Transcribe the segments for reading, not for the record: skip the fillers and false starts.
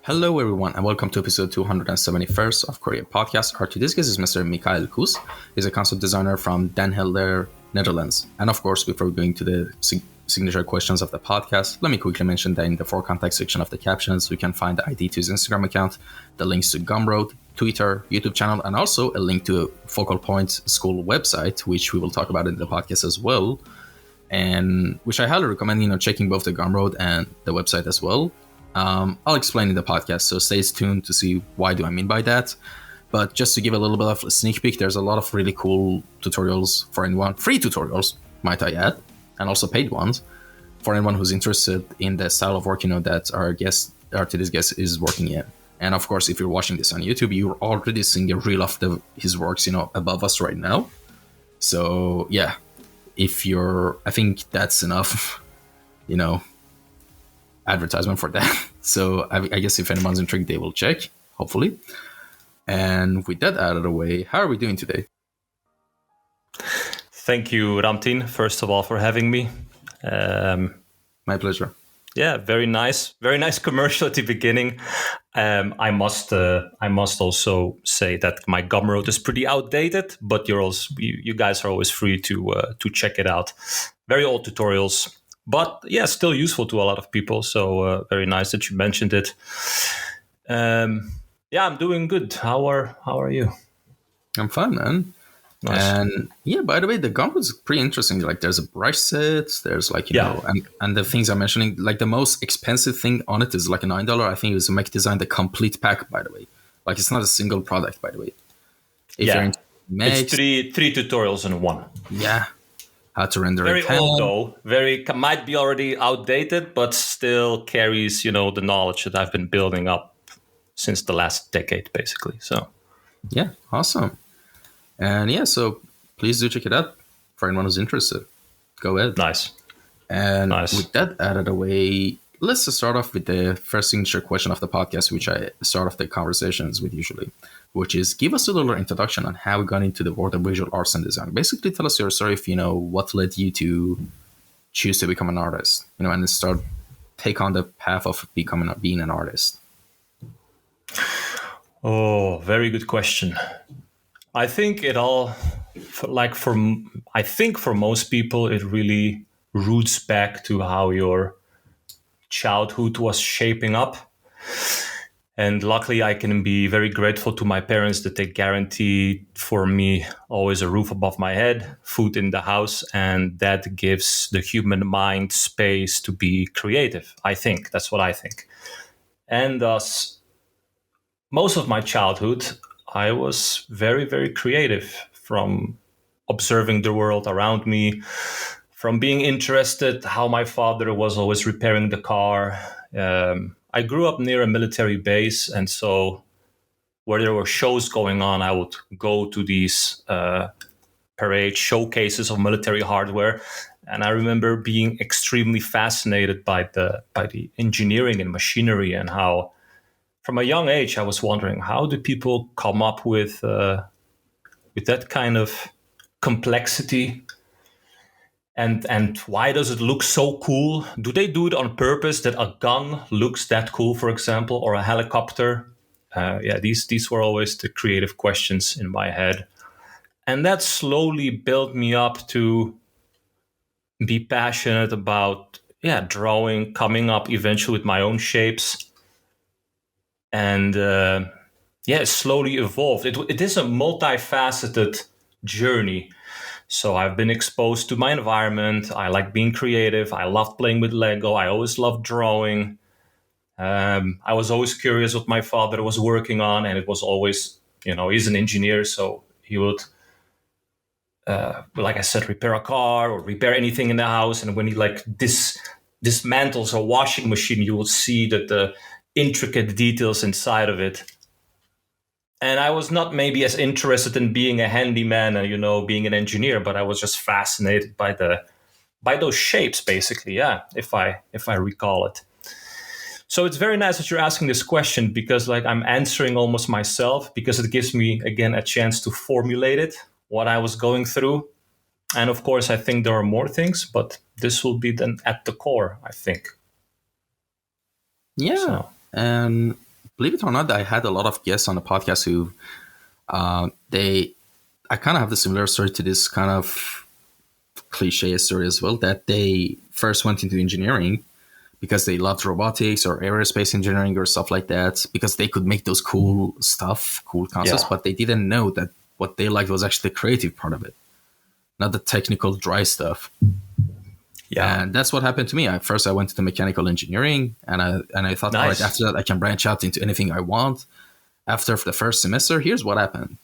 Hello, everyone, and welcome to episode 271st of Kouryer podcast. Our today's guest is Mr. Michal. He's a concept designer from Den Helder, Netherlands. And of course, before going to the signature questions of the podcast, let me quickly mention that in the for contact section of the captions, you can find the ID to his Instagram account, the links to Gumroad, Twitter, YouTube channel, and also a link to a Focal Point School website, which we will talk about in the podcast as well. And which I highly recommend, checking both the Gumroad and the website as well. I'll explain in the podcast, so stay tuned to see why do I mean by that. But just to give a little bit of a sneak peek, there's a lot of really cool tutorials for anyone, free tutorials, might I add, and also paid ones for anyone who's interested in the style of work, that our today's guest is working in. And of course, if you're watching this on YouTube, you're already seeing a reel of his works, above us right now. So yeah, I think that's enough, advertisement for that. So I guess if anyone's intrigued, they will check, hopefully. And with that out of the way, how are we doing today? Thank you, Ramtin, first of all, for having me. My pleasure. Yeah, very nice commercial at the beginning. I must also say that my Gumroad is pretty outdated, but you guys are always free to check it out. Very old tutorials. But yeah, still useful to a lot of people. So very nice that you mentioned it. Yeah, I'm doing good. How are you? I'm fine, man. Nice. And yeah, by the way, the Gumroad is pretty interesting. Like, there's a brush set. There's and the things I'm mentioning. Like, the most expensive thing on it is like a $9. I think it was Mech designed the complete pack. By the way, like, it's not a single product. By the way, if you're into Mech, it's three tutorials in one. Yeah. How to render very old though, might be already outdated, but still carries the knowledge that I've been building up since the last decade, basically. So yeah, awesome. And yeah, so please do check it out for anyone who's interested. Go ahead. Nice. And with that out of the way, let's just start off with the first signature question of the podcast, which I start off the conversations with usually, which is give us a little introduction on how we got into the world of visual arts and design. Basically, tell us your story if what led you to choose to become an artist, and take on the path of being an artist. Oh, very good question. I think for most people, it really roots back to how your childhood was shaping up. And luckily, I can be very grateful to my parents that they guaranteed for me always a roof above my head, food in the house, and that gives the human mind space to be creative. I think that's what I think. And thus, most of my childhood, I was very, very creative, from observing the world around me, from being interested how my father was always repairing the car. I grew up near a military base, and so where there were shows going on, I would go to these parade showcases of military hardware. And I remember being extremely fascinated by the engineering and machinery, and how, from a young age, I was wondering, how do people come up with that kind of complexity? And why does it look so cool? Do they do it on purpose, that a gun looks that cool, for example, or a helicopter? These were always the creative questions in my head. And that slowly built me up to be passionate about drawing, coming up eventually with my own shapes. And it slowly evolved. It is a multifaceted journey. So I've been exposed to my environment. I like being creative. I love playing with Lego. I always loved drawing. I was always curious what my father was working on, and it was always, he's an engineer, so he would, like I said, repair a car or repair anything in the house. And when he dismantles a washing machine, you will see that the intricate details inside of it. And I was not maybe as interested in being a handyman and, being an engineer, but I was just fascinated by those shapes, basically. Yeah, if I recall it. So it's very nice that you're asking this question, because I'm answering almost myself, because it gives me, again, a chance to formulate it, what I was going through. And of course, I think there are more things, but this will be then at the core, I think. Yeah. So. believe it or not, I had a lot of guests on the podcast who I kind of have the similar story to this kind of cliche story as well, that they first went into engineering because they loved robotics or aerospace engineering or stuff like that, because they could make those cool stuff, cool concepts, Yeah. but they didn't know that what they liked was actually the creative part of it, not the technical dry stuff. Yeah. And that's what happened to me. At first, I went to mechanical engineering, and I thought, all right, Nice. after that, I can branch out into anything I want. After the first semester, here's what happened.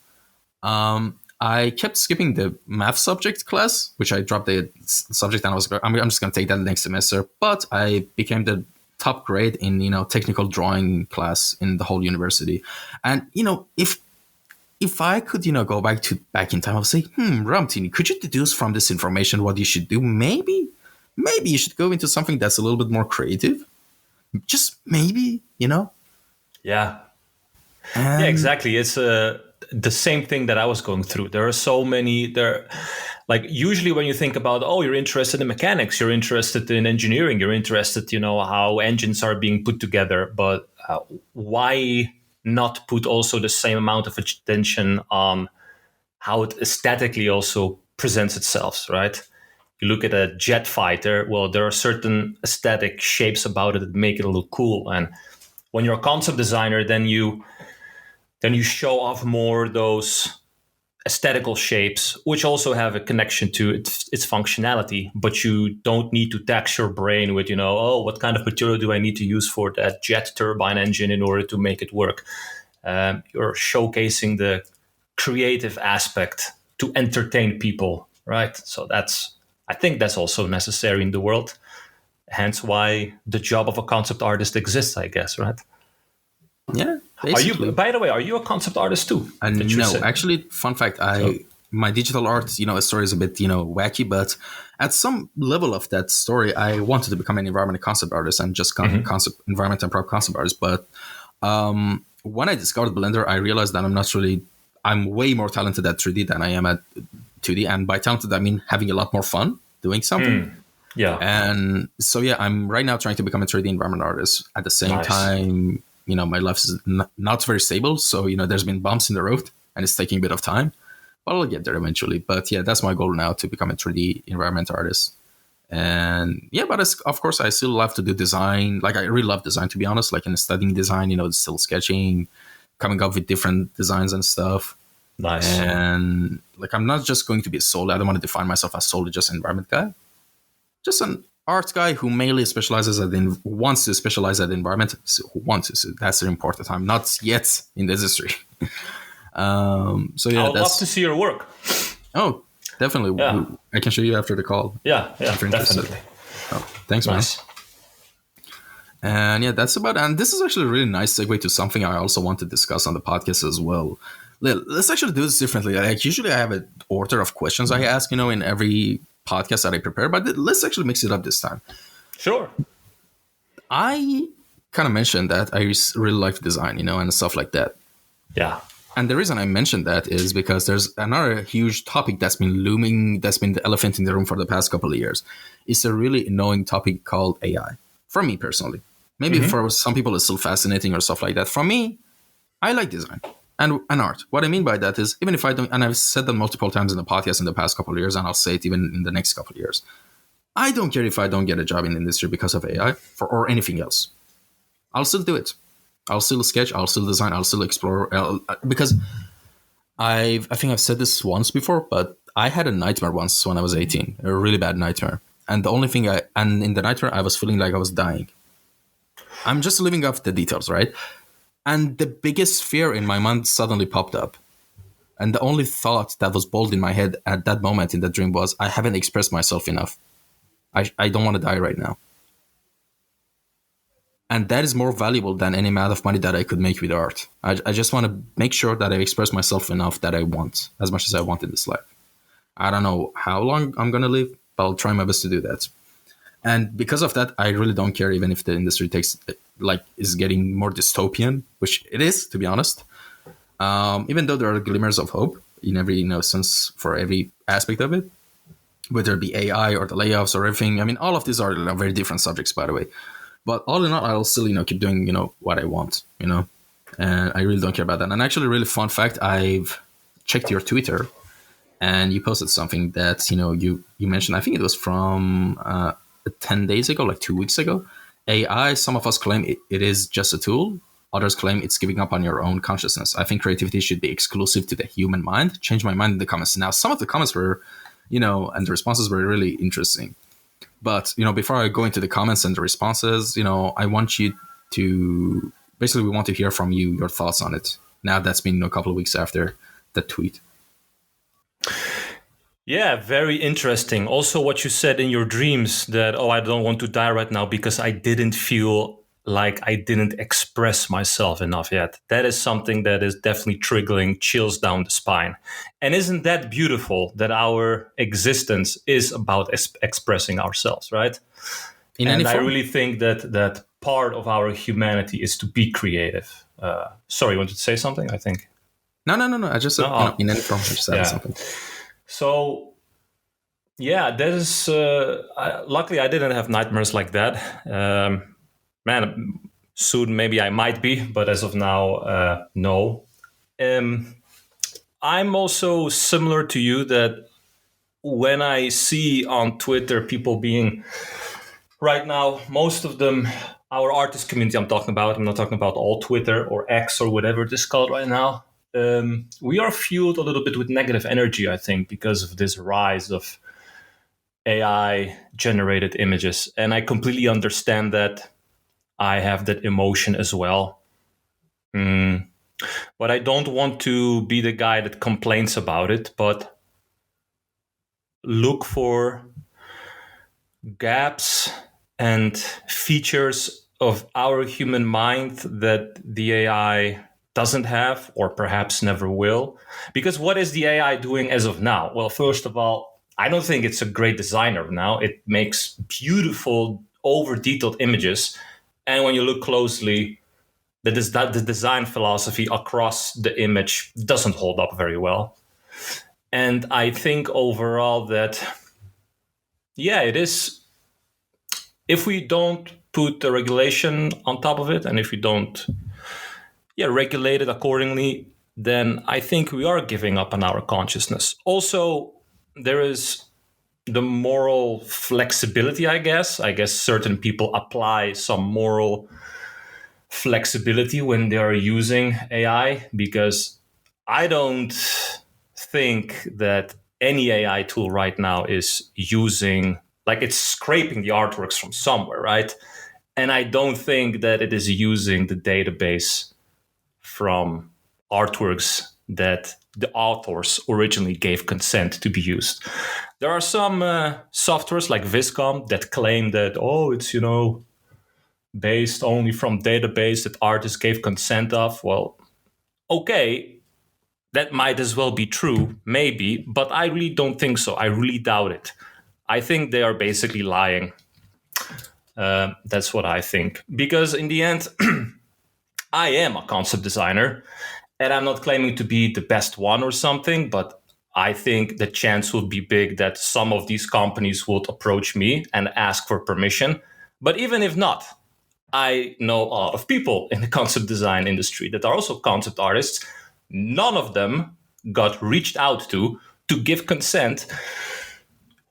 I kept skipping the math subject class, which I dropped the subject, and I'm just going to take that next semester. But I became the top grade in technical drawing class in the whole university. And if I could go back in time, I would say, Ramtini, could you deduce from this information what you should do? Maybe you should go into something that's a little bit more creative. Just maybe. Yeah. And Yeah, exactly. It's the same thing that I was going through. There are so many like usually when you think about, oh, you're interested in mechanics, you're interested in engineering, you're interested, how engines are being put together, but why not put also the same amount of attention on how it aesthetically also presents itself, right? You look at a jet fighter, well, there are certain aesthetic shapes about it that make it look cool. And when you're a concept designer, then you show off more those aesthetical shapes, which also have a connection to its functionality, but you don't need to tax your brain with, what kind of material do I need to use for that jet turbine engine in order to make it work? You're showcasing the creative aspect to entertain people, right? So I think that's also necessary in the world. Hence why the job of a concept artist exists, I guess, right? yeah, basically. By the way, are you a concept artist too? No, actually, fun fact, my digital art, story is a bit, wacky, but at some level of that story, I wanted to become an environmental concept artist and just environment and prop concept artist. But when I discovered Blender, I realized that I'm way more talented at 3D than I am at 2D. And by talented, I mean having a lot more fun doing something. Yeah. And so, I'm right now trying to become a 3D environment artist. At the same time, my life is not very stable. So, there's been bumps in the road and it's taking a bit of time, but I'll get there eventually. But yeah, that's my goal now, to become a 3D environment artist. And yeah, but of course, I still love to do design. Like, I really love design, to be honest. Like, in studying design, still sketching, coming up with different designs and stuff. Nice. And like, I'm not just going to be a solely, I don't want to define myself as solely just an environment guy. Just an art guy who mainly wants to specialize at environment. So that's the important time. Not yet in the industry. So yeah, I would love to see your work. Oh, definitely. Yeah. I can show you after the call. Yeah, definitely. Oh, thanks, Nice. man. And yeah, that's about it. And this is actually a really nice segue to something I also want to discuss on the podcast as well. Let's actually do this differently. Like, usually I have an order of questions I ask, in every podcast that I prepare, but let's actually mix it up this time. Sure. I kind of mentioned that I really like design, and stuff like that. Yeah. And the reason I mentioned that is because there's another huge topic that's been looming, that's been the elephant in the room for the past couple of years. It's a really annoying topic called AI. For me personally, maybe for some people it's still fascinating or stuff like that. For me, I like design and art. What I mean by that is, even if I don't, and I've said that multiple times in the podcast in the past couple of years, and I'll say it even in the next couple of years, I don't care if I don't get a job in the industry because of AI or anything else. I'll still do it. I'll still sketch, I'll still design, I'll still explore, because I think I've said this once before, but I had a nightmare once when I was 18, a really bad nightmare. And the only thing and in the nightmare, I was feeling like I was dying. I'm just living off the details, right? And the biggest fear in my mind suddenly popped up. And the only thought that was bold in my head at that moment in that dream was, I haven't expressed myself enough. I don't want to die right now. And that is more valuable than any amount of money that I could make with art. I just want to make sure that I express myself enough that I want, as much as I want in this life. I don't know how long I'm going to live, but I'll try my best to do that. And because of that, I really don't care even if the industry is getting more dystopian, which it is, to be honest. Even though there are glimmers of hope in every sense for every aspect of it, whether it be AI or the layoffs or everything. I mean, all of these are very different subjects, by the way. But all in all, I'll still, keep doing, what I want, and I really don't care about that. And actually, really fun fact: I've checked your Twitter, and you posted something that you mentioned. I think it was from 10 days ago, like 2 weeks ago. AI. Some of us claim it is just a tool. Others claim it's giving up on your own consciousness. I think creativity should be exclusive to the human mind. Change my mind in the comments. Now, some of the comments were, and the responses were really interesting. But before I go into the comments and the responses, I want you to basically we want to hear from you your thoughts on it. Now that's been a couple of weeks after the tweet. Yeah, very interesting. Also, what you said in your dreams that, oh, I don't want to die right now because I didn't feel like I didn't express myself enough yet. That is something that is definitely triggering chills down the spine. And isn't that beautiful that our existence is about expressing ourselves, right? In And any I form? really think that part of our humanity is to be creative. Sorry, you wanted to say something? I think. No. I just said, No? in any form, I just added Yeah. something. So, yeah, that is. Luckily, I didn't have nightmares like that. Man, soon maybe I might be, but as of now, no. I'm also similar to you that when I see on Twitter people being right now, most of them, our artist community I'm talking about, I'm not talking about all Twitter or X or whatever it is called right now. We are fueled a little bit with negative energy, I think, because of this rise of AI generated images. And I completely understand that. I have that emotion as well. But I don't want to be the guy that complains about it, but look for gaps and features of our human mind that the AI doesn't have or perhaps never will. Because what is the AI doing as of now? Well, first of all, I don't think it's a great designer now. It makes beautiful, over detailed images. And when you look closely, the design philosophy across the image doesn't hold up very well. And I think overall that, yeah, it is. If we don't put the regulation on top of it, and if we don't, regulate it accordingly, then I think we are giving up on our consciousness. Also, there is the moral flexibility, I guess. I guess certain people apply some moral flexibility when they are using AI, because I don't think that any AI tool right now is using, like, it's scraping the artworks from somewhere, right? And I don't think that it is using the database from artworks that the authors originally gave consent to be used. There are some softwares like Viscom that claim that, oh, it's, based only from database that artists gave consent of. Well, okay, that might as well be true, maybe, but I really don't think so. I really doubt it. I think they are basically lying. That's what I think. Because in the end, I am a concept designer, and I'm not claiming to be the best one or something, but I think the chance would be big that some of these companies would approach me and ask for permission. But even if not, I know a lot of people in the concept design industry that are also concept artists. None of them got reached out to give consent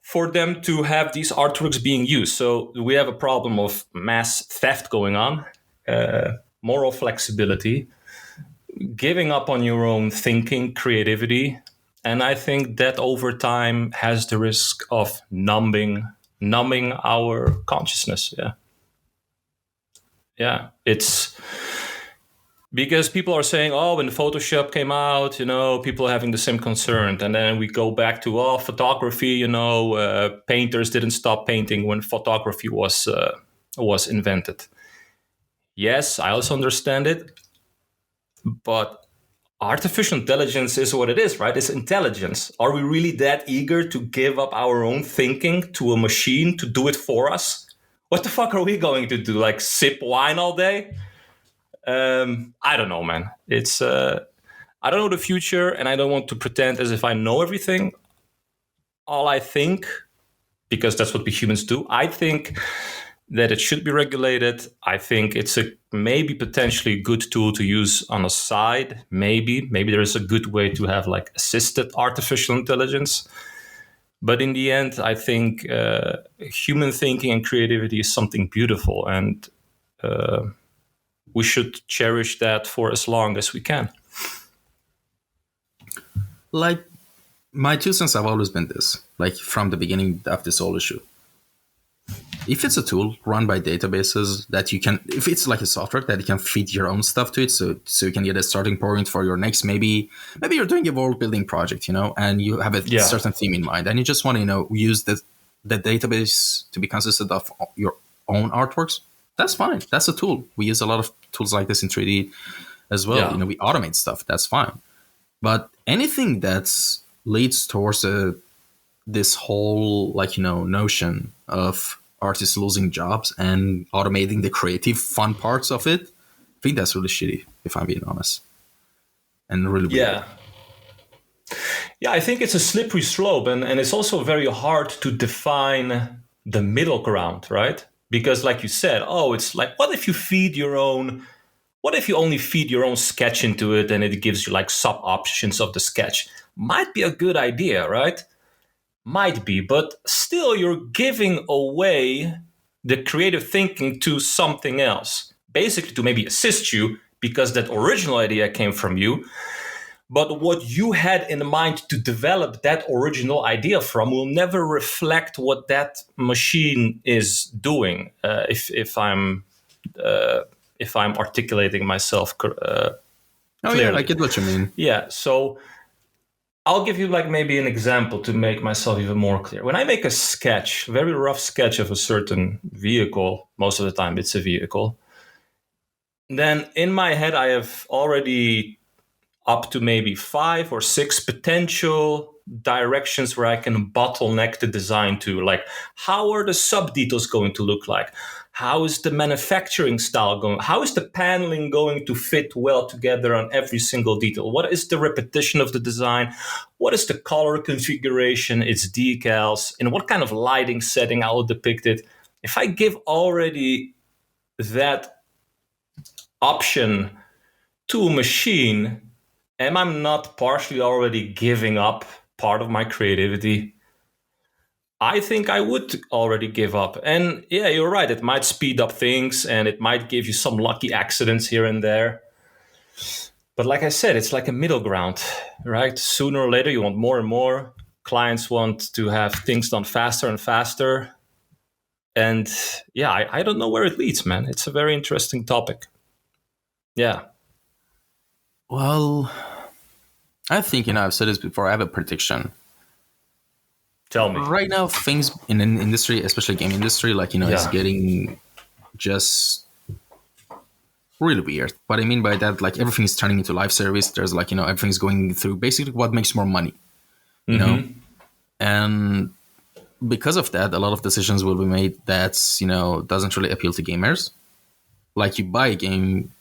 for them to have these artworks being used. So we have a problem of mass theft going on, moral flexibility, giving up on your own thinking, creativity. And I think that over time has the risk of numbing our consciousness. Yeah, it's because people are saying, oh, when the Photoshop came out, people are having the same concern. And then we go back to, oh, photography, painters didn't stop painting when photography was invented. Yes, I also understand it. But artificial intelligence is what it is, right? It's intelligence. Are we really that eager to give up our own thinking to a machine to do it for us? What the fuck are we going to do? Like sip wine all day? I don't know, man. It's I don't know the future, and I don't want to pretend as if I know everything. All I think, because that's what we humans do, I think that it should be regulated. I think it's a maybe potentially good tool to use on a side. Maybe there is a good way to have like assisted artificial intelligence. But in the end, I think human thinking and creativity is something beautiful, and we should cherish that for as long as we can. Like, my 2 cents have always been this, like from the beginning of this whole issue. If it's a tool run by databases that you can, if it's like a software that you can feed your own stuff to it, so you can get a starting point for your next, maybe you're doing a world building project, and you have a certain theme in mind, and you just want to, use the database to be consistent of your own artworks. That's fine. That's a tool. We use a lot of tools like this in 3D as well. Yeah. We automate stuff. That's fine. But anything that leads towards this whole notion of artists losing jobs and automating the creative fun parts of it, I think that's really shitty, if I'm being honest. And really weird. Yeah, I think it's a slippery slope, and it's also very hard to define the middle ground, right? Because like you said, it's like, what if you only feed your own sketch into it and it gives you like sub options of the sketch? Might be a good idea, right? Might be, but still you're giving away the creative thinking to something else, basically to maybe assist you because that original idea came from you. But what you had in mind to develop that original idea from will never reflect what that machine is doing. If I'm articulating myself clearly. Yeah, I get what you mean. Yeah, so I'll give you like maybe an example to make myself even more clear. When I make a sketch, very rough sketch of a certain vehicle, most of the time it's a vehicle, then in my head I have already up to maybe 5 or 6 potential directions where I can bottleneck the design to. Like, how are the sub details going to look like? How is the manufacturing style going? How is the paneling going to fit well together on every single detail? What is the repetition of the design? What is the color configuration, its decals, and what kind of lighting setting I will depict it? If I give already that option to a machine, am I not partially already giving up part of my creativity? I think I would already give up. And yeah, you're right. It might speed up things and it might give you some lucky accidents here and there. But like I said, it's like a middle ground, right? Sooner or later, you want more and more. Clients want to have things done faster and faster. And yeah, I don't know where it leads, man. It's a very interesting topic. Yeah. Well, I think, I've said this before, I have a prediction. Tell me. Right now, things in an industry, especially game industry, is getting just really weird. What I mean by that, like, everything is turning into live service. There's everything's going through basically what makes more money, you know? And because of that, a lot of decisions will be made that, doesn't really appeal to gamers. Like, you buy a game,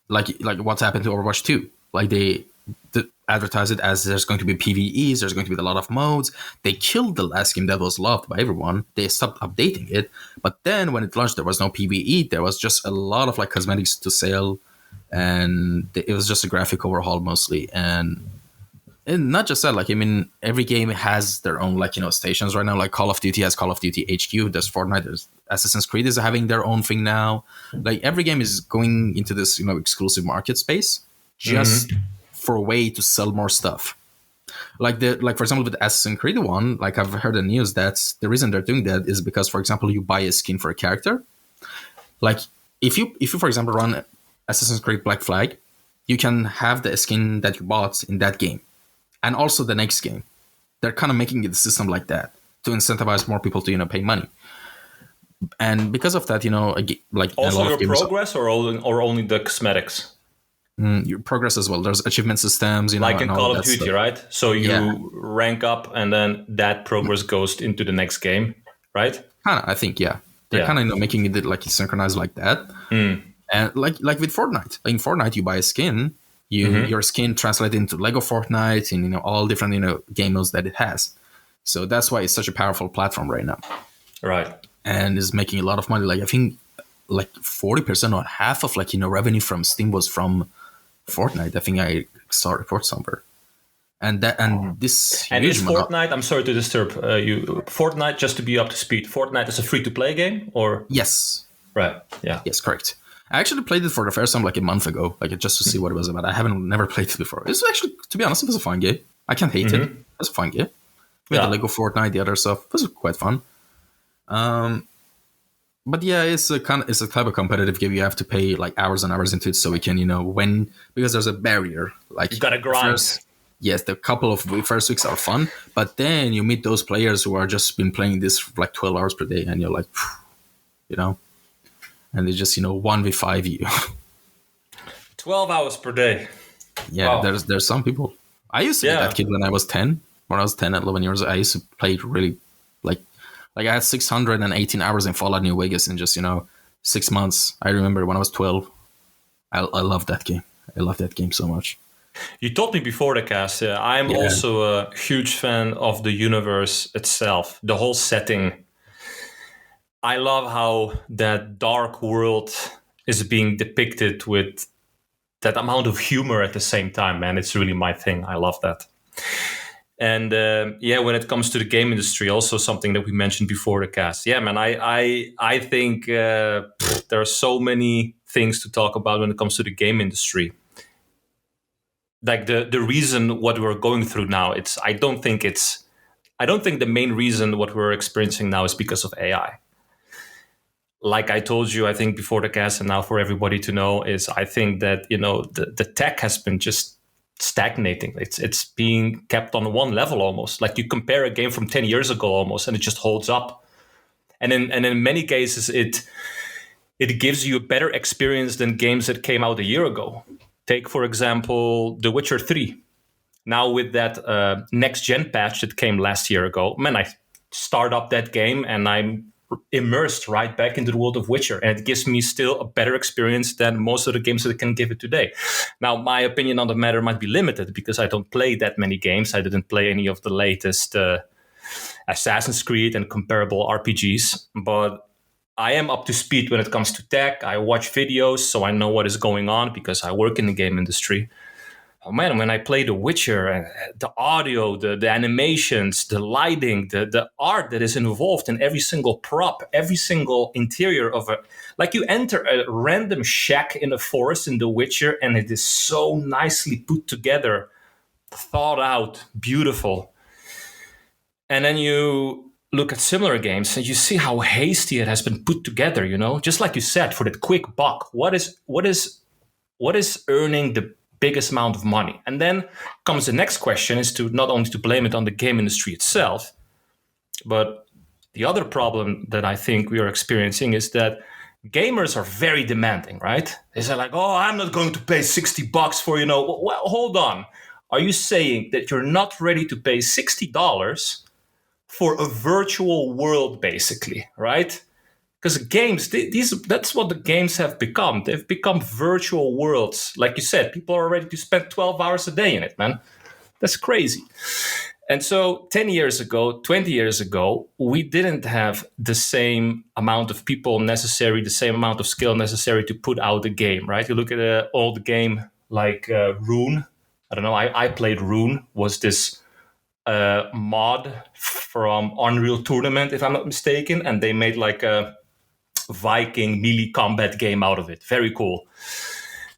like what's happened to Overwatch 2. Like, they advertise it as there's going to be PvEs, there's going to be a lot of modes. They killed the last game that was loved by everyone. They stopped updating it. But then when it launched, there was no PvE. There was just a lot of cosmetics to sell. And it was just a graphic overhaul mostly. And not just that, every game has their own, stations right now. Like, Call of Duty has Call of Duty HQ. There's Fortnite. There's Assassin's Creed is having their own thing now. Like, every game is going into this, exclusive market space just for a way to sell more stuff. Like, for example, with the Assassin's Creed one, like, I've heard the news that the reason they're doing that is because, for example, you buy a skin for a character. Like, if you for example, run Assassin's Creed Black Flag, you can have the skin that you bought in that game. And also the next game. They're kind of making the system like that to incentivize more people to, pay money. And because of that, like, also a lot your of games, progress or only the cosmetics? Your progress as well. There's achievement systems, like in Call of Duty, stuff. Right? So you rank up, and then that progress goes into the next game, right? Kind of, I think, yeah. They're kind of making it like synchronized like that. And like with Fortnite. In Fortnite, you buy a skin. Your skin translated into Lego Fortnite and all different game modes that it has. So that's why it's such a powerful platform right now. Right. and is making a lot of money. Like I think like 40% or half of like revenue from Steam was from Fortnite. I think I saw a report somewhere. And this And huge is Fortnite, I'm sorry to disturb you, Fortnite, just to be up to speed, Fortnite is a free-to-play game, or? Yes. Right, yeah. Yes, correct. I actually played it for the first time like a month ago, like just to see what it was about. I haven't never played it before. It's actually, to be honest, it was a fun game. I can't hate it. It's a fun game. We had the Lego Fortnite, the other stuff. It was quite fun. But yeah, it's a type of competitive game. You have to pay like hours and hours into it so we can, win, because there's a barrier. Like You gotta grind. Yes, the couple of first weeks are fun, but then you meet those players who are just been playing this for like 12 hours per day, and you're like, and they just 1v5 you. 12 hours per day. Yeah, Wow. there's some people. I used to be that kid when I was 10. When I was 10 at 11 years old, I used to play really like I had 618 hours in Fallout New Vegas in just 6 months. I remember when I was 12. I love that game. I love that game so much. You told me before the cast, I'm also a huge fan of the universe itself, the whole setting. I love how that dark world is being depicted with that amount of humor at the same time, man. It's really my thing. I love that. And when it comes to the game industry, also something that we mentioned before the cast. Yeah, man, I think there are so many things to talk about when it comes to the game industry. Like the reason what we're going through now, I don't think the main reason what we're experiencing now is because of AI. Like I told you, I think before the cast, and now for everybody to know, is I think that the tech has been just stagnating. It's being kept on one level almost. Like you compare a game from 10 years ago almost, and it just holds up. And in many cases, it gives you a better experience than games that came out a year ago. Take, for example, The Witcher 3. Now with that next-gen patch that came last year ago, man, I start up that game and I'm immersed right back into the world of Witcher. And it gives me still a better experience than most of the games that it can give it today. Now, my opinion on the matter might be limited because I don't play that many games. I didn't play any of the latest Assassin's Creed and comparable RPGs. But I am up to speed when it comes to tech. I watch videos, so I know what is going on because I work in the game industry. Oh man, when I play The Witcher, the audio, the animations, the lighting, the art that is involved in every single prop, every single interior of like you enter a random shack in a forest in The Witcher and it is so nicely put together, thought out, beautiful. And then you look at similar games and you see how hasty it has been put together, just like you said, for that quick buck. What is earning the biggest amount of money? And then comes the next question, is to not only to blame it on the game industry itself, but the other problem that I think we are experiencing is that gamers are very demanding, right? They say like, oh, I'm not going to pay $60 for, well, hold on. Are you saying that you're not ready to pay $60 for a virtual world, basically, right? Because games, that's what the games have become. They've become virtual worlds. Like you said, people are ready to spend 12 hours a day in it, man. That's crazy. And so 10 years ago, 20 years ago, we didn't have the same amount of people necessary, the same amount of skill necessary to put out a game, right? You look at an old game like Rune. I don't know, I played Rune, was this mod from Unreal Tournament, if I'm not mistaken, and they made like a Viking melee combat game out of it. Very cool.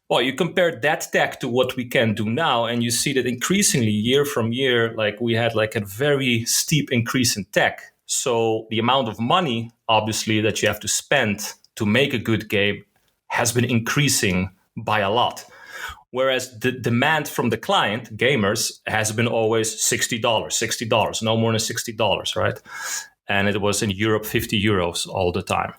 Well, you compare that tech to what we can do now, and you see that increasingly, year from year, like we had like a very steep increase in tech. So the amount of money, obviously, that you have to spend to make a good game has been increasing by a lot. Whereas the demand from the client, gamers, has been always $60, no more than $60, right? And it was in Europe, 50 euros all the time.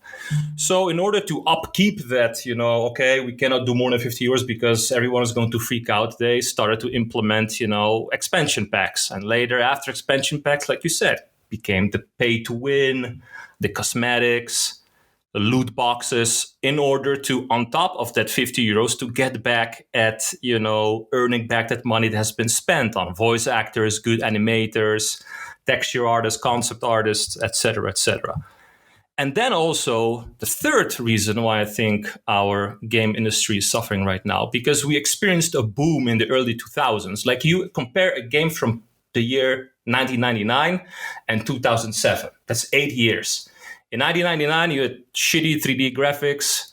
So in order to upkeep that, okay, we cannot do more than 50 euros because everyone is going to freak out. They started to implement, expansion packs. And later, after expansion packs, like you said, became the pay to win, the cosmetics, the loot boxes, in order to, on top of that 50 euros, to get back at, earning back that money that has been spent on voice actors, good animators, texture artists, concept artists, etc., etc. And then also the third reason why I think our game industry is suffering right now, because we experienced a boom in the early 2000s. Like you compare a game from the year 1999 and 2007. That's 8 years. In 1999, you had shitty 3D graphics.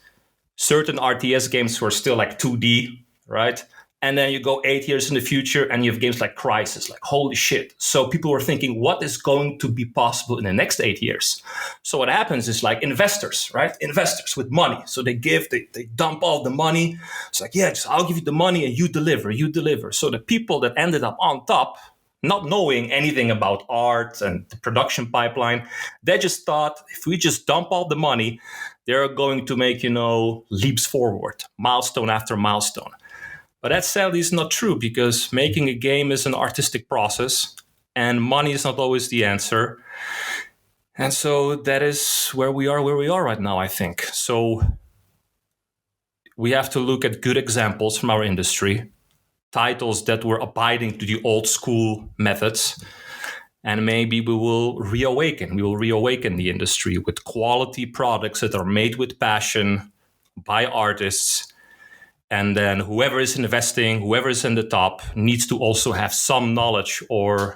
Certain RTS games were still like 2D, right? And then you go 8 years in the future and you have games like Crysis, like holy shit. So people were thinking, what is going to be possible in the next 8 years? So what happens is like investors, right? Investors with money. So they dump all the money. It's like, yeah, just I'll give you the money and you deliver. So the people that ended up on top, not knowing anything about art and the production pipeline, they just thought if we just dump all the money, they're going to make, leaps forward, milestone after milestone. But that sadly is not true, because making a game is an artistic process and money is not always the answer. And so that is where we are right now, I think. So we have to look at good examples from our industry, titles that were abiding to the old school methods, and maybe we will reawaken the industry with quality products that are made with passion by artists. And then whoever is investing, whoever is in the top, needs to also have some knowledge, or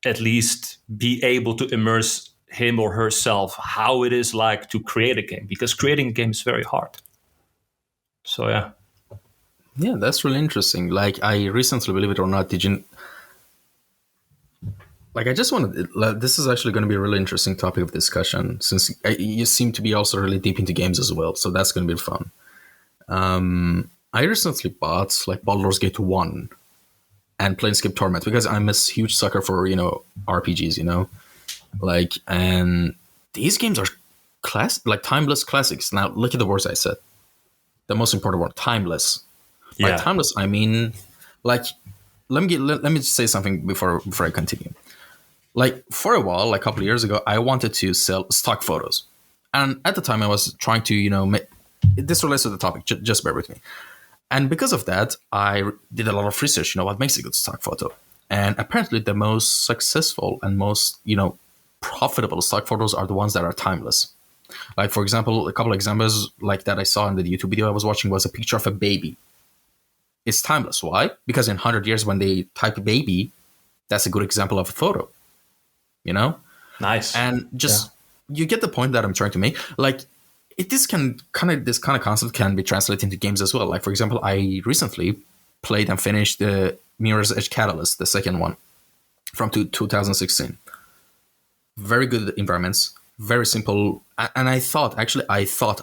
at least be able to immerse him or herself how it is like to create a game, because creating a game is very hard. So yeah. Yeah, that's really interesting. Like, I recently, believe it or not, I just wanted, this is actually going to be a really interesting topic of discussion, since you seem to be also really deep into games as well. So that's going to be fun. I recently bought like Baldur's Gate 1 and Planescape Torment, because I'm a huge sucker for, RPGs, and these games are timeless classics. Now, look at the words I said. The most important word, timeless. Yeah. By timeless, I mean, let me just say something before I continue. Like, for a while, like a couple of years ago, I wanted to sell stock photos. And at the time, I was trying to, this relates to the topic, just bear with me. And because of that, I did a lot of research, what makes a good stock photo. And apparently the most successful and most, profitable stock photos are the ones that are timeless. Like, for example, a couple of examples like that I saw in the YouTube video I was watching was a picture of a baby. It's timeless. Why? Because in 100 years, when they type baby, that's a good example of a photo, Nice. And just, you get the point that I'm trying to make. Like, this kind of concept can be translated into games as well. Like, for example, I recently played and finished the Mirror's Edge Catalyst, the second one from 2016. Very good environments, very simple. And I thought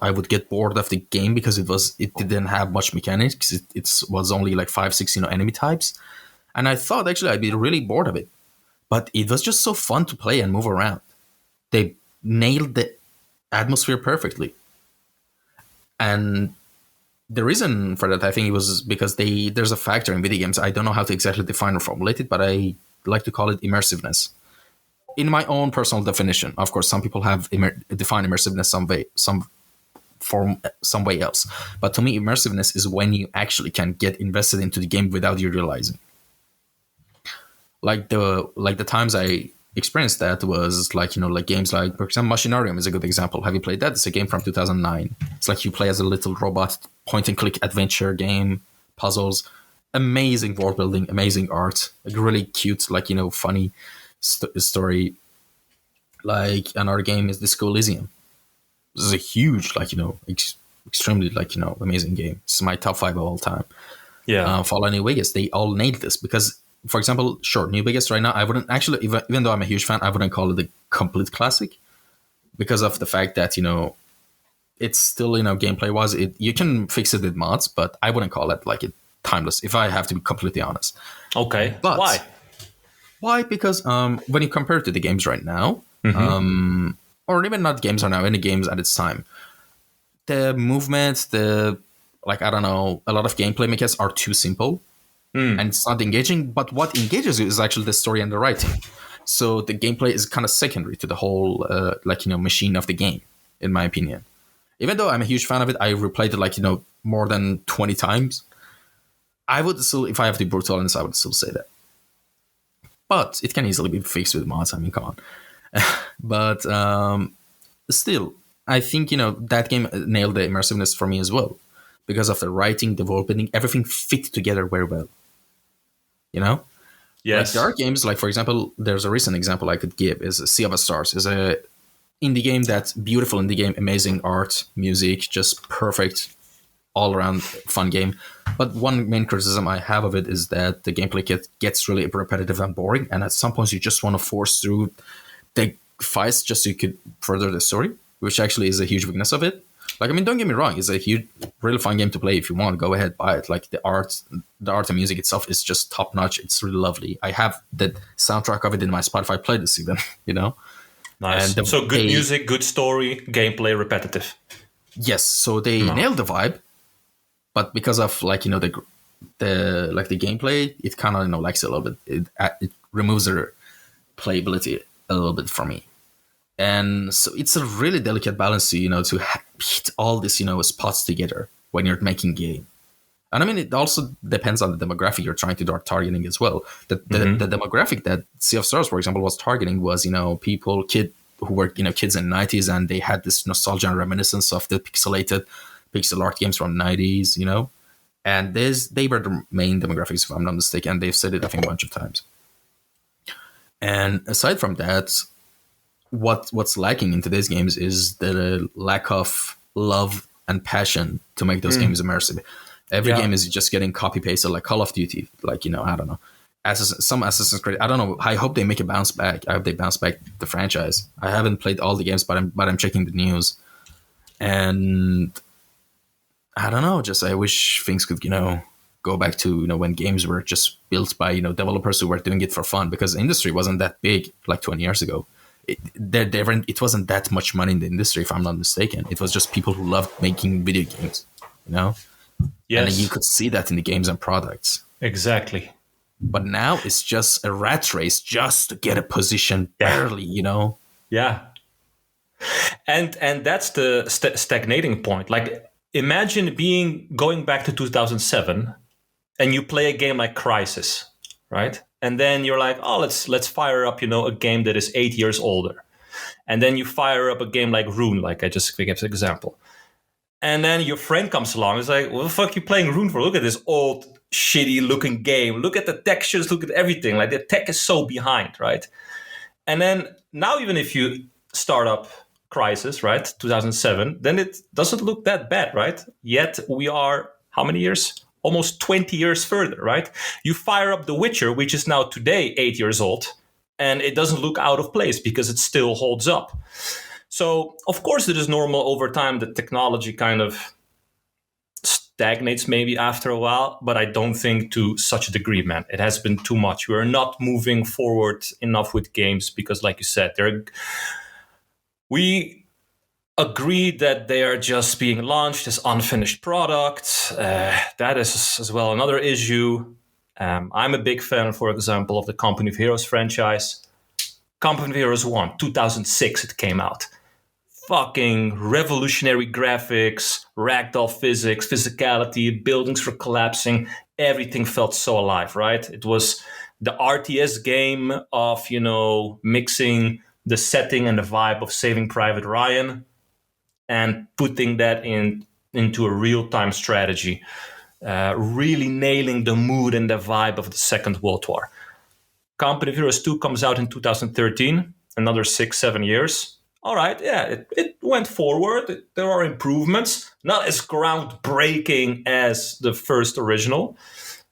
I would get bored of the game, because it didn't have much mechanics. It was only like 5-6 enemy types, and I thought actually I'd be really bored of it. But it was just so fun to play and move around. They nailed the atmosphere perfectly. And the reason for that, I think, it was because there's a factor in video games. I don't know how to exactly define or formulate it, but I like to call it immersiveness. In my own personal definition, of course, some people have defined immersiveness some way else. But to me, immersiveness is when you actually can get invested into the game without you realizing. Like the times I experienced that was like games like, for example, Machinarium is a good example. Have you played that? It's a game from 2009. It's like you play as a little robot, point and click adventure game, puzzles, amazing world building, amazing art, like really cute, funny story. Like, another game is Disco Elysium. This is a huge, extremely, amazing game. It's my top 5 of all time. Yeah. Fallout New Vegas, they all nailed this, because, for example, sure, New Vegas right now, I wouldn't actually, even though I'm a huge fan, I wouldn't call it a complete classic, because of the fact that, it's still, gameplay wise, you can fix it with mods, but I wouldn't call it like it timeless, if I have to be completely honest. Okay. But why? Why? Because when you compare it to the games right now, or even not games right now, any games at its time, the movements, I don't know, a lot of gameplay mechanics are too simple, and it's not engaging. But what engages you is actually the story and the writing. So the gameplay is kind of secondary to the whole, machine of the game, in my opinion. Even though I'm a huge fan of it, I replayed it more than 20 times. I would still, if I have to be brutal honest, I would still say that. But it can easily be fixed with mods. I mean, come on. But still, I think that game nailed the immersiveness for me as well, because of the writing, the world building, everything fit together very well. You know, like there are Yes. games like, for example, there's a recent example I could give is Sea of Stars, is a indie game that's beautiful indie game, amazing art, music, just perfect all around fun game. But one main criticism I have of it is that the gameplay gets really repetitive and boring, and at some points you just want to force through the fights just so you could further the story, which actually is a huge weakness of it. Like, I mean, don't get me wrong, it's a huge, really fun game to play. If you want, go ahead, buy it. Like, the art and music itself is just top notch. It's really lovely. I have the soundtrack of it in my Spotify playlist even, Nice. And So good music, good story, gameplay repetitive. yes, so they nailed the vibe, but because of the gameplay, it kind of lacks a little bit. It removes the playability a little bit for me. And so it's a really delicate balance to hit all these spots together when you're making game. And I mean, it also depends on the demographic you're trying to start targeting as well. The demographic that Sea of Stars, for example, was targeting was who were kids in the 90s, and they had this nostalgia and reminiscence of the pixel art games from the 90s, and they were the main demographics, if I'm not mistaken. And they've said it, I think, a bunch of times. And aside from that, what's lacking in today's games is the lack of love and passion to make those games immersive. Every game is just getting copy pasted, like Call of Duty, like I don't know, some Assassin's Creed. I don't know. I hope they make a bounce back. I hope they bounce back the franchise. I haven't played all the games, but I'm checking the news, and I don't know. Just I wish things could go back to when games were just built by developers who were doing it for fun, because the industry wasn't that big like 20 years ago. It wasn't that much money in the industry, if I'm not mistaken. It was just people who loved making video games, Yes. and you could see that in the games and products. Exactly. But now it's just a rat race just to get a position, barely, Yeah. And that's the stagnating point. Like, imagine going back to 2007 and you play a game like Crisis, right? And then you're like, oh, let's fire up, a game that is 8 years older. And then you fire up a game like Rune, like I just gave as an example. And then your friend comes along. It's like, what the fuck you playing Rune for? Look at this old, shitty looking game. Look at the textures. Look at everything. Like, the tech is so behind, right? And then now, even if you start up Crisis, right, 2007, then it doesn't look that bad, right? Yet we are, how many years? Almost 20 years further, right? You fire up The Witcher, which is now today 8 years old, and it doesn't look out of place because it still holds up. So, of course, it is normal over time that technology kind of stagnates maybe after a while, but I don't think to such a degree, man. It has been too much. We're not moving forward enough with games because, like you said, we agree that they are just being launched as unfinished products. That is as well another issue. I'm a big fan, for example, of the Company of Heroes franchise. Company of Heroes 1, 2006 it came out. Fucking revolutionary graphics, ragdoll physics, physicality, buildings were collapsing. Everything felt so alive, right? It was the RTS game of, mixing the setting and the vibe of Saving Private Ryan and putting that into a real-time strategy, really nailing the mood and the vibe of the Second World War. Company of Heroes 2 comes out in 2013, another 6-7 years. All right, yeah, it went forward. There are improvements, not as groundbreaking as the first original,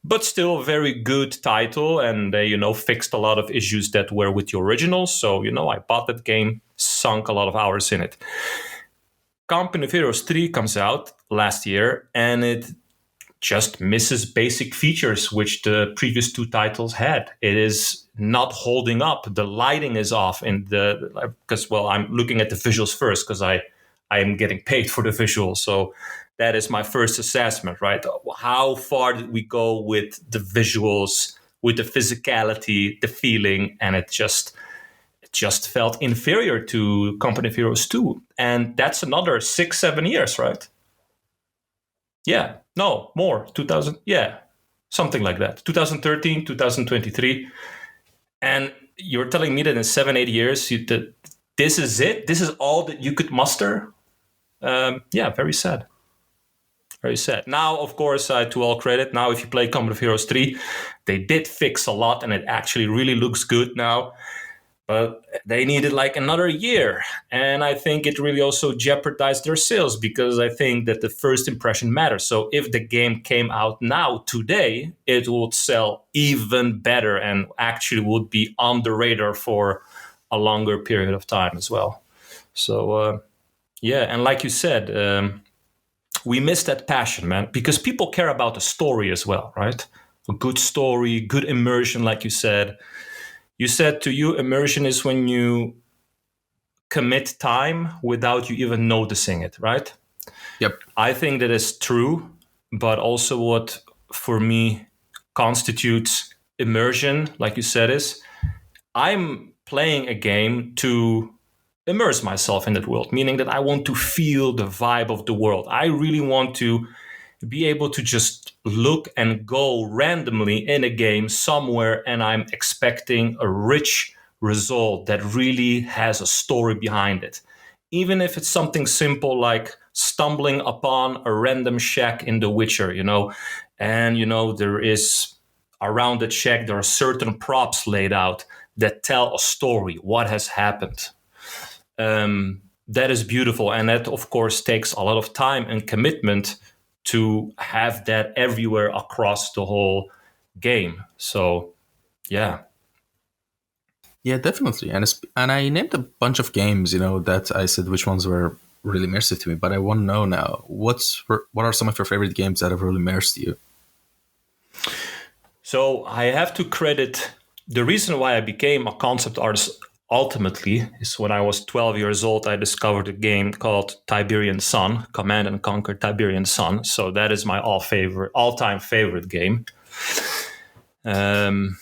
but still a very good title. And they, fixed a lot of issues that were with the original. So, I bought that game, sunk a lot of hours in it. Company of Heroes 3 comes out last year, and it just misses basic features which the previous two titles had. It is not holding up. The lighting is off because I'm looking at the visuals first because I am getting paid for the visuals. So that is my first assessment, right? How far did we go with the visuals, with the physicality, the feeling, and it just felt inferior to Company of Heroes 2. And that's another 6-7 years, right? Yeah, no, more. 2000, yeah, something like that. 2013, 2023. And you're telling me that in 7-8 years, this is it? This is all that you could muster Yeah, very sad. Very sad. Now, of course, to all credit, now if you play Company of Heroes 3, they did fix a lot and it actually really looks good now. But they needed like another year. And I think it really also jeopardized their sales because I think that the first impression matters. So if the game came out now, today, it would sell even better and actually would be on the radar for a longer period of time as well. So, yeah. And like you said, we miss that passion, man, because people care about the story as well, right? A good story, good immersion, like you said. You said to you, immersion is when you commit time without you even noticing it, right? Yep. I think that is true, but also what for me constitutes immersion, like you said, is I'm playing a game to immerse myself in that world, meaning that I want to feel the vibe of the world. I really want to be able to just look and go randomly in a game somewhere and I'm expecting a rich result that really has a story behind it. Even if it's something simple like stumbling upon a random shack in The Witcher, and there is around that shack, there are certain props laid out that tell a story, what has happened. That is beautiful. And that, of course, takes a lot of time and commitment to have that everywhere across the whole game. So, yeah. Yeah, definitely. And I named a bunch of games, that I said which ones were really immersive to me. But I want to know now, what are some of your favorite games that have really immersed you? So I have to credit the reason why I became a concept artist ultimately is when I was 12 years old, I discovered a game called Tiberian Sun, Command and Conquer Tiberian Sun. So that is my all-time favorite game. Then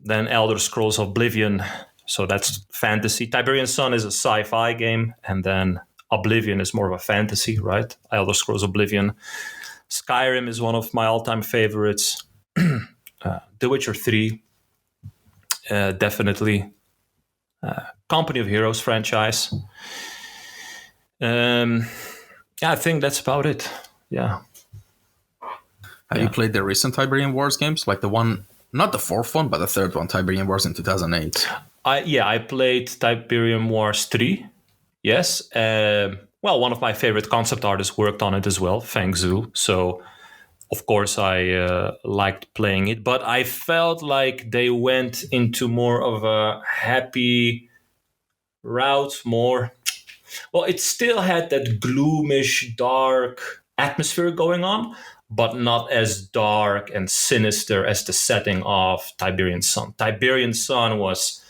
Elder Scrolls Oblivion. So that's fantasy. Tiberian Sun is a sci-fi game. And then Oblivion is more of a fantasy, right? Elder Scrolls Oblivion. Skyrim is one of my all-time favorites. The Witcher 3, definitely. Company of Heroes franchise. Yeah, I think that's about it. Yeah. Have you played the recent Tiberian Wars games? Like the one, not the fourth one, but the third one, Tiberian Wars in 2008. I played Tiberian Wars 3. Yes. One of my favorite concept artists worked on it as well, Feng Zhu. So, of course, I liked playing it. But I felt like they went into more of a happy route, more. Well, it still had that gloomish, dark atmosphere going on, but not as dark and sinister as the setting of Tiberian Sun. Tiberian Sun was,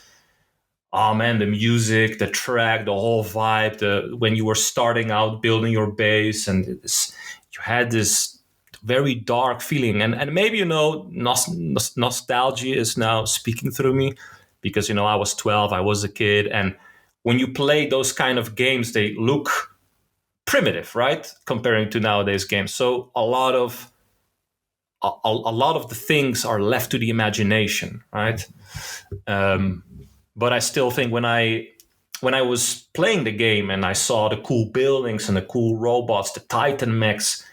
oh man, the music, the track, the whole vibe, when you were starting out building your base, and you had this very dark feeling. And maybe, nostalgia is now speaking through me because, I was 12, I was a kid, and when you play those kind of games, they look primitive, right? Comparing to nowadays games. So a lot of the things are left to the imagination, right? But I still think when I was playing the game and I saw the cool buildings and the cool robots, the Titan mechs,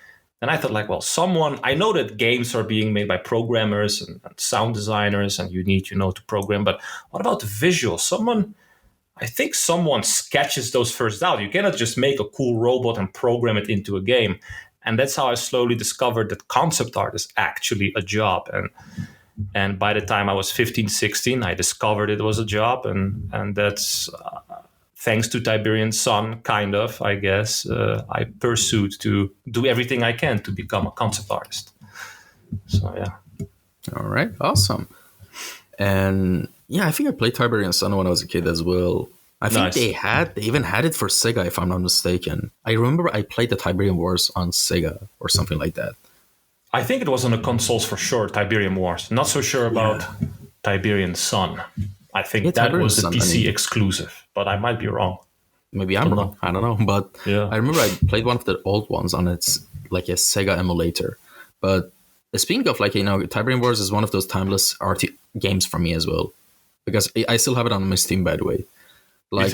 and I thought I know that games are being made by programmers and sound designers, and you need, to program. But what about the visuals? I think someone sketches those first out. You cannot just make a cool robot and program it into a game. And that's how I slowly discovered that concept art is actually a job. And by the time I was 15, 16, I discovered it was a job. And that's thanks to Tiberian Sun, kind of, I guess. I pursued to do everything I can to become a concept artist. So, yeah. All right. Awesome. And yeah, I think I played Tiberian Sun when I was a kid as well. I think they even had it for Sega, if I'm not mistaken. I remember I played the Tiberian Wars on Sega or something like that. I think it was on the consoles for sure, Tiberian Wars. Not so sure about Tiberian Sun. I think that Tiberian was a PC exclusive, but I might be wrong. Maybe I'm wrong. I don't know. But I remember I played one of the old ones on its like a Sega emulator. But speaking of Tiberian Wars is one of those timeless games for me as well. Because I still have it on my Steam, by the way. Like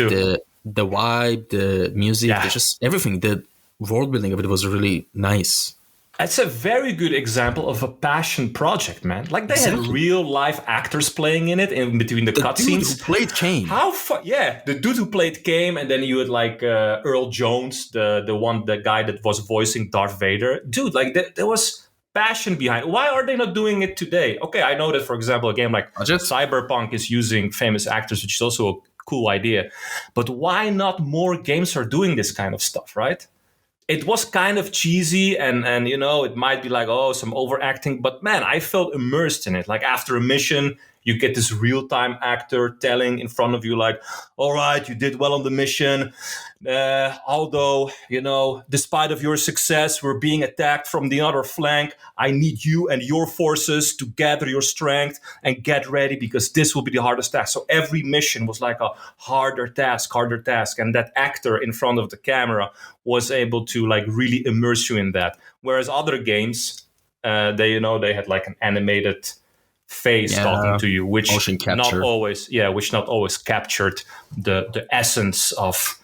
the vibe, the music, the Yeah. just everything. The world building of it was really nice. It's a very good example of a passion project, man. Like they had Exactly. real live actors playing in it in between the The dude who cutscenes. played came. How fun? Yeah, the dude who played came, and then you had like Earl Jones, the guy that was voicing Darth Vader. Dude, like there was passion behind. Why are they not doing it today? Okay, I know that for example, a game like Budget? Cyberpunk is using famous actors, which is also a cool idea. But why not more games are doing this kind of stuff, right? It was kind of cheesy and it might be like, oh, some overacting, but man, I felt immersed in it. Like after a mission, you get this real-time actor telling in front of you like, all right, you did well on the mission, although despite of your success, we're being attacked from the other flank. I need you and your forces to gather your strength and get ready, because this will be the hardest task. So every mission was like a harder task, and that actor in front of the camera was able to like really immerse you in that. Whereas other games, they had like an animated face talking Yeah. to you, which Motion not capture. always captured the essence of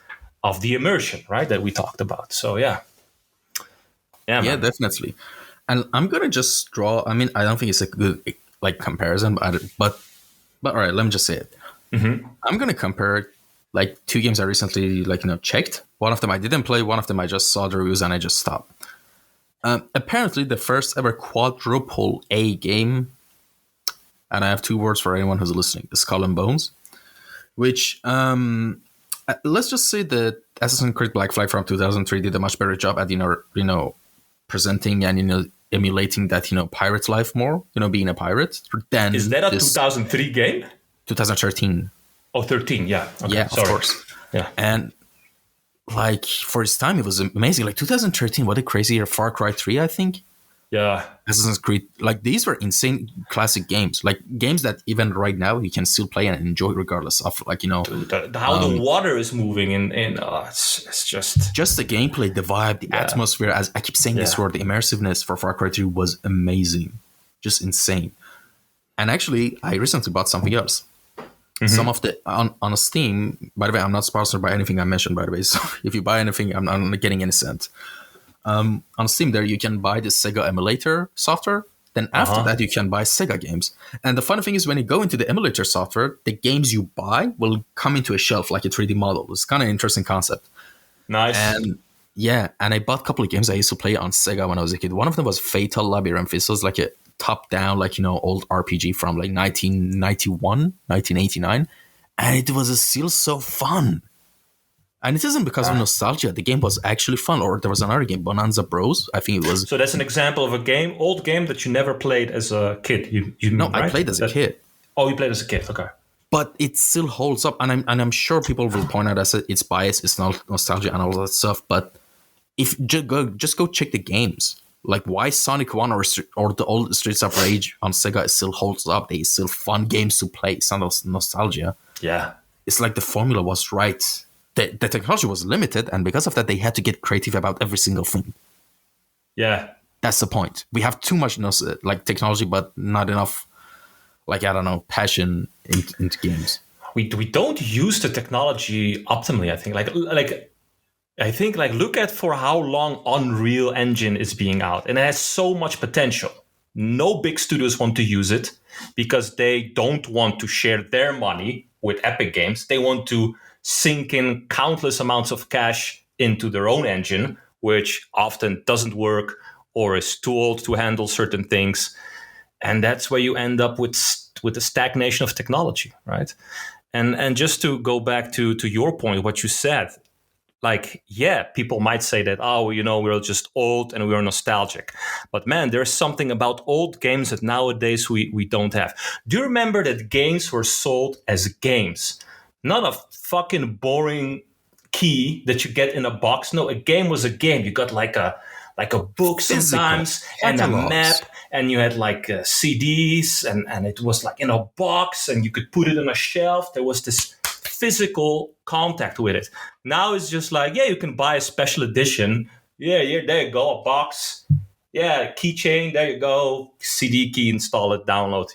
the immersion, right? That we talked about. So yeah, Yeah, man. definitely. And I'm gonna just draw. I mean, I don't think it's a good like comparison, but all right, let me just say it. I'm gonna compare like two games I recently checked. One of them I didn't play. One of them I just saw the reviews and I just stopped. Apparently, the first ever quadruple A game, and I have two words for anyone who's listening: is Skull and Bones. Which let's just say that Assassin's Creed Black Flag from 2003 did a much better job at presenting and emulating that pirate life more, being a pirate than Is that a this 2003 game? 2013. Oh, 13. Yeah. Okay. Yeah, Sorry. of course. Yeah. And like for its time, it was amazing. Like 2013, what a crazy year! Far Cry 3, I think. Yeah. Assassin's Creed, like these were insane classic games, like games that even right now you can still play and enjoy regardless of How the water is moving it's just the gameplay, the vibe, the atmosphere. As I keep saying this word, the immersiveness for Far Cry 3 was amazing, just insane. And actually, I recently bought something else. Some of the on Steam. By the way, I'm not sponsored by anything I mentioned. By the way, so if you buy anything, I'm not getting any cent. On Steam, there you can buy the Sega emulator software. Then after that, you can buy Sega games. And the funny thing is, when you go into the emulator software, the games you buy will come into a shelf like a 3D model. It's kind of an interesting concept. Nice. And yeah, and I bought a couple of games I used to play on Sega when I was a kid. One of them was Fatal Labyrinth. This was like a top-down, old RPG from like 1991, 1989. And it was still so fun. And it isn't because of nostalgia. The game was actually fun. Or there was another game, Bonanza Bros. I think it was. So that's an example of a old game that you never played as a kid. You No, mean, right? I played as a kid. Oh, you played as a kid. Okay. But it still holds up. And I'm sure people will point out as it's bias, it's not nostalgia and all that stuff. But if just go check the games. Like why Sonic 1 or the old Streets of Rage on Sega still holds up. They still fun games to play. It's not nostalgia. Yeah. It's like the formula was right. The technology was limited, and because of that, they had to get creative about every single thing. Yeah. That's the point. We have too much technology, but not enough, passion into games. We don't use the technology optimally, I think. Look at for how long Unreal Engine is being out, and it has so much potential. No big studios want to use it because they don't want to share their money with Epic Games. They want to sink in countless amounts of cash into their own engine, which often doesn't work or is too old to handle certain things. And that's where you end up with the stagnation of technology, right? And just to go back to your point, what you said, people might say that, we're just old and we're nostalgic. But man, there's something about old games that nowadays we don't have. Do you remember that games were sold as games? Not a fucking boring key that you get in a box. No, a game was a game. You got like a book sometimes and a map, and you had CDs, and it was like in a box, and you could put it on a shelf. There was this physical contact with it. Now it's just you can buy a special edition. Yeah, there you go, a box. Yeah, keychain, there you go. CD key, install it, download.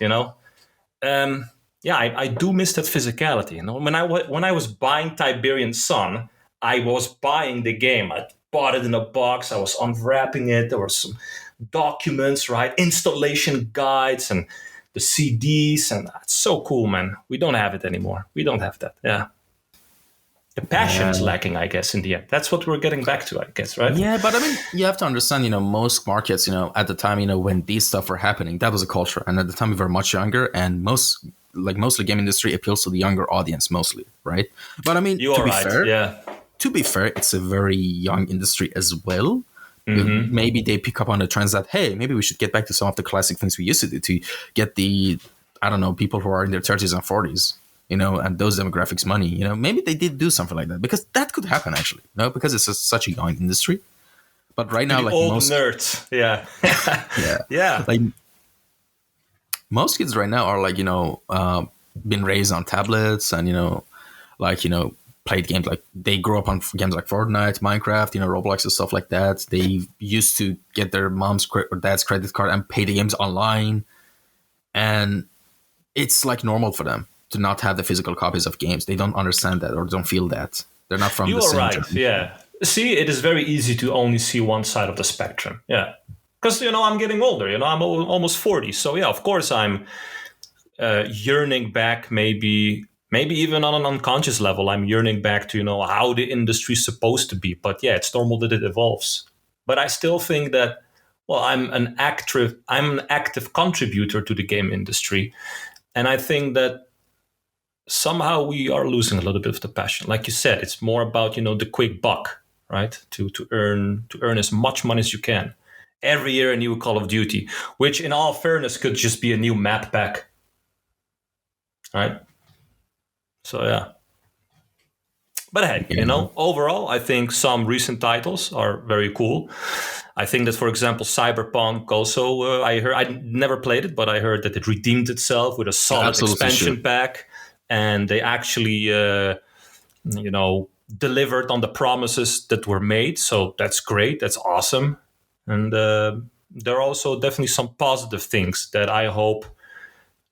yeah, I do miss that physicality. You know, when I was buying Tiberian Sun, I was buying the game. I bought it in a box. I was unwrapping it. There were some documents, right? Installation guides and the CDs, and it's so cool, man. We don't have it anymore. We don't have that. Yeah, the passion is Yeah. lacking, I guess. In the end, that's what we're getting back to, I guess, right? Yeah, but I mean, you have to understand, most markets, at the time, when these stuff were happening, that was a culture. And at the time, we were much younger, and mostly game industry appeals to the younger audience mostly, right? But I mean, You are right. Yeah. to be fair, it's a very young industry as well. Maybe they pick up on the trends that, hey, maybe we should get back to some of the classic things we used to do to get the, I don't know, people who are in their 30s and 40s, and those demographics money. Maybe they did do something like that, because that could happen actually, because it's such a young industry. But right now, The like old most nerds. Yeah. yeah, Yeah. like most kids right now are like, been raised on tablets and, played games, like they grew up on games like Fortnite, Minecraft, Roblox and stuff like that. They used to get their mom's or dad's credit card and pay the games online. And it's like normal for them to not have the physical copies of games. They don't understand that or don't feel that. They're not from You the are same right. generation. Yeah. See, it is very easy to only see one side of the spectrum. Yeah. Because, I'm getting older, I'm almost 40. So, yeah, of course, I'm yearning back, maybe even on an unconscious level, I'm yearning back to, how the industry's supposed to be. But yeah, it's normal that it evolves. But I still think that, well, I'm an active contributor to the game industry. And I think that somehow we are losing a little bit of the passion. Like you said, it's more about, the quick buck, right? To earn as much money as you can. Every year a new Call of Duty, which in all fairness could just be a new map pack. Right? So yeah. But hey, Yeah. overall, I think some recent titles are very cool. I think that, for example, Cyberpunk also, I heard, I never played it, but I heard that it redeemed itself with a solid Absolutely expansion should. pack. And they actually, delivered on the promises that were made. So that's great. That's awesome. And there are also definitely some positive things that I hope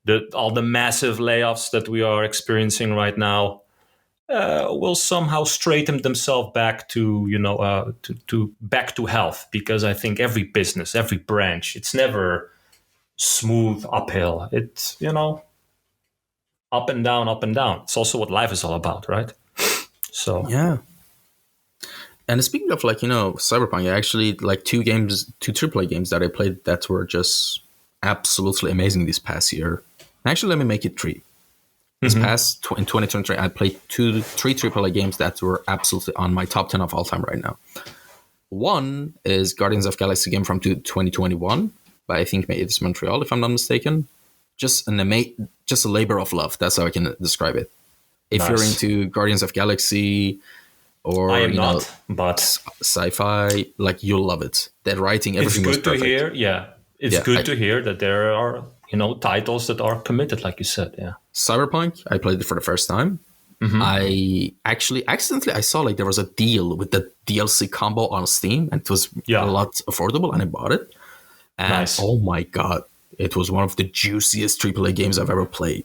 that all the massive layoffs that we are experiencing right now will somehow straighten themselves back to to back to health, because I think every business, every branch, it's never smooth uphill. It's up and down, up and down. It's also what life is all about, right? So Yeah. And speaking of Cyberpunk, I actually like two AAA games that I played that were just absolutely amazing this past year. Actually, let me make it three. This past in 2023, I played three AAA games that were absolutely on my top 10 of all time right now. One is Guardians of Galaxy game from 2021, by I think it's Montreal, if I'm not mistaken. Just just a labor of love. That's how I can describe it. If nice. you're into Guardians of Galaxy or I am not, but sci-fi, like you'll love it. The writing, it's everything was good to perfect. hear. Yeah, it's good to hear that there are titles that are committed, like you said. Yeah, Cyberpunk, I played it for the first time. I actually accidentally I saw like there was a deal with the DLC combo on Steam, and it was a lot affordable, and I bought it. And nice. Oh my god, it was one of the juiciest AAA games I've ever played.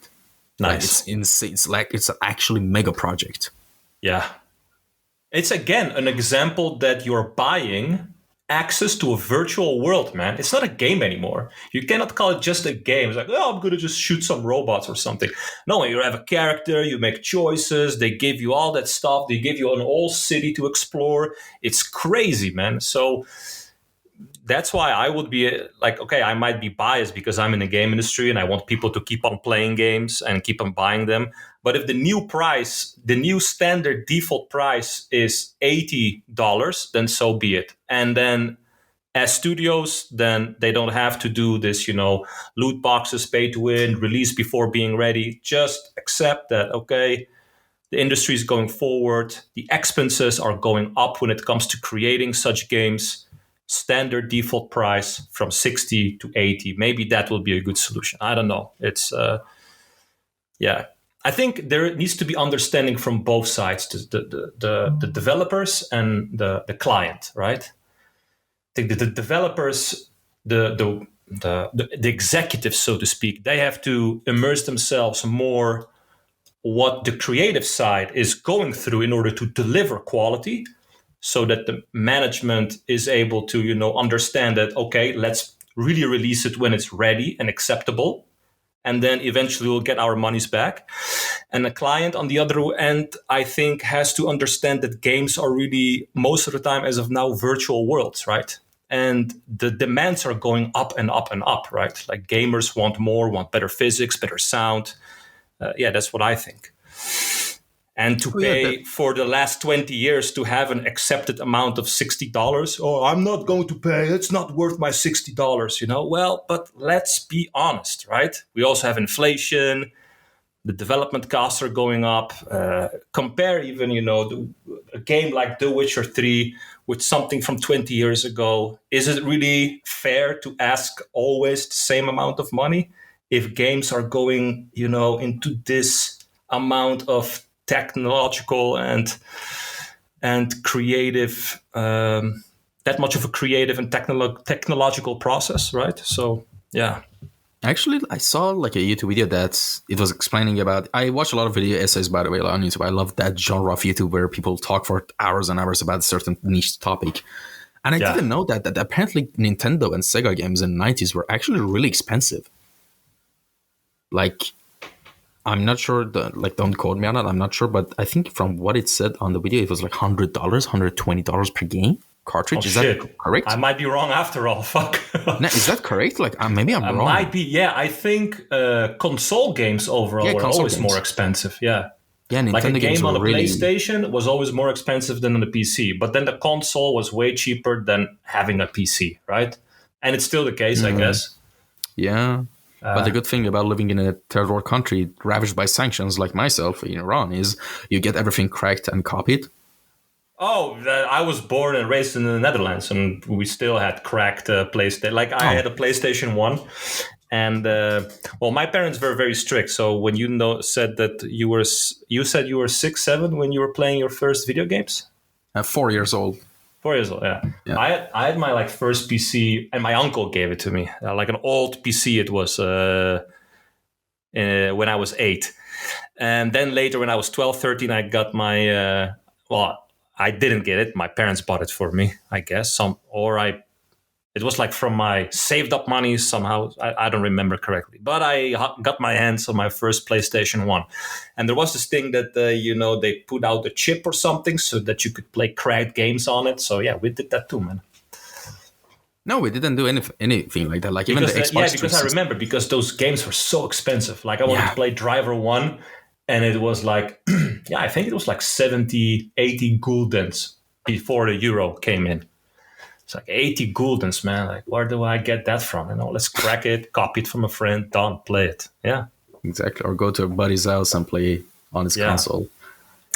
Nice. Like, it's insane. It's actually mega project. Yeah. It's again an example that you're buying access to a virtual world, man. It's not a game anymore. You cannot call it just a game. It's like, oh, I'm going to just shoot some robots or something. No, you have a character, you make choices, they give you all that stuff, they give you an whole city to explore. It's crazy, man. So that's why I would be like, okay, I might be biased because I'm in the game industry and I want people to keep on playing games and keep on buying them. But if the new standard default price is $80, then so be it. And then as studios, then they don't have to do this, loot boxes, pay to win, release before being ready. Just accept that, okay, the industry is going forward. The expenses are going up when it comes to creating such games. Standard default price from 60 to 80. Maybe that will be a good solution. I don't know. It's, yeah. I think there needs to be understanding from both sides, the developers and the client, right? I think that the developers, the the executives, so to speak, they have to immerse themselves more what the creative side is going through in order to deliver quality, so that the management is able to, understand that, okay, let's really release it when it's ready and acceptable. And then eventually we'll get our monies back. And the client on the other end, I think, has to understand that games are really, most of the time as of now, virtual worlds, right? And the demands are going up and up and up, right? Like gamers want more, want better physics, better sound. That's what I think. And to pay for the last 20 years to have an accepted amount of $60. Oh, I'm not going to pay. It's not worth my $60, Well, but let's be honest, right? We also have inflation. The development costs are going up. Compare even, a game like The Witcher 3 with something from 20 years ago. Is it really fair to ask always the same amount of money if games are going, into this amount of technological and creative, that much of a creative and technological process, right? So, yeah. Actually, I saw like a YouTube video that it was explaining about. I watch a lot of video essays, by the way, on YouTube. I love that genre of YouTube where people talk for hours and hours about a certain niche topic. And I didn't know that apparently Nintendo and Sega games in the 90s were actually really expensive. Like, I'm not sure, don't quote me on it, I'm not sure, but I think from what it said on the video, it was like $100, $120 per game cartridge. Is that correct? I might be wrong after all. Fuck. No, is that correct? Like, maybe I'm wrong. Might be, yeah. I think console games overall were always more expensive, yeah. Yeah, Nintendo like a games game on a really... PlayStation was always more expensive than on the PC, but then the console was way cheaper than having a PC, right? And it's still the case, I guess. Yeah. But the good thing about living in a third world country ravaged by sanctions like myself in Iran is you get everything cracked and copied. Oh, I was born and raised in the Netherlands, and we still had cracked PlayStation. Like I had a PlayStation 1, and my parents were very strict. So when said that you said you were 6, 7 when you were playing your first video games? 4 years old. 4 years old, yeah. I had my first PC, and my uncle gave it to me, like an old PC. It was when I was 8, and then later when I was 12, 13, I got my. I didn't get it. My parents bought it for me, I guess. It was like from my saved up money somehow. I don't remember correctly, but I got my hands on my first PlayStation 1. And there was this thing that, they put out a chip or something so that you could play cracked games on it. So yeah, we did that too, man. No, we didn't do anything like that. Like even the Xbox. Yeah, because I remember, because those games were so expensive. Like I wanted to play Driver 1. And it was like, I think it was like 70, 80 guldens before the euro came in. It's like 80 guldens, man. Like, where do I get that from? Let's crack it, copy it from a friend, done, play it. Yeah. Exactly. Or go to a buddy's house and play on his console.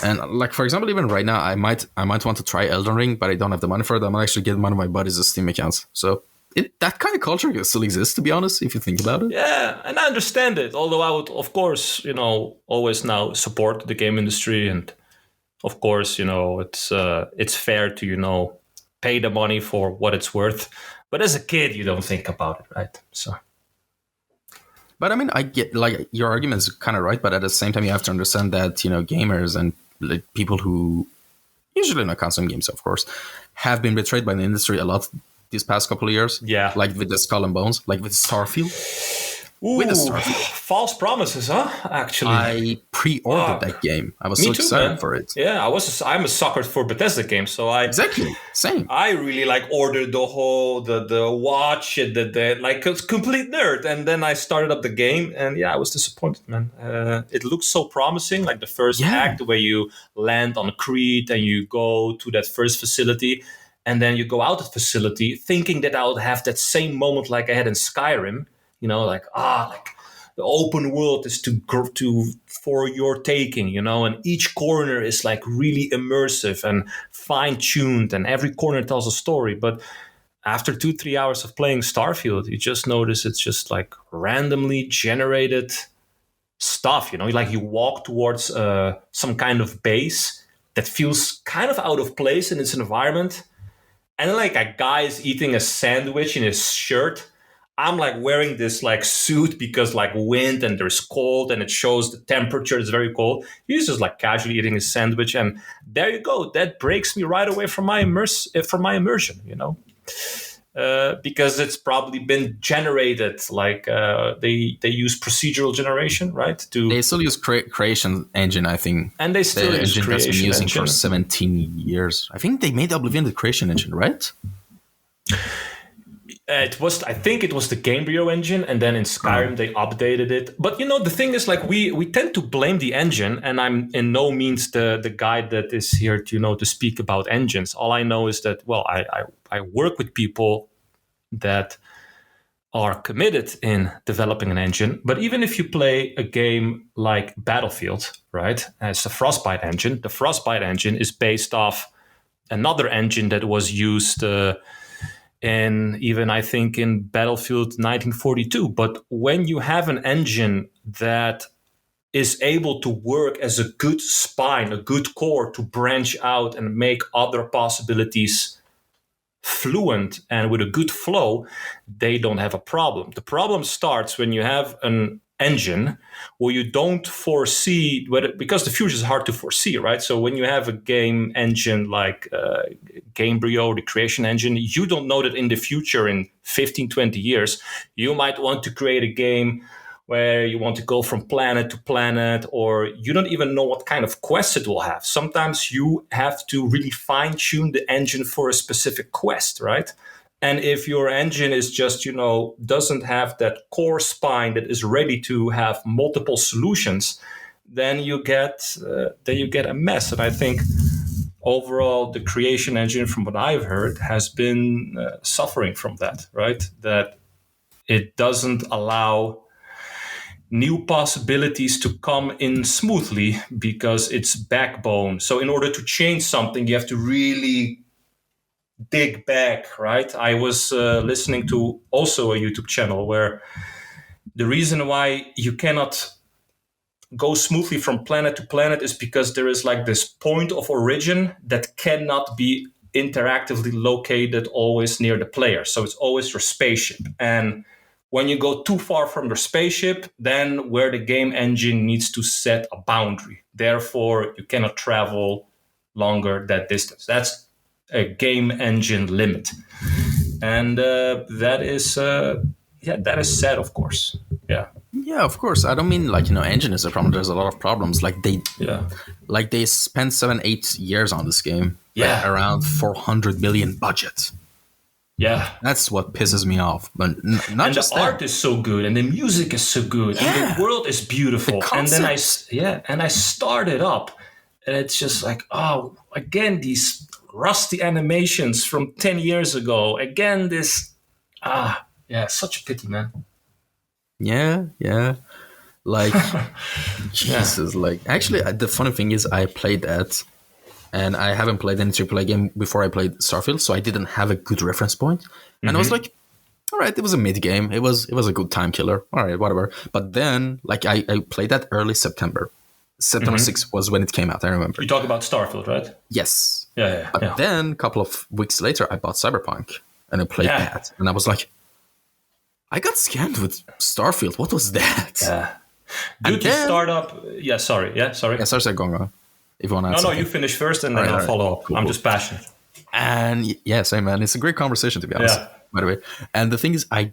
And like, for example, even right now, I might want to try Elden Ring, but I don't have the money for it. I might actually get one of my buddies' Steam accounts. So that kind of culture still exists, to be honest, if you think about it. Yeah, and I understand it. Although I would, of course, always now support the game industry, and of course, it's fair to pay the money for what it's worth. But as a kid, you don't think about it, right? So. But I mean, I get like your argument is kind of right, but at the same time, you have to understand that gamers and like people who usually not consume games, of course, have been betrayed by the industry a lot these past couple of years. Yeah. Like with the Skull and Bones, like with Starfield. Ooh, with the Starfield. False promises, huh? Actually. I pre-ordered that game. I was so excited for it. Yeah, I'm a sucker for Bethesda games, so Exactly. Same. I really ordered the whole the watch and the like a complete nerd. And then I started up the game, and I was disappointed, man. It looked so promising, like the first act where you land on Crete and you go to that first facility. And then you go out of the facility thinking that I would have that same moment like I had in Skyrim, like the open world is for your taking, and each corner is like really immersive and fine-tuned, and every corner tells a story. But after 2-3 hours of playing Starfield, you just notice it's just like randomly generated stuff, like you walk towards some kind of base that feels kind of out of place in its environment. And then like a guy is eating a sandwich in his shirt I'm like wearing this like suit because like wind and there's cold and it shows the temperature is very cold. He's just like casually eating his sandwich, and there you go. That breaks me right away from my immersion, because it's probably been generated. Like they use procedural generation, right? They still use creation engine, I think. And they still the use engine that's been creation using engine for 17 years. I think they made Oblivion the creation engine, right? I think it was the Gamebryo engine, and then in Skyrim they updated it. But the thing is, like we tend to blame the engine, and I'm in no means the guy that is here to to speak about engines. All I know is that I work with people that are committed in developing an engine. But even if you play a game like Battlefield, right, as a Frostbite engine, the Frostbite engine is based off another engine that was used. And even I think in Battlefield 1942. But when you have an engine that is able to work as a good spine, a good core to branch out and make other possibilities fluent and with a good flow, they don't have a problem. The problem starts when you have an engine where you don't foresee because the future is hard to foresee, right? So when you have a game engine like Gamebryo, the creation engine, you don't know that in the future, in 15, 20 years, you might want to create a game where you want to go from planet to planet, or you don't even know what kind of quest it will have. Sometimes you have to really fine tune the engine for a specific quest, right? And if your engine is just, doesn't have that core spine that is ready to have multiple solutions, then you get a mess. And I think overall, the creation engine, from what I've heard, has been suffering from that, right? That it doesn't allow new possibilities to come in smoothly because it's backbone. So in order to change something, you have to really dig back, right? I was listening to also a YouTube channel where the reason why you cannot go smoothly from planet to planet is because there is like this point of origin that cannot be interactively located always near the player. So it's always your spaceship. And when you go too far from your spaceship, then where the game engine needs to set a boundary. Therefore, you cannot travel longer that distance. That's a game engine limit. And that is sad, of course. Yeah. Yeah, of course. I don't mean engine is a problem. There's a lot of problems. Like they spent 7-8 years on this game. Yeah. Like around 400 million budget. Yeah, that's what pisses me off. But not and just the art is so good, and the music is so good, and the world is beautiful. And then I started up, and it's just like, oh, again these rusty animations from 10 years ago. Again, this, such a pity, man. Yeah. Like, Jesus. Like, actually, the funny thing is, I played that. And I haven't played any AAA game before I played Starfield, so I didn't have a good reference point. And I was like, all right, it was a mid game. It was a good time killer. All right, whatever. But then, like, I played that early September. September 6th was when it came out, I remember. You talk about Starfield, right? Yes. Yeah. But then, a couple of weeks later, I bought Cyberpunk. And I played that. And I was like, I got scammed with Starfield. What was that? Yeah. Dude, you start up... Yeah, sorry. Yeah, sorry. Yeah, sorry, go on. If you want to No, you finish first and then I'll follow up. Cool. I'm just passionate. And yeah, same man. It's a great conversation, to be honest, by the way. And the thing is, I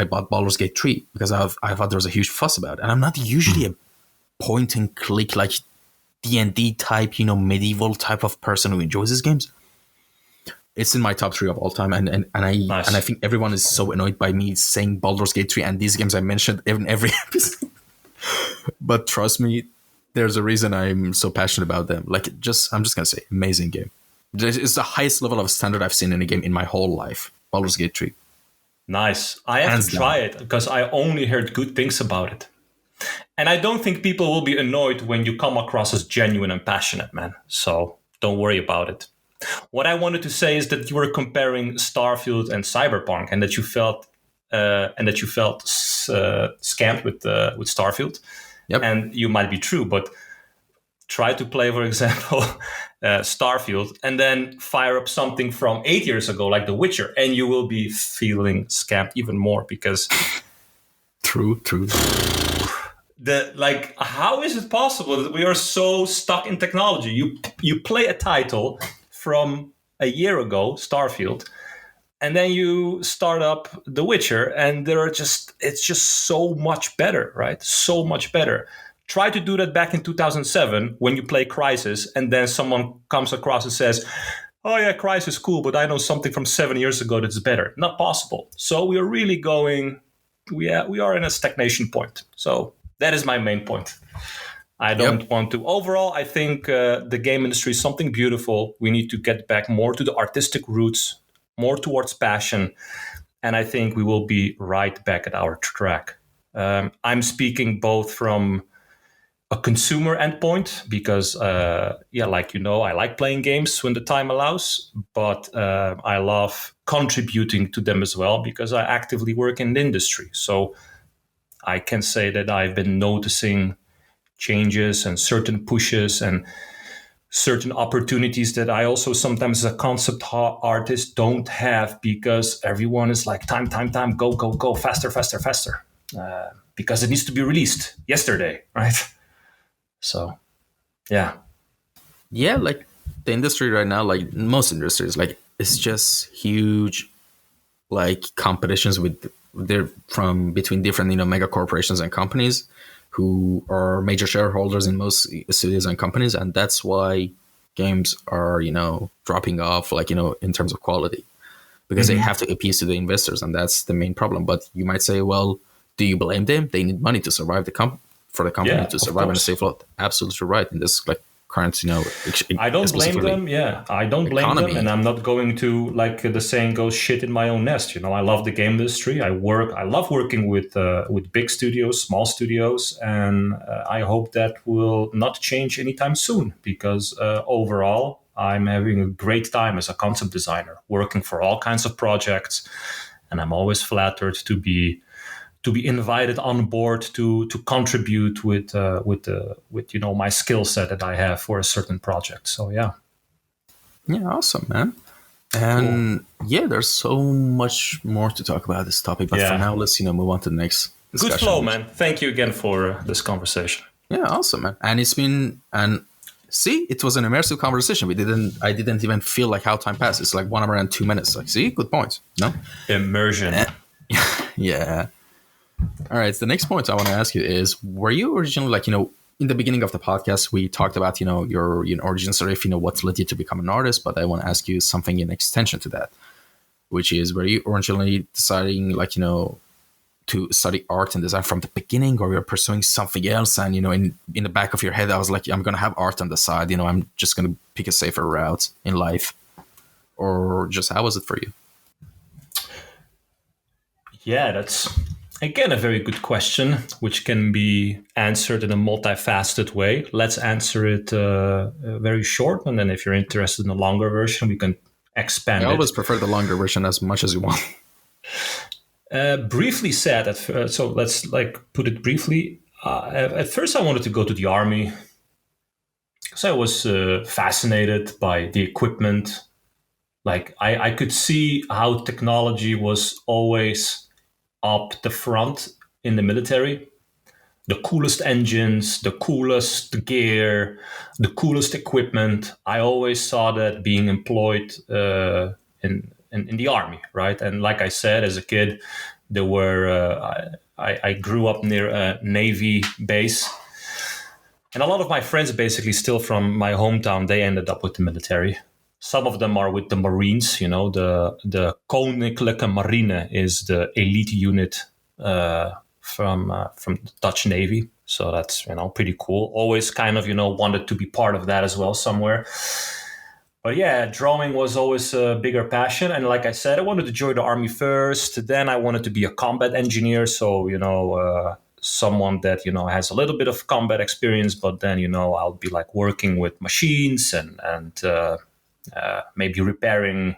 bought Baldur's Gate 3 because I thought there was a huge fuss about it. And I'm not usually a point and click, like D&D type, medieval type of person who enjoys these games. It's in my top 3 of all time. And I think everyone is so annoyed by me saying Baldur's Gate 3 and these games I mentioned in every episode. But trust me, there's a reason I'm so passionate about them. Like, I'm just gonna say, amazing game. It's the highest level of standard I've seen in a game in my whole life. Baldur's Gate 3. Nice. I have to try it because I only heard good things about it. And I don't think people will be annoyed when you come across as genuine and passionate, man. So don't worry about it. What I wanted to say is that you were comparing Starfield and Cyberpunk, and that you felt scammed with Starfield. Yep. And you might be true, but try to play, for example, Starfield, and then fire up something from 8 years ago, like The Witcher, and you will be feeling scammed even more because True. how is it possible that we are so stuck in technology? You play a title from a year ago, Starfield, and then you start up The Witcher, and it's just so much better, right? So much better. Try to do that back in 2007 when you play Crysis, and then someone comes across and says, "Oh yeah, Crysis is cool, but I know something from 7 years ago that's better." Not possible. So we are really we are in a stagnation point. So that is my main point. I don't want to. Overall, I think the game industry is something beautiful. We need to get back more to the artistic roots, more towards passion, and I think we will be right back at our track. I'm speaking both from a consumer endpoint because, I like playing games when the time allows, but I love contributing to them as well because I actively work in the industry. So I can say that I've been noticing changes and certain pushes and certain opportunities that I also sometimes as a concept artist don't have because everyone is like time, go, faster, because it needs to be released yesterday, right? So, yeah. Yeah, like the industry right now, like most industries, like it's just huge, like competitions with they're from between different mega corporations and companies who are major shareholders in most studios and companies, and that's why games are dropping off, like in terms of quality, because they have to appease to the investors, and that's the main problem. But you might say, well, do you blame them? They need money to survive for the company to survive and stay afloat. Absolutely right. In this like current, I don't blame them. Yeah, I don't blame them, and I'm not going to, like the saying goes, shit in my own nest. I love the game industry. I love working with big studios, small studios, and I hope that will not change anytime soon because overall, I'm having a great time as a concept designer, working for all kinds of projects, and I'm always flattered to be invited on board to contribute with my skill set that I have for a certain project. So yeah, awesome, man. And cool. There's so much more to talk about this topic, but for now, let's move on to the next discussion. Good flow, man. Thank you again for this conversation. Yeah, awesome, man. And it was an immersive conversation. I didn't even feel like how time passed. It's like 1 hour and 2 minutes. Like, see, good point. No immersion. Yeah. All right. So the next point I want to ask you is: were you originally in the beginning of the podcast we talked about your origin story, what led you to become an artist? But I want to ask you something in extension to that, which is: were you originally deciding to study art and design from the beginning, or you're pursuing something else? And in the back of your head, I was like, I'm gonna have art on the side. I'm just gonna pick a safer route in life, or just how was it for you? Yeah, that's again a very good question, which can be answered in a multifaceted way. Let's answer it very short, and then if you're interested in a longer version, we can expand it. I always prefer the longer version as much as you want. Briefly said, so let's put it briefly. At first, I wanted to go to the army because I was fascinated by the equipment. Like I could see how technology was always up the front in the military. The coolest engines, the coolest gear, the coolest equipment. I always saw that being employed in the army, right? And like I said, as a kid, there were I grew up near a Navy base, and a lot of my friends, basically still from my hometown, they ended up with the military. Some of them are with the Marines. The Koninklijke Marine is the elite unit from the Dutch Navy. So that's pretty cool. Always kind of wanted to be part of that as well somewhere. But yeah, drawing was always a bigger passion. And like I said, I wanted to join the army first. Then I wanted to be a combat engineer. So, someone that, has a little bit of combat experience, but then, I'll be like working with machines and maybe repairing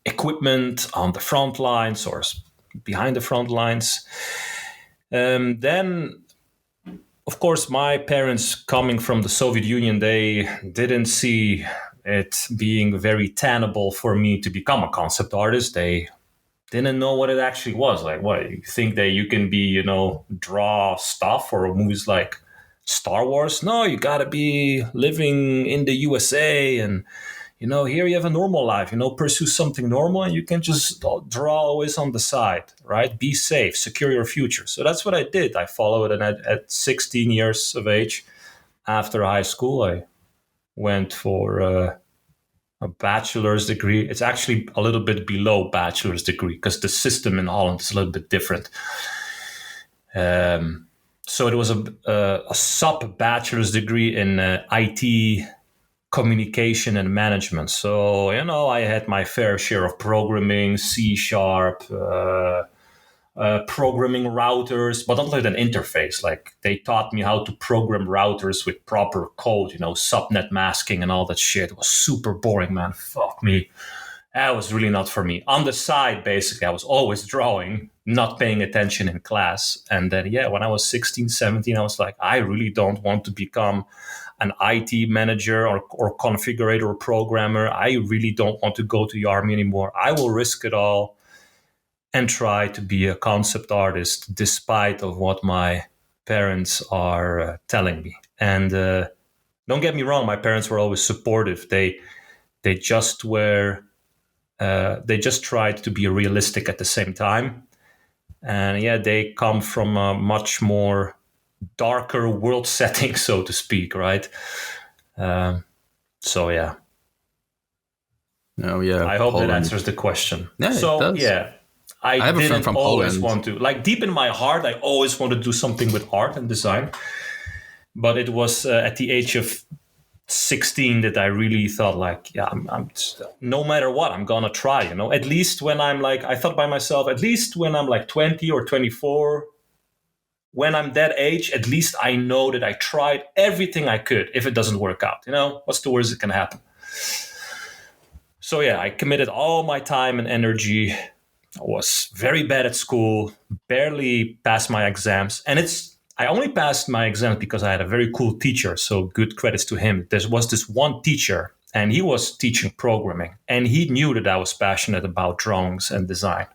equipment on the front lines or behind the front lines. Then, of course, my parents coming from the Soviet Union, they didn't see it being very tenable for me to become a concept artist. They didn't know what it actually was. Like, what, you think that you can be, draw stuff or movies like Star Wars? No, you gotta be living in the USA, and here you have a normal life. Pursue something normal, and you can just draw always on the side, right? Be safe, secure your future. So that's what I did. I followed it at 16 years of age. After high school, I went for a bachelor's degree. It's actually a little bit below bachelor's degree because the system in Holland is a little bit different. So it was a sub bachelor's degree in IT communication and management. So, I had my fair share of programming, C sharp, programming routers, but not like an interface. Like, they taught me how to program routers with proper code, subnet masking and all that shit. It was super boring, man. Fuck me. That was really not for me. On the side, basically, I was always drawing, not paying attention in class. And then, when I was 16, 17, I was like, I really don't want to become an IT manager or configurator or programmer. I really don't want to go to the army anymore. I will risk it all and try to be a concept artist despite of what my parents are telling me. And don't get me wrong, my parents were always supportive. They just were, they just tried to be realistic at the same time. And they come from a much more darker world setting, so to speak, right? So yeah. Oh yeah. I hope Poland. That answers the question. Yeah, so it does. Yeah, I didn't always want to. Like, deep in my heart, I always wanted to do something with art and design. But it was at the age of 16 that I really thought, like, I'm no matter what, I'm gonna try. At least when I'm like, I thought by myself, at least when I'm like 20 or 24. When I'm that age, at least I know that I tried everything I could. If it doesn't work out, what's the worst that can happen? So I committed all my time and energy. I was very bad at school, barely passed my exams. And I only passed my exams because I had a very cool teacher. So good credits to him. There was this one teacher, and he was teaching programming. And he knew that I was passionate about drawings and design.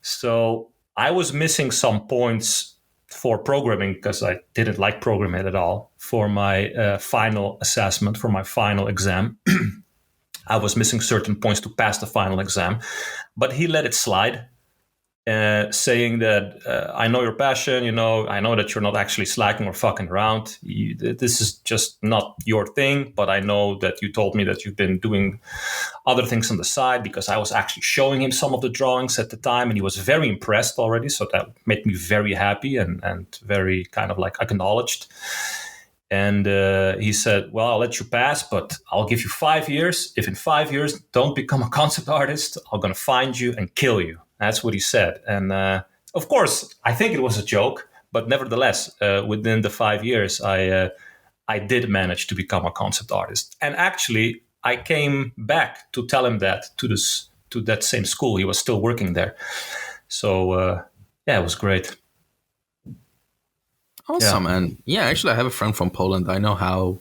So I was missing some points for programming because I didn't like programming at all. For my final assessment, for my final exam, I was missing certain points to pass the final exam, but he let it slide, saying that I know your passion, I know that you're not actually slacking or fucking around. This is just not your thing, but I know that you told me that you've been doing other things on the side, because I was actually showing him some of the drawings at the time, and he was very impressed already. So that made me very happy and very kind of like acknowledged. And he said, well, I'll let you pass, but I'll give you 5 years. If in 5 years don't become a concept artist, I'm going to find you and kill you. That's what he said. And of course, I think it was a joke, but nevertheless, within the 5 years, I did manage to become a concept artist. And actually, I came back to tell him that to that same school. He was still working there. So it was great. Awesome. And actually, I have a friend from Poland. I know how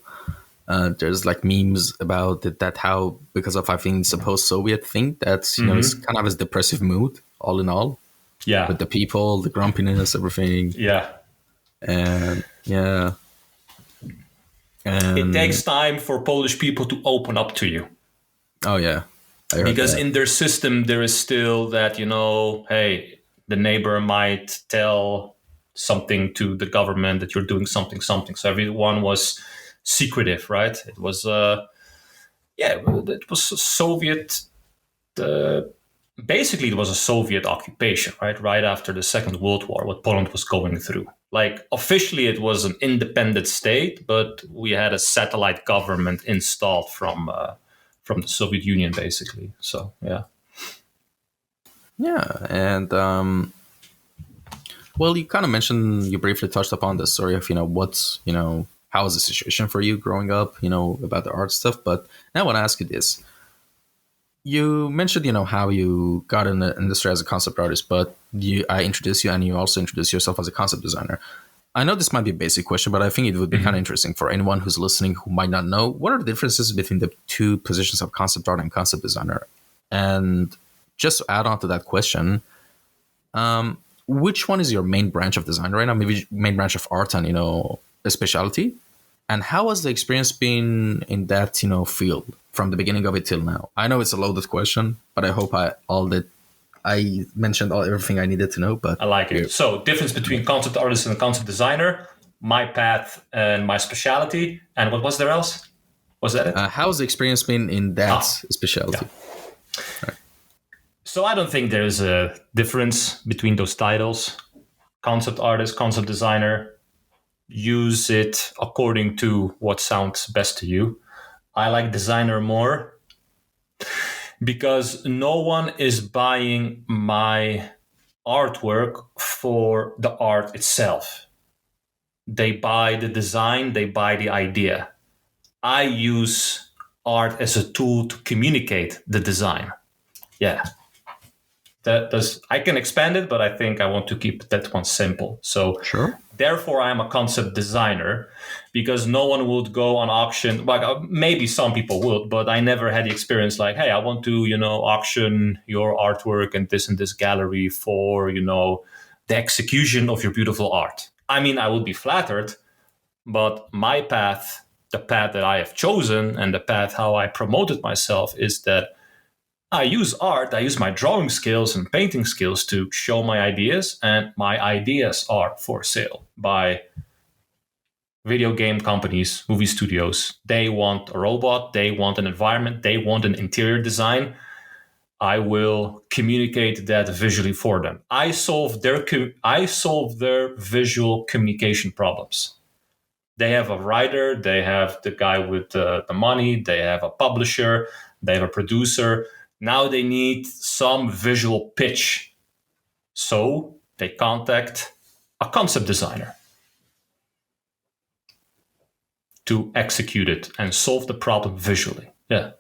there's like memes about it, that how, because of, I think, it's a post-Soviet thing, that's, it's kind of a depressive mood, all in all. Yeah. With the people, the grumpiness, everything. Yeah. And it takes time for Polish people to open up to you. Oh, yeah. Because in their system, there is still that, hey, the neighbor might tell something to the government that you're doing something. So everyone was secretive, right? It was, it was a Soviet, basically it was a Soviet occupation, right? Right after the Second World War, what Poland was going through. Like, officially it was an independent state, but we had a satellite government installed from the Soviet Union, basically. So, yeah. Yeah, and well, you kind of mentioned, you briefly touched upon the story of, what's, how was the situation for you growing up, about the art stuff. But now I want to ask you this. You mentioned, how you got in the industry as a concept artist, but I introduced you and you also introduced yourself as a concept designer. I know this might be a basic question, but I think it would be kind of interesting for anyone who's listening who might not know. What are the differences between the two positions of concept art and concept designer? And just to add on to that question, which one is your main branch of design right now? Maybe main branch of art and, a specialty? And how has the experience been in that, field from the beginning of it till now? I know it's a loaded question, but I hope I mentioned everything I needed to know. But I like it. So, difference between concept artist and concept designer, my path and my specialty, and what was there else? Was that it? How's the experience been in that specialty? Yeah. Right. So, I don't think there's a difference between those titles. Concept artist, concept designer, use it according to what sounds best to you. I like designer more because no one is buying my artwork for the art itself. They buy the design, they buy the idea. I use art as a tool to communicate the design. Yeah. I can expand it, but I think I want to keep that one simple. So sure. Therefore, I am a concept designer because no one would go on auction. Well, maybe some people would, but I never had the experience like, hey, I want to, auction your artwork and this gallery for, the execution of your beautiful art. I mean, I would be flattered, but my path, the path that I have chosen and the path how I promoted myself is that I use art, I use my drawing skills and painting skills to show my ideas, and my ideas are for sale by video game companies, movie studios. They want a robot, they want an environment, they want an interior design. I will communicate that visually for them. I solve their visual communication problems. They have a writer, they have the guy with the money, they have a publisher, they have a producer. Now they need some visual pitch. So they contact a concept designer to execute it and solve the problem visually. Yeah,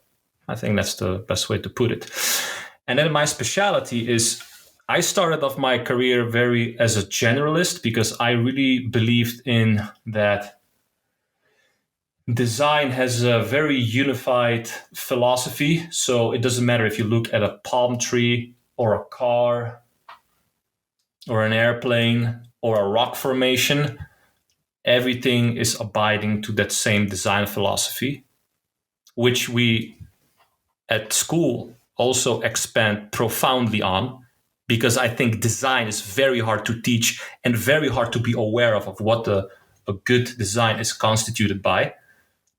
I think that's the best way to put it. And then my specialty is I started off my career very as a generalist because I really believed in that design has a very unified philosophy. So it doesn't matter if you look at a palm tree or a car or an airplane or a rock formation, everything is abiding to that same design philosophy, which we at school also expand profoundly on, because I think design is very hard to teach and very hard to be aware of what a good design is constituted by.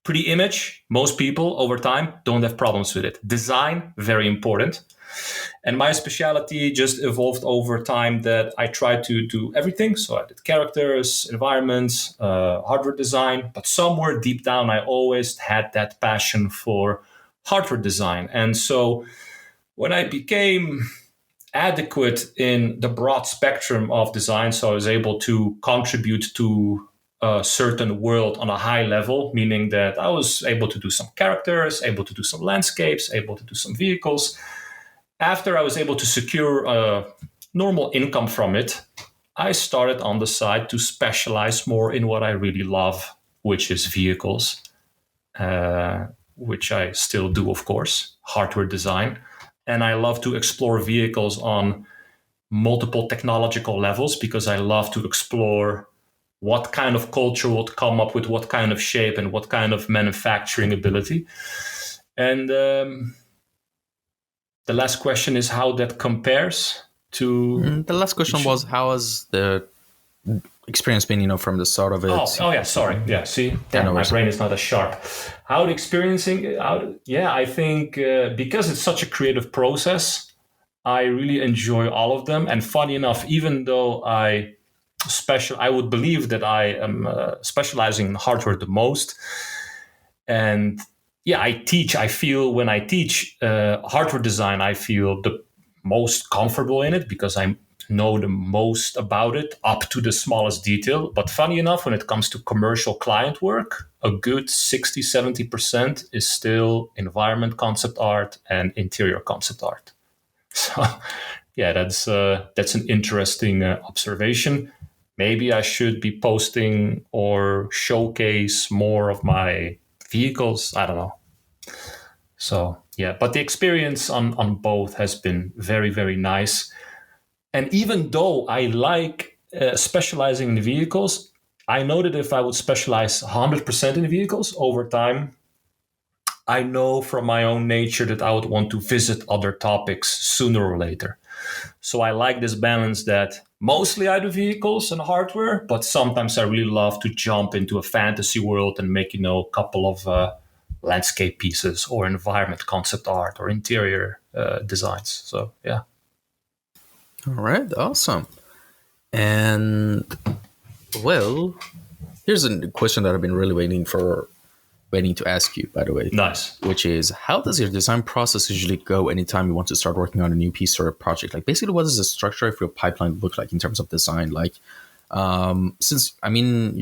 Pretty image, most people over time don't have problems with it. Design, very important. And my specialty just evolved over time that I tried to do everything. So I did characters, environments, hardware design, but somewhere deep down, I always had that passion for hardware design. And so when I became adequate in the broad spectrum of design, so I was able to contribute to a certain world on a high level, meaning that I was able to do some characters, able to do some landscapes, able to do some vehicles. After I was able to secure a normal income from it, I started on the side to specialize more in what I really love, which is vehicles, which I still do, of course, hardware design. And I love to explore vehicles on multiple technological levels because I love to explore what kind of culture would come up with what kind of shape and what kind of manufacturing ability. And the last question is how that compares to... The last question was, how has the experience been, from the start of it? Oh yeah, sorry. Yeah, see, my brain is not as sharp. How the experiencing... I think because it's such a creative process, I really enjoy all of them. And funny enough, even though I would believe that I am specializing in hardware the most. And I teach. I feel when I teach hardware design, I feel the most comfortable in it because I know the most about it up to the smallest detail. But funny enough, when it comes to commercial client work, a good 60-70% is still environment concept art and interior concept art. So that's an interesting observation. maybe I should be posting or showcase more of my vehicles. I don't know. So yeah, but the experience on both has been very, very nice. And even though I like specializing in the vehicles, I know that if I would specialize 100% in the vehicles over time, I know from my own nature that I would want to visit other topics sooner or later. So I like this balance that mostly I do vehicles and hardware, but sometimes I really love to jump into a fantasy world and make, a couple of landscape pieces or environment concept art or interior designs. So, yeah. All right, awesome. And well, here's a question that I've been really waiting to ask you, by the way. Nice. Which is, how does your design process usually go anytime you want to start working on a new piece or a project? Like, basically, what does the structure of your pipeline look like in terms of design? Like, since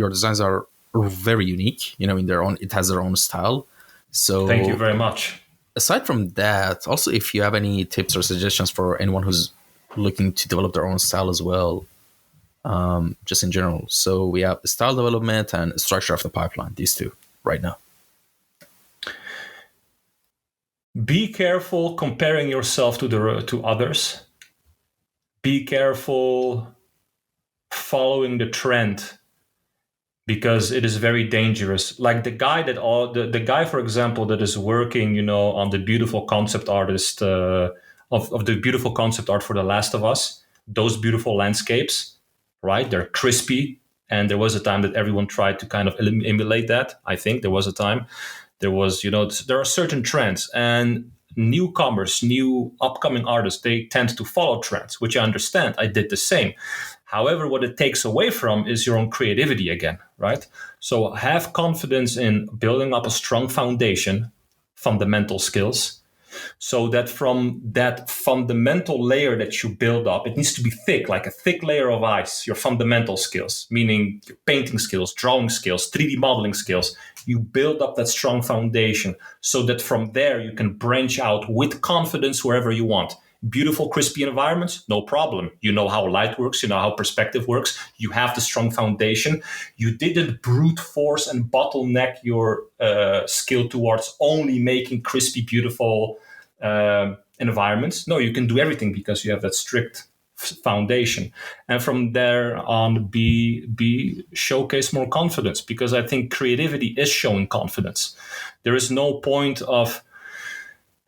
your designs are very unique, in their own, it has their own style. So, thank you very much. Aside from that, also, if you have any tips or suggestions for anyone who's looking to develop their own style as well, just in general. So we have style development and structure of the pipeline, these two right now. Be careful comparing yourself to others. Be careful following the trend, because it is very dangerous. Like the guy, for example, that is working, on the beautiful concept artist of the beautiful concept art for The Last of Us. Those beautiful landscapes, right? They're crispy, and there was a time that everyone tried to kind of emulate that. I think there was a time. There was, there are certain trends, and newcomers, new upcoming artists, they tend to follow trends, which I understand. I did the same. However, what it takes away from is your own creativity again, right? So have confidence in building up a strong foundation, fundamental skills, so that from that fundamental layer that you build up, it needs to be thick, like a thick layer of ice, your fundamental skills, meaning your painting skills, drawing skills, 3D modeling skills. You build up that strong foundation so that from there you can branch out with confidence wherever you want. Beautiful, crispy environments, no problem. You know how light works, you know how perspective works. You have the strong foundation. You didn't brute force and bottleneck your skill towards only making crispy, beautiful environments. No, you can do everything because you have that strict foundation. And from there on, be showcase more confidence, because I think creativity is showing confidence. There is no point of,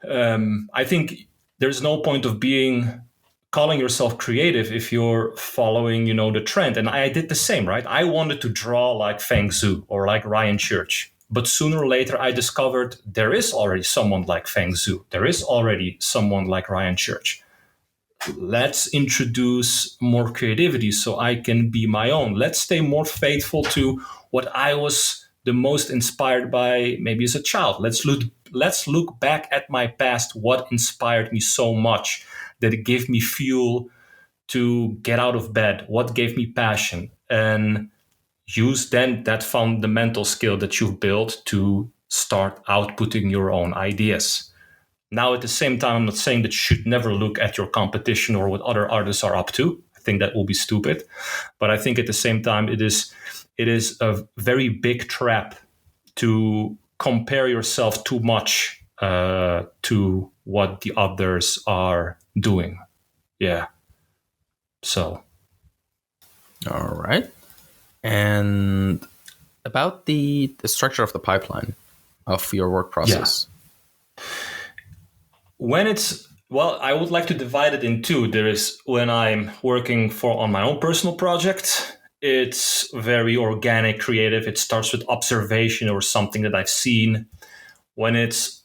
I think, there's no point of calling yourself creative if you're following, the trend. And I did the same, right? I wanted to draw like Feng Zhu or like Ryan Church. But sooner or later, I discovered there is already someone like Feng Zhu. There is already someone like Ryan Church. Let's introduce more creativity so I can be my own. Let's stay more faithful to what I was the most inspired by, maybe as a child. Let's look back at my past, what inspired me so much that it gave me fuel to get out of bed, what gave me passion, and use then that fundamental skill that you've built to start outputting your own ideas. Now, at the same time, I'm not saying that you should never look at your competition or what other artists are up to. I think that will be stupid. But I think at the same time, it is a very big trap to compare yourself too much to what the others are doing. Yeah. So. All right. And about the structure of the pipeline of your work process. Yeah. I would like to divide it in two. There is when I'm working on my own personal project, it's very organic, creative. It starts with observation or something that I've seen. Let's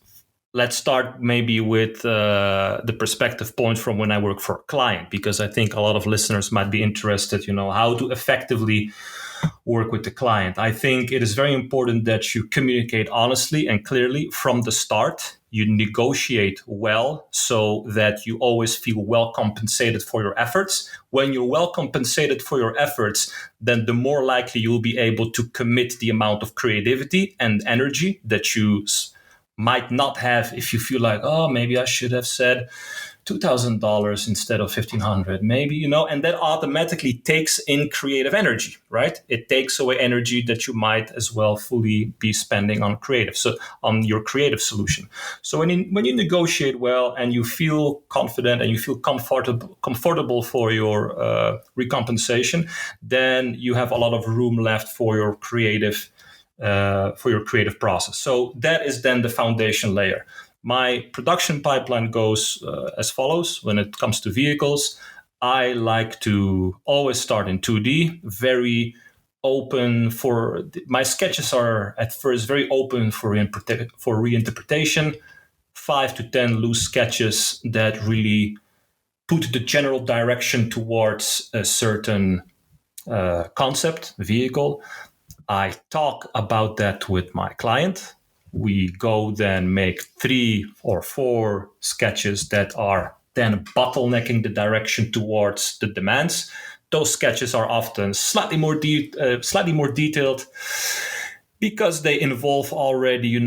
start maybe with the perspective point from when I work for a client, because I think a lot of listeners might be interested, how to effectively work with the client. I think it is very important that you communicate honestly and clearly from the start. You negotiate well so that you always feel well compensated for your efforts. When you're well compensated for your efforts, then the more likely you'll be able to commit the amount of creativity and energy that you might not have if you feel like, oh, maybe I should have said $2,000 instead of 1,500, maybe, and that automatically takes in creative energy, right? It takes away energy that you might as well fully be spending on creative, so on your creative solution. So when you negotiate well and you feel confident and you feel comfortable for your recompensation, then you have a lot of room left for your creative process. So that is then the foundation layer. My production pipeline goes as follows. When it comes to vehicles, I like to always start in 2D, very open for my sketches are at first very open for reinterpretation, 5 to 10 loose sketches that really put the general direction towards a certain concept, vehicle. I talk about that with my client. We go then make 3 or 4 sketches that are then bottlenecking the direction towards the demands. Those sketches are often slightly more detailed because they involve already,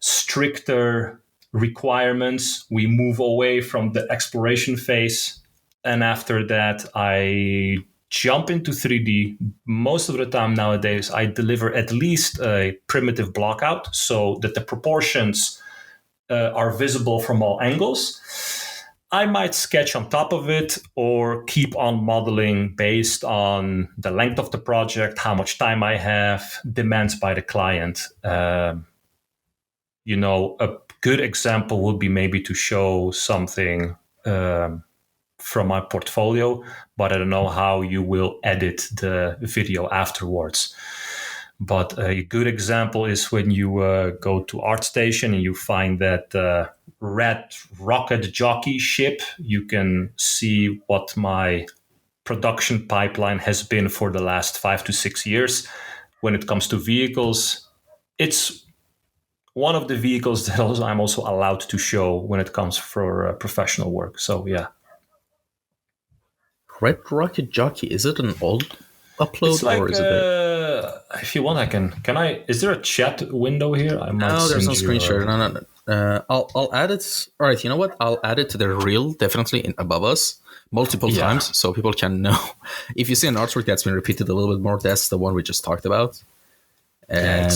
stricter requirements. We move away from the exploration phase, and after that, I jump into 3D. Most of the time nowadays, I deliver at least a primitive blockout so that the proportions are visible from all angles. I might sketch on top of it or keep on modeling based on the length of the project, how much time I have, demands by the client. A good example would be maybe to show something from my portfolio, but I don't know how you will edit the video afterwards. But a good example is when you go to ArtStation and you find that red rocket jockey ship. You can see what my production pipeline has been for the last 5 to 6 years. When it comes to vehicles, it's one of the vehicles that I'm also allowed to show when it comes for professional work. So, yeah. Red Rocket Jockey, is it an old upload It's like, or is it if you want, I can I, is there a chat window here? I might no, there's no send screen you, share. No. I'll add it. All right, you know what? I'll add it to the reel, definitely above us, multiple times, so people can know. If you see an artwork that's been repeated a little bit more, that's the one we just talked about. And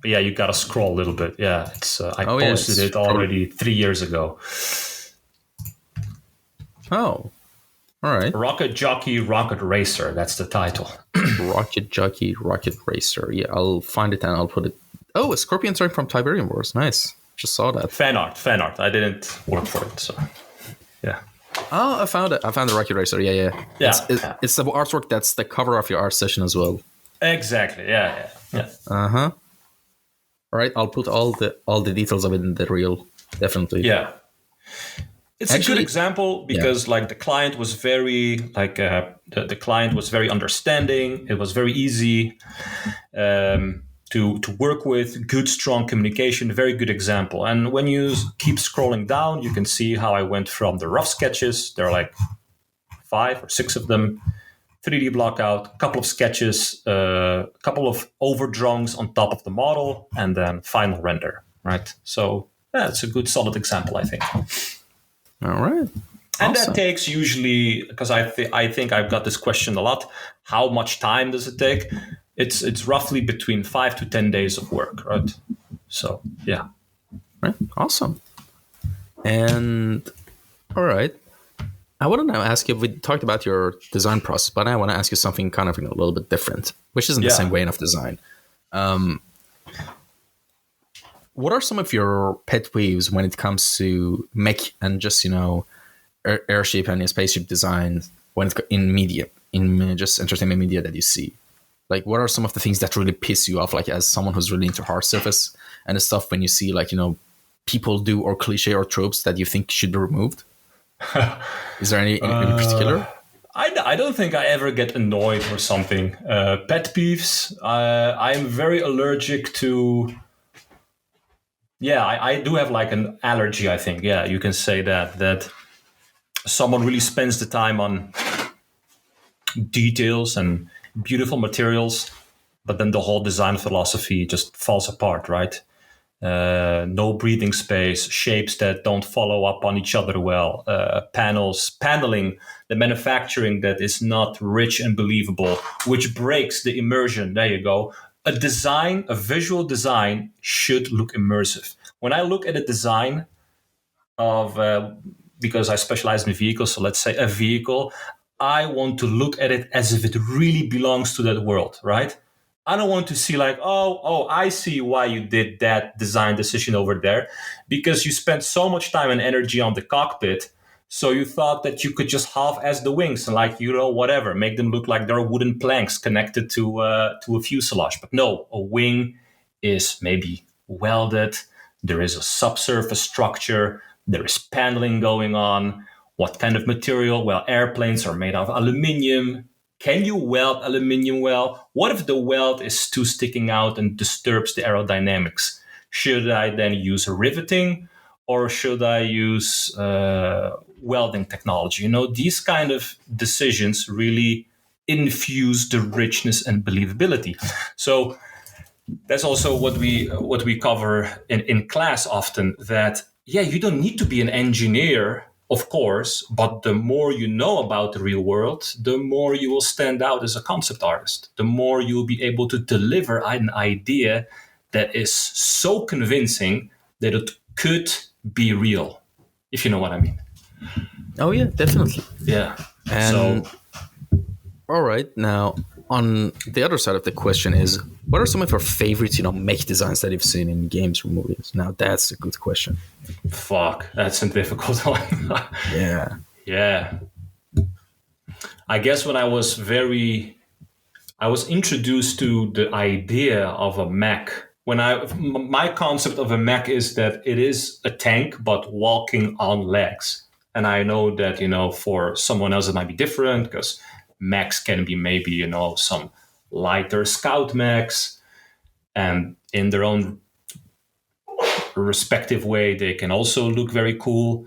yeah, you gotta scroll a little bit. Yeah, it's I Oh, posted yeah, it already 3 years ago. Oh, all right. Rocket Jockey, Rocket Racer. That's the title. Rocket Jockey, Rocket Racer. Yeah, I'll find it and I'll put it. Oh, a Scorpion Strike from Tiberium Wars. Nice. Just saw that. Fan art. I didn't work for it, so yeah. Oh, I found it. I found the Rocket Racer. Yeah. Yeah. It's the artwork that's the cover of your art session as well. Exactly. Yeah. All right, I'll put all the details of it in the reel. Definitely. Yeah. It's actually a good example because like the client was very the client was very understanding. It was very easy to work with. Good, strong communication. Very good example. And when you keep scrolling down, you can see how I went from the rough sketches. There are like 5 or 6 of them. 3D blockout, a couple of sketches, a couple of overdrawings on top of the model, and then final render. Right. So it's a good, solid example, I think. All right. And that takes usually, because I think I've got this question a lot, how much time does it take? It's roughly between 5 to 10 days of work, right? So, yeah. Right. Awesome. And, all right. I want to now ask you, we talked about your design process, but I want to ask you something kind of a little bit different, which isn't the same vein of design. What are some of your pet peeves when it comes to mech and just, airship and spaceship design when it's in media, in just entertainment media that you see? Like, what are some of the things that really piss you off, like as someone who's really into hard surface and stuff, when you see people do or cliche or tropes that you think should be removed? Is there any particular? I don't think I ever get annoyed or something. Pet peeves. I'm very allergic to. Yeah, I do have like an allergy, I think. Yeah, you can say that someone really spends the time on details and beautiful materials, but then the whole design philosophy just falls apart, right? no breathing space, shapes that don't follow up on each other well, paneling, the manufacturing that is not rich and believable, which breaks the immersion. There you go. A visual design should look immersive. When I look at a design of, because I specialize in vehicles, so let's say a vehicle, I want to look at it as if it really belongs to that world, right? I don't want to see like, I see why you did that design decision over there, because you spent so much time and energy on the cockpit. So you thought that you could just half-ass the wings and like, whatever, make them look like they're wooden planks connected to a fuselage. But no, a wing is maybe welded. There is a subsurface structure. There is paneling going on. What kind of material? Well, airplanes are made of aluminium. Can you weld aluminium well? What if the weld is too sticking out and disturbs the aerodynamics? Should I then use riveting, or should I use welding technology? These kind of decisions really infuse the richness and believability. So that's also what we cover in class often, that you don't need to be an engineer, of course, but the more you know about the real world, the more you will stand out as a concept artist. The more you'll be able to deliver an idea that is so convincing that it could be real, if you know what I mean. Oh yeah, definitely. Yeah. And all right, now on the other side of the question is, what are some of your favorites, mech designs that you've seen in games or movies? Now that's a good question. Fuck, that's a difficult one. Yeah. I guess when I was introduced to the idea of a mech. My concept of a mech is that it is a tank, but walking on legs. And I know that, for someone else it might be different, because mechs can be maybe, some lighter scout mechs, and in their own respective way, they can also look very cool.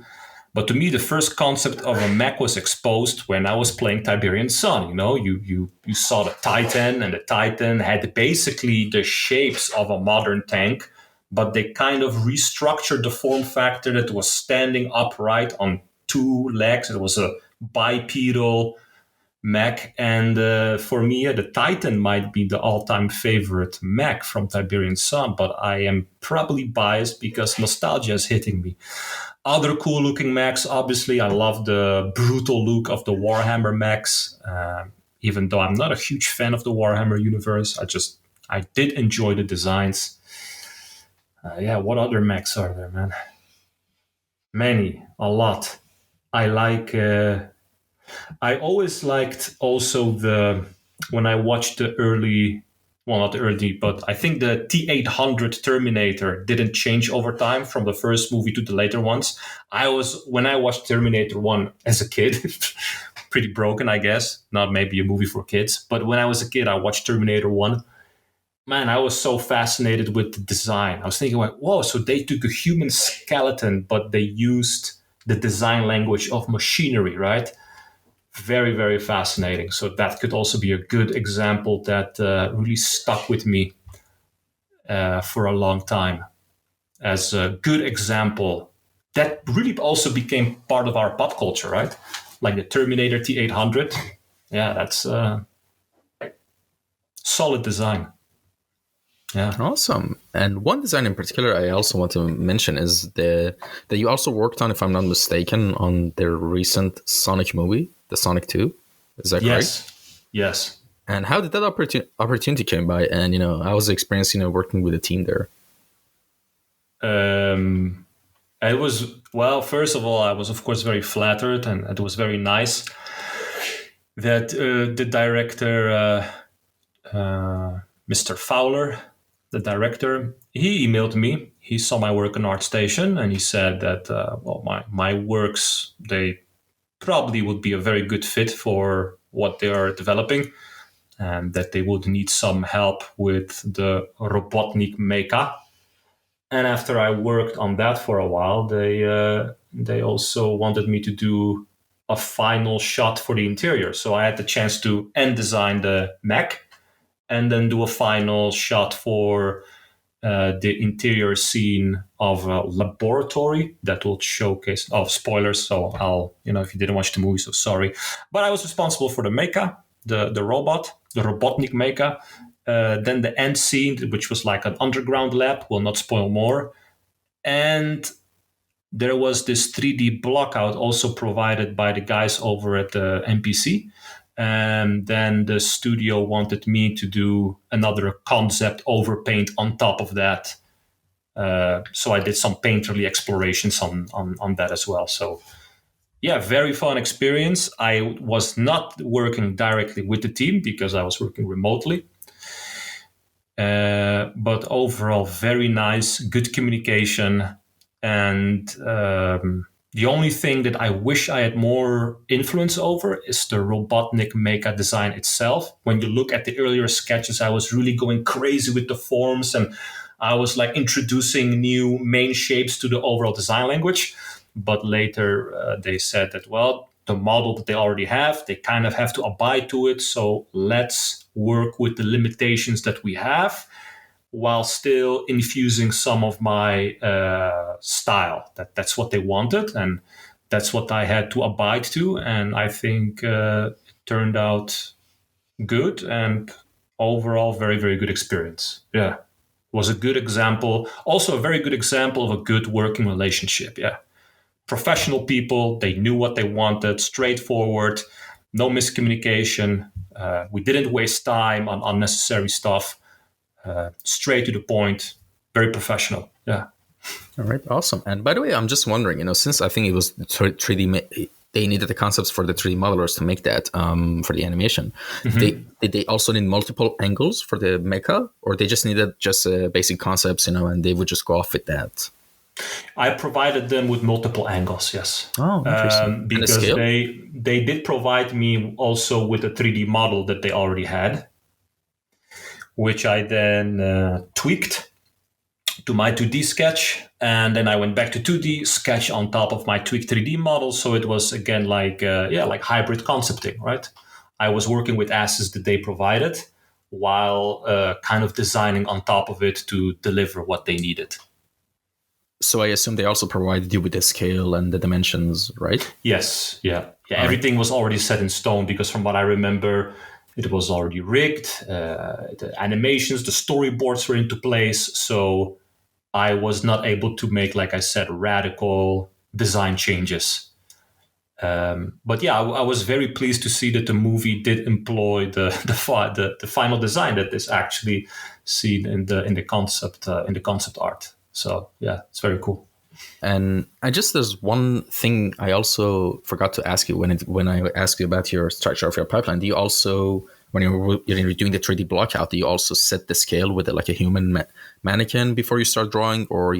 But to me, the first concept of a mech was exposed when I was playing Tiberian Sun. You saw the Titan, and the Titan had basically the shapes of a modern tank, but they kind of restructured the form factor that was standing upright on two legs. It was a bipedal mech, and for me, the Titan might be the all-time favorite mech from Tiberian Sun, but I am probably biased because nostalgia is hitting me. Other cool-looking mechs, obviously, I love the brutal look of the Warhammer mechs, even though I'm not a huge fan of the Warhammer universe. I did enjoy the designs. What other mechs are there, man? Many, a lot. I always liked also when I watched the early, well, not early, but I think the T-800 Terminator didn't change over time from the first movie to the later ones. When I watched Terminator 1 as a kid, pretty broken, I guess, not maybe a movie for kids, but when I was a kid, I watched Terminator 1. Man, I was so fascinated with the design. I was thinking like, whoa, so they took a human skeleton, but they used the design language of machinery, right? Very, very fascinating. So that could also be a good example that really stuck with me for a long time as a good example that really also became part of our pop culture, right? Like the Terminator T-800. Yeah, that's solid design. Yeah. Awesome. And one design in particular I also want to mention is that you also worked on, if I'm not mistaken, on their recent Sonic movie, the Sonic 2. Is that correct? Yes. And how did that opportunity came by? And, how was the experience, working with a team there? It was, well, first of all, I was, of course, very flattered, and it was very nice that the director, Mr. Fowler, the director, he emailed me. He saw my work on ArtStation, and he said that, my works, they probably would be a very good fit for what they are developing, and that they would need some help with the Robotnik mecha. And after I worked on that for a while, they also wanted me to do a final shot for the interior. So I had the chance to end design the mech and then do a final shot for the interior scene of a laboratory that will showcase. Oh, spoilers! So I'll, if you didn't watch the movie, so sorry. But I was responsible for the mecha, the robot, the Robotnik mecha. Then the end scene, which was like an underground lab, will not spoil more. And there was this 3D blockout also provided by the guys over at the NPC. And then the studio wanted me to do another concept overpaint on top of that. So I did some painterly explorations on that as well. So yeah, very fun experience. I was not working directly with the team because I was working remotely. But overall, very nice, good communication. And the only thing that I wish I had more influence over is the Robotnik mecha design itself. When you look at the earlier sketches, I was really going crazy with the forms, and I was like introducing new main shapes to the overall design language. But later they said that, well, the model that they already have, they kind of have to abide to it. So let's work with the limitations that we have, while still infusing some of my style. That's what they wanted, and that's what I had to abide to. And I think it turned out good, and overall, very, very good experience. Yeah, it was a good example. Also, a very good example of a good working relationship. Yeah, professional people. They knew what they wanted, straightforward, no miscommunication. We didn't waste time on unnecessary stuff. Straight to the point, very professional. Yeah. All right, awesome. And by the way, I'm just wondering, since I think it was 3D, they needed the concepts for the 3D modelers to make that for the animation. Did they also need multiple angles for the mecha, or they just needed just basic concepts, and they would just go off with that? I provided them with multiple angles, yes. Oh, interesting. Because they did provide me also with a 3D model that they already had, which I then tweaked to my 2D sketch. And then I went back to 2D sketch on top of my tweaked 3D model. So it was, again, like hybrid concepting, right? I was working with assets that they provided while kind of designing on top of it to deliver what they needed. So I assume they also provided you with the scale and the dimensions, right? Yes, yeah. Everything was already set in stone, because from what I remember, it was already rigged. The animations, the storyboards were into place. So I was not able to make, like I said, radical design changes. But yeah, I was very pleased to see that the movie did employ the final design that is actually seen in the concept art. So yeah, it's very cool. And there's one thing I also forgot to ask you when I asked you about your structure of your pipeline. Do you also, when you're doing the 3D blockout, do you also set the scale with like a human mannequin before you start drawing, or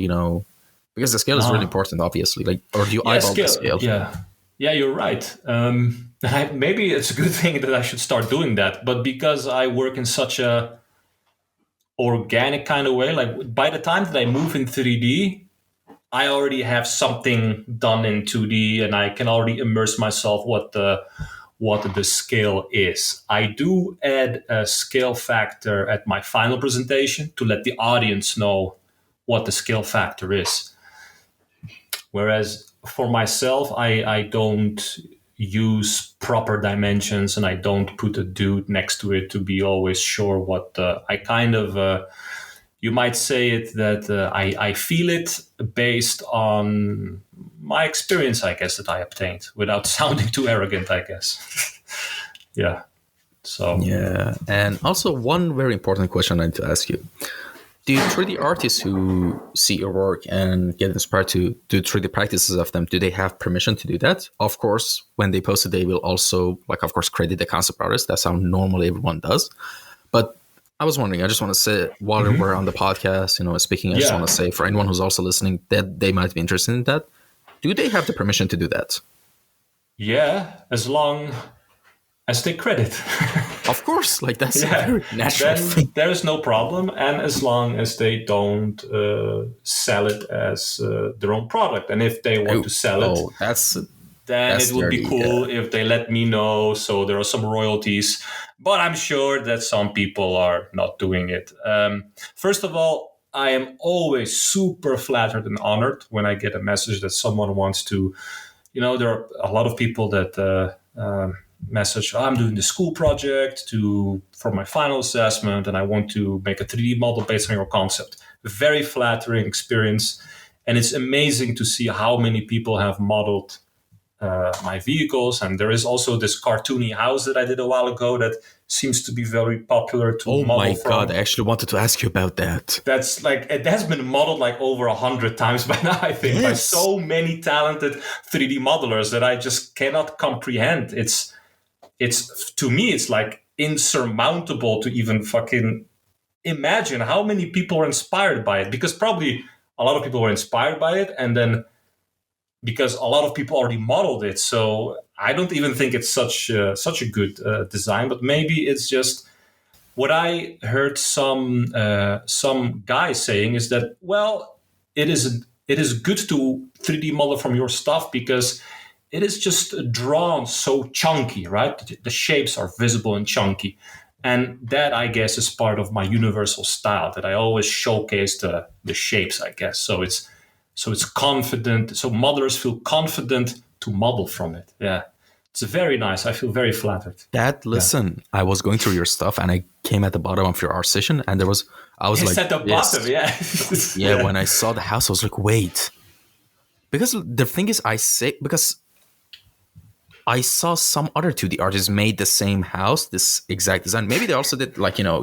because the scale is really important, obviously. Like, or do you eyeball the scale? Yeah, you're right. Maybe it's a good thing that I should start doing that. But because I work in such a organic kind of way, like by the time that I move in 3D, I already have something done in 2D, and I can already immerse myself what the scale is. I do add a scale factor at my final presentation to let the audience know what the scale factor is. Whereas for myself, I don't use proper dimensions, and I don't put a dude next to it to be always sure what I kind of... you might say it that I feel it based on my experience, I guess, that I obtained, without sounding too arrogant, I guess. Yeah. So. Yeah. And also one very important question I need to ask you. Do 3D artists who see your work and get inspired to do 3D practices of them, do they have permission to do that? Of course, when they post it, they will also, of course, credit the concept artist. That's how normally everyone does. But I was wondering, I just want to say, while we're on the podcast, speaking, I just want to say for anyone who's also listening that they might be interested in that, do they have the permission to do that? Yeah, as long as they credit. Of course, that's a very natural thing. There's no problem, and as long as they don't sell it as their own product. And if they want to sell it, then it would be cool if they let me know, so there are some royalties. But I'm sure that some people are not doing it. First of all, I am always super flattered and honored when I get a message that someone wants to, there are a lot of people that message, I'm doing the school project for my final assessment, and I want to make a 3D model based on your concept. Very flattering experience. And it's amazing to see how many people have modeled my vehicles. And there is also this cartoony house that I did a while ago that seems to be very popular to model my from. God, I actually wanted to ask you about that. That's it has been modeled like over 100 times by now, I think, by so many talented 3D modelers that I just cannot comprehend. It's to me, it's like insurmountable to even fucking imagine how many people are inspired by it, because probably a lot of people were inspired by it, and then because a lot of people already modeled it. So I don't even think it's such a good design, but maybe it's just what I heard some guys saying is that, well, it is good to 3D model from your stuff because it is just drawn so chunky, right? The shapes are visible and chunky. And that, I guess, is part of my universal style, that I always showcase the shapes, I guess. So it's confident. So modelers feel confident to model from it. Yeah. It's very nice. I feel very flattered. I was going through your stuff and I came at the bottom of your art session and it's at the bottom, yeah. Yeah, when I saw the house, I was like, wait. Because the thing is, because I saw some other 2D artists made the same house, this exact design. Maybe they also did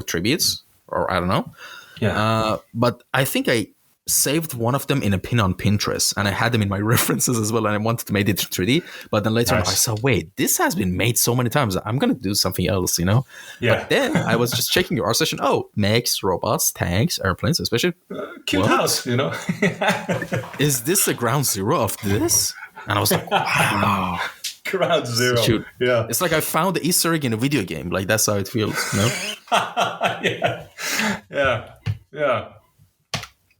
tributes, or I don't know. Yeah. But I think I saved one of them in a pin on Pinterest, and I had them in my references as well, and I wanted to make it 3D. But then later on, I saw, wait, this has been made so many times. I'm going to do something else, Yeah. But then I was just checking your art session. Oh, mechs, robots, tanks, airplanes, especially. Cute house, Is this a ground zero of this? And I was like, wow. Ground zero. Yeah. It's like I found the Easter egg in a video game. Like, that's how it feels, Yeah.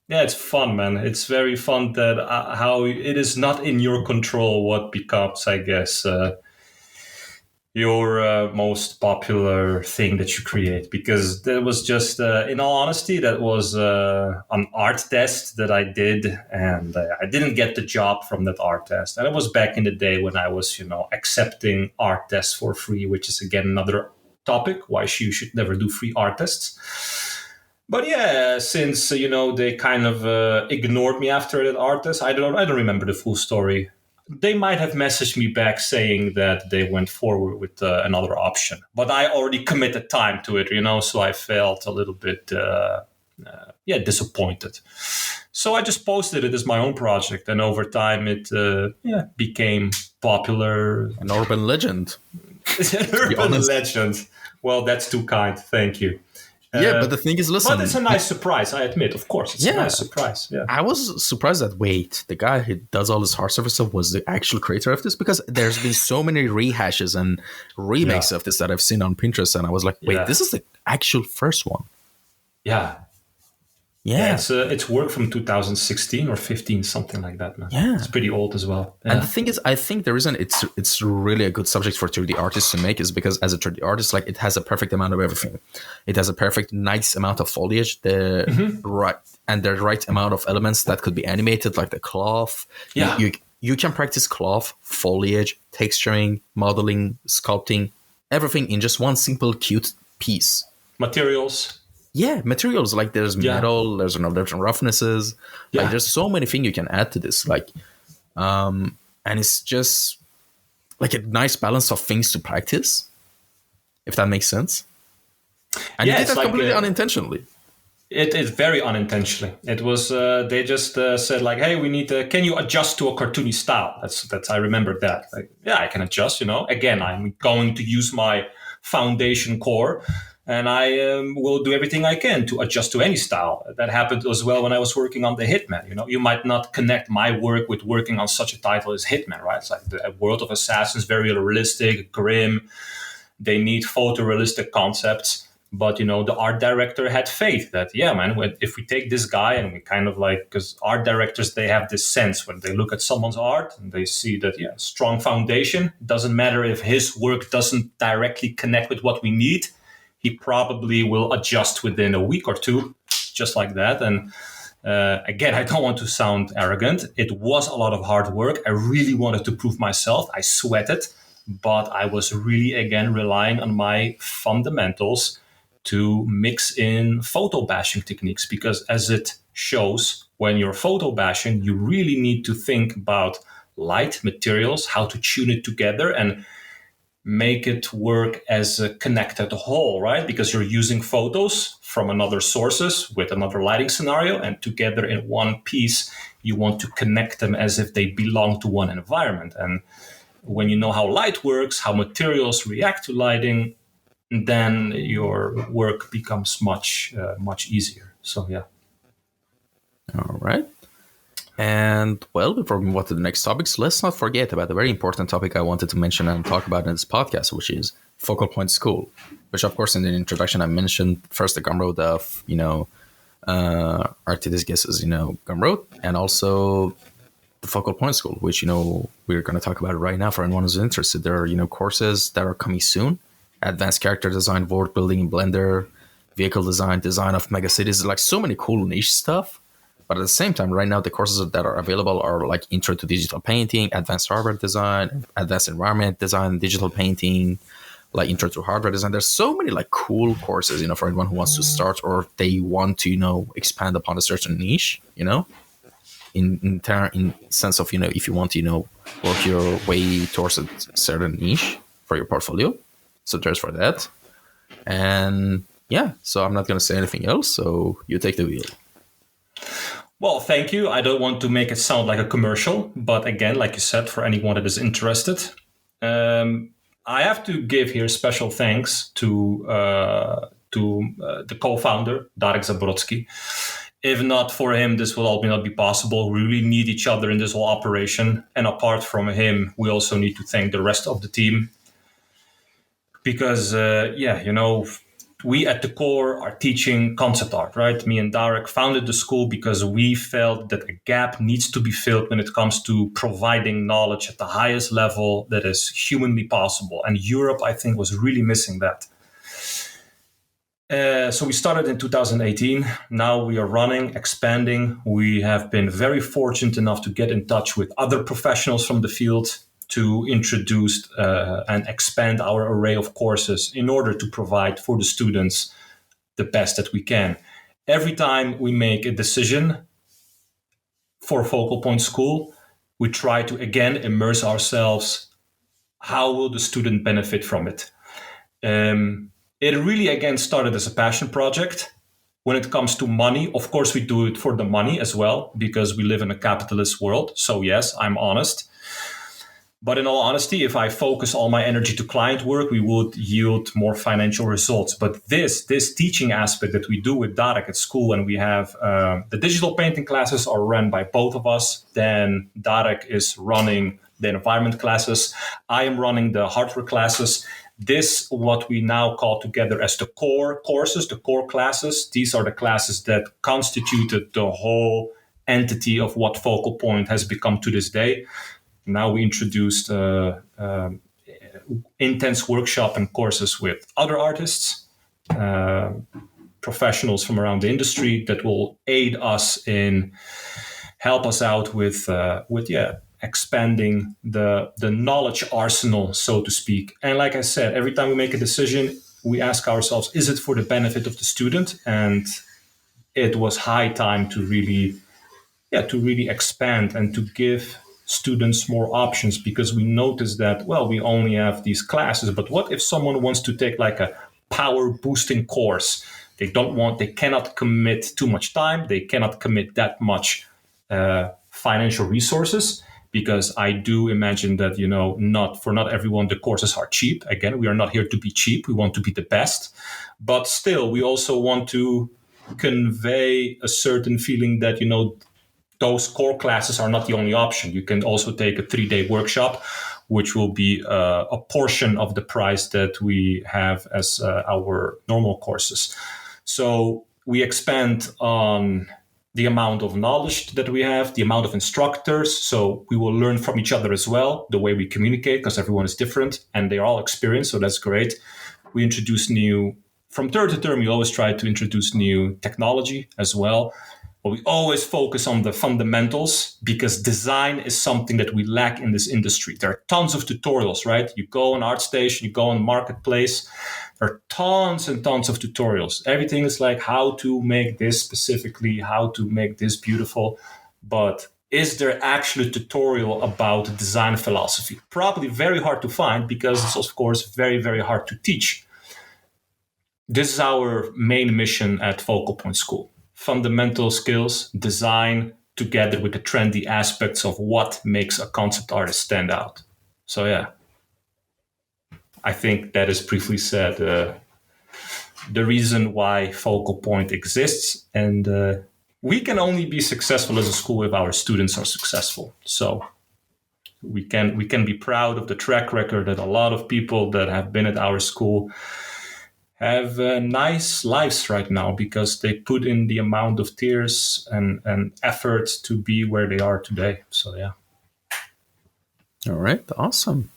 Yeah, it's fun, man. It's very fun that how it is not in your control what becomes, I guess, your most popular thing that you create. Because there was just, in all honesty, that was an art test that I did, and I didn't get the job from that art test. And it was back in the day when I was, accepting art tests for free, which is, again, another topic, why you should never do free art tests. But yeah, since they kind of ignored me after that art test, I don't remember the full story. They might have messaged me back saying that they went forward with another option, but I already committed time to it, so I felt a little bit disappointed. So I just posted it as my own project, and over time it became popular. An urban legend. An urban legend. Well, that's too kind. Thank you. Yeah, but the thing is, listen. But it's a nice surprise, I admit. Of course, it's a nice surprise. Yeah. I was surprised that, the guy who does all this hard surface stuff was the actual creator of this, because there's been so many rehashes and remakes of this that I've seen on Pinterest, and I was like, this is the actual first one. Yeah. Yeah, it's work from 2016 or 15, something like that, man. Yeah. It's pretty old as well. Yeah. And the thing is, I think the reason it's really a good subject for 3D artists to make is because as a 3D artist, it has a perfect amount of everything. It has a perfect, nice amount of foliage, the right amount of elements that could be animated, like the cloth. Yeah. You can practice cloth, foliage, texturing, modeling, sculpting, everything in just one simple, cute piece. Materials. Yeah, materials, there's metal, there's different roughnesses. There's so many things you can add to this. And it's just a nice balance of things to practice, if that makes sense. And you did that completely unintentionally. It is very unintentionally. It was they just said hey, we need can you adjust to a cartoony style? That's I remember that. I can adjust. Again, I'm going to use my foundation core. And I will do everything I can to adjust to any style. That happened as well when I was working on the Hitman. You might not connect my work with working on such a title as Hitman, right? It's like the world of assassins, very realistic, grim. They need photorealistic concepts. But, the art director had faith that, if we take this guy and we kind of because art directors, they have this sense when they look at someone's art and they see that, strong foundation. Doesn't matter if his work doesn't directly connect with what we need. He probably will adjust within a week or two just like that. And again, I don't want to sound arrogant. It was a lot of hard work. I really wanted to prove myself. I sweated, but I was really, again, relying on my fundamentals to mix in photo bashing techniques, because as it shows, when you're photo bashing, you really need to think about light, materials, how to tune it together and make it work as a connected whole, right? Because you're using photos from another sources with another lighting scenario, and together in one piece, you want to connect them as if they belong to one environment. And when you know how light works, how materials react to lighting, then your work becomes much easier. So yeah. All right. And well, before we move on to the next topics, let's not forget about the very important topic I wanted to mention and talk about in this podcast, which is focal point school. Which, of course, in the introduction, I mentioned first the Gumroad of, RTD's guesses, Gumroad, and also the focal point school, which, we're going to talk about right now for anyone who's interested. There are, courses that are coming soon. Advanced character design, world building in Blender, vehicle design, design of mega cities, like so many cool niche stuff. But at the same time, right now, the courses that are available are like Intro to Digital Painting, Advanced Hardware Design, Advanced Environment Design, Digital Painting, like Intro to Hardware Design. There's so many like cool courses, for anyone who wants to start or they want to, expand upon a certain niche, in sense of, if you want to, work your way towards a certain niche for your portfolio. So there's for that. And yeah, so I'm not going to say anything else. So you take the wheel. Well, thank you. I don't want to make it sound like a commercial, but again, like you said, for anyone that is interested, I have to give here special thanks to the co-founder, Darek Zabrodsky. If not for him, this will all not be possible. We really need each other in this whole operation. And apart from him, we also need to thank the rest of the team. Because, we at the core are teaching concept art, right? Me and Darek founded the school because we felt that a gap needs to be filled when it comes to providing knowledge at the highest level that is humanly possible. And Europe, I think, was really missing that. So we started in 2018. Now we are running, expanding. We have been very fortunate enough to get in touch with other professionals from the field to introduce and expand our array of courses in order to provide for the students the best that we can. Every time we make a decision for Focal Point School, we try to, again, immerse ourselves. How will the student benefit from it? It really, again, started as a passion project. When it comes to money, of course, we do it for the money as well, because we live in a capitalist world. So yes, I'm honest. But in all honesty, if I focus all my energy to client work, we would yield more financial results. But this teaching aspect that we do with Darek at school, and we have the digital painting classes are run by both of us. Then Darek is running the environment classes. I am running the hardware classes. This, what we now call together as the core courses, the core classes. These are the classes that constituted the whole entity of what Focal Point has become to this day. Now we introduced intense workshop and courses with other artists, professionals from around the industry that will aid us in help us out with expanding the knowledge arsenal, so to speak. And like I said, every time we make a decision, we ask ourselves, is it for the benefit of the student? And it was high time to really expand and to give students more options, because we noticed that, well, we only have these classes, but what if someone wants to take like a power boosting course? They cannot commit too much time. They cannot commit that much financial resources, because I do imagine that, not everyone, the courses are cheap. Again, we are not here to be cheap. We want to be the best, but still we also want to convey a certain feeling that, those core classes are not the only option. You can also take a 3-day workshop, which will be a portion of the price that we have as our normal courses. So we expand on the amount of knowledge that we have, the amount of instructors. So we will learn from each other as well, the way we communicate, because everyone is different and they're all experienced. So that's great. We introduce new from term to term, we always try to introduce new technology as well. But we always focus on the fundamentals because design is something that we lack in this industry. There are tons of tutorials, right? You go on ArtStation, you go on Marketplace. There are tons and tons of tutorials. Everything is like how to make this specifically, how to make this beautiful. But is there actually a tutorial about design philosophy? Probably very hard to find because it's, of course, very, very hard to teach. This is our main mission at Focal Point School. Fundamental skills, design, together with the trendy aspects of what makes a concept artist stand out. So yeah, I think that is briefly said the reason why Focal Point exists. And we can only be successful as a school if our students are successful. So we can be proud of the track record that a lot of people that have been at our school have nice lives right now because they put in the amount of tears and effort to be where they are today. So yeah. All right, awesome.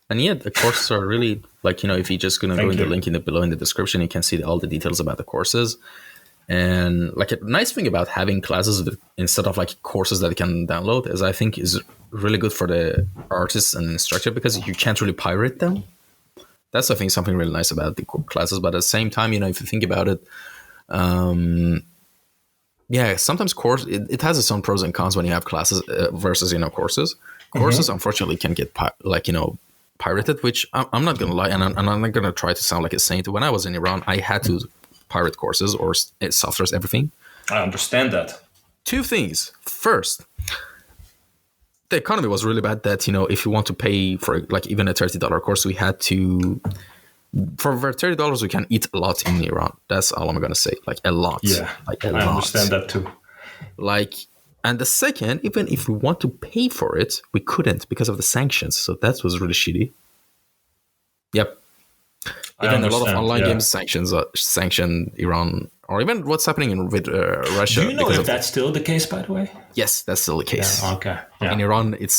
And yeah, the courses are really like, if you're just gonna go in the link below in the description, you can see all the details about the courses. And like a nice thing about having classes instead of like courses that you can download is I think is really good for the artists and instructor because you can't really pirate them. That's, I think, something really nice about the classes. But at the same time, if you think about it, sometimes it has its own pros and cons when you have classes versus, courses. Courses, unfortunately, can get pirated, which I'm not going to lie. And I'm not going to try to sound like a saint. When I was in Iran, I had to pirate courses or softwares, everything. I understand that. Two things. First, the economy was really bad that, if you want to pay for like even a $30 course, we had to, for $30, we can eat a lot in Iran. That's all I'm going to say. Like a lot. Yeah, like I understand that too. And the second, even if we want to pay for it, we couldn't because of the sanctions. So that was really shitty. Yep. Even a lot of online games sanction Iran, or even what's happening with Russia. Do you know if that's still the case, by the way? Yes, that's still the case. Yeah, okay. Yeah. In Iran, it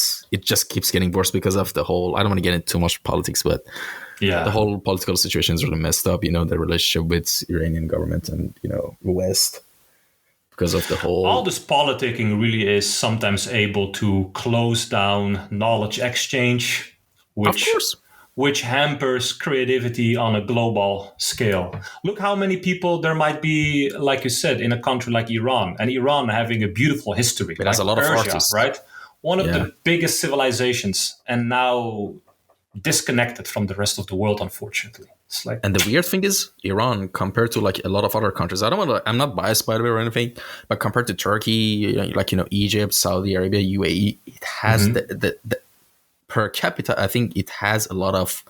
just keeps getting worse because of the whole, I don't want to get into too much politics, but the whole political situation is really messed up, the relationship with Iranian government and, West. Because of the whole... All this politicking really is sometimes able to close down knowledge exchange, which hampers creativity on a global scale. Look how many people there might be, like you said, in a country like Iran, and Iran having a beautiful history. It has a lot of artists. Right? One of the biggest civilizations, and now disconnected from the rest of the world, unfortunately. It's like, and the weird thing is, Iran, compared to like a lot of other countries, I'm not biased by the way or anything, but compared to Turkey, Egypt, Saudi Arabia, UAE, it has the per capita, I think it has a lot of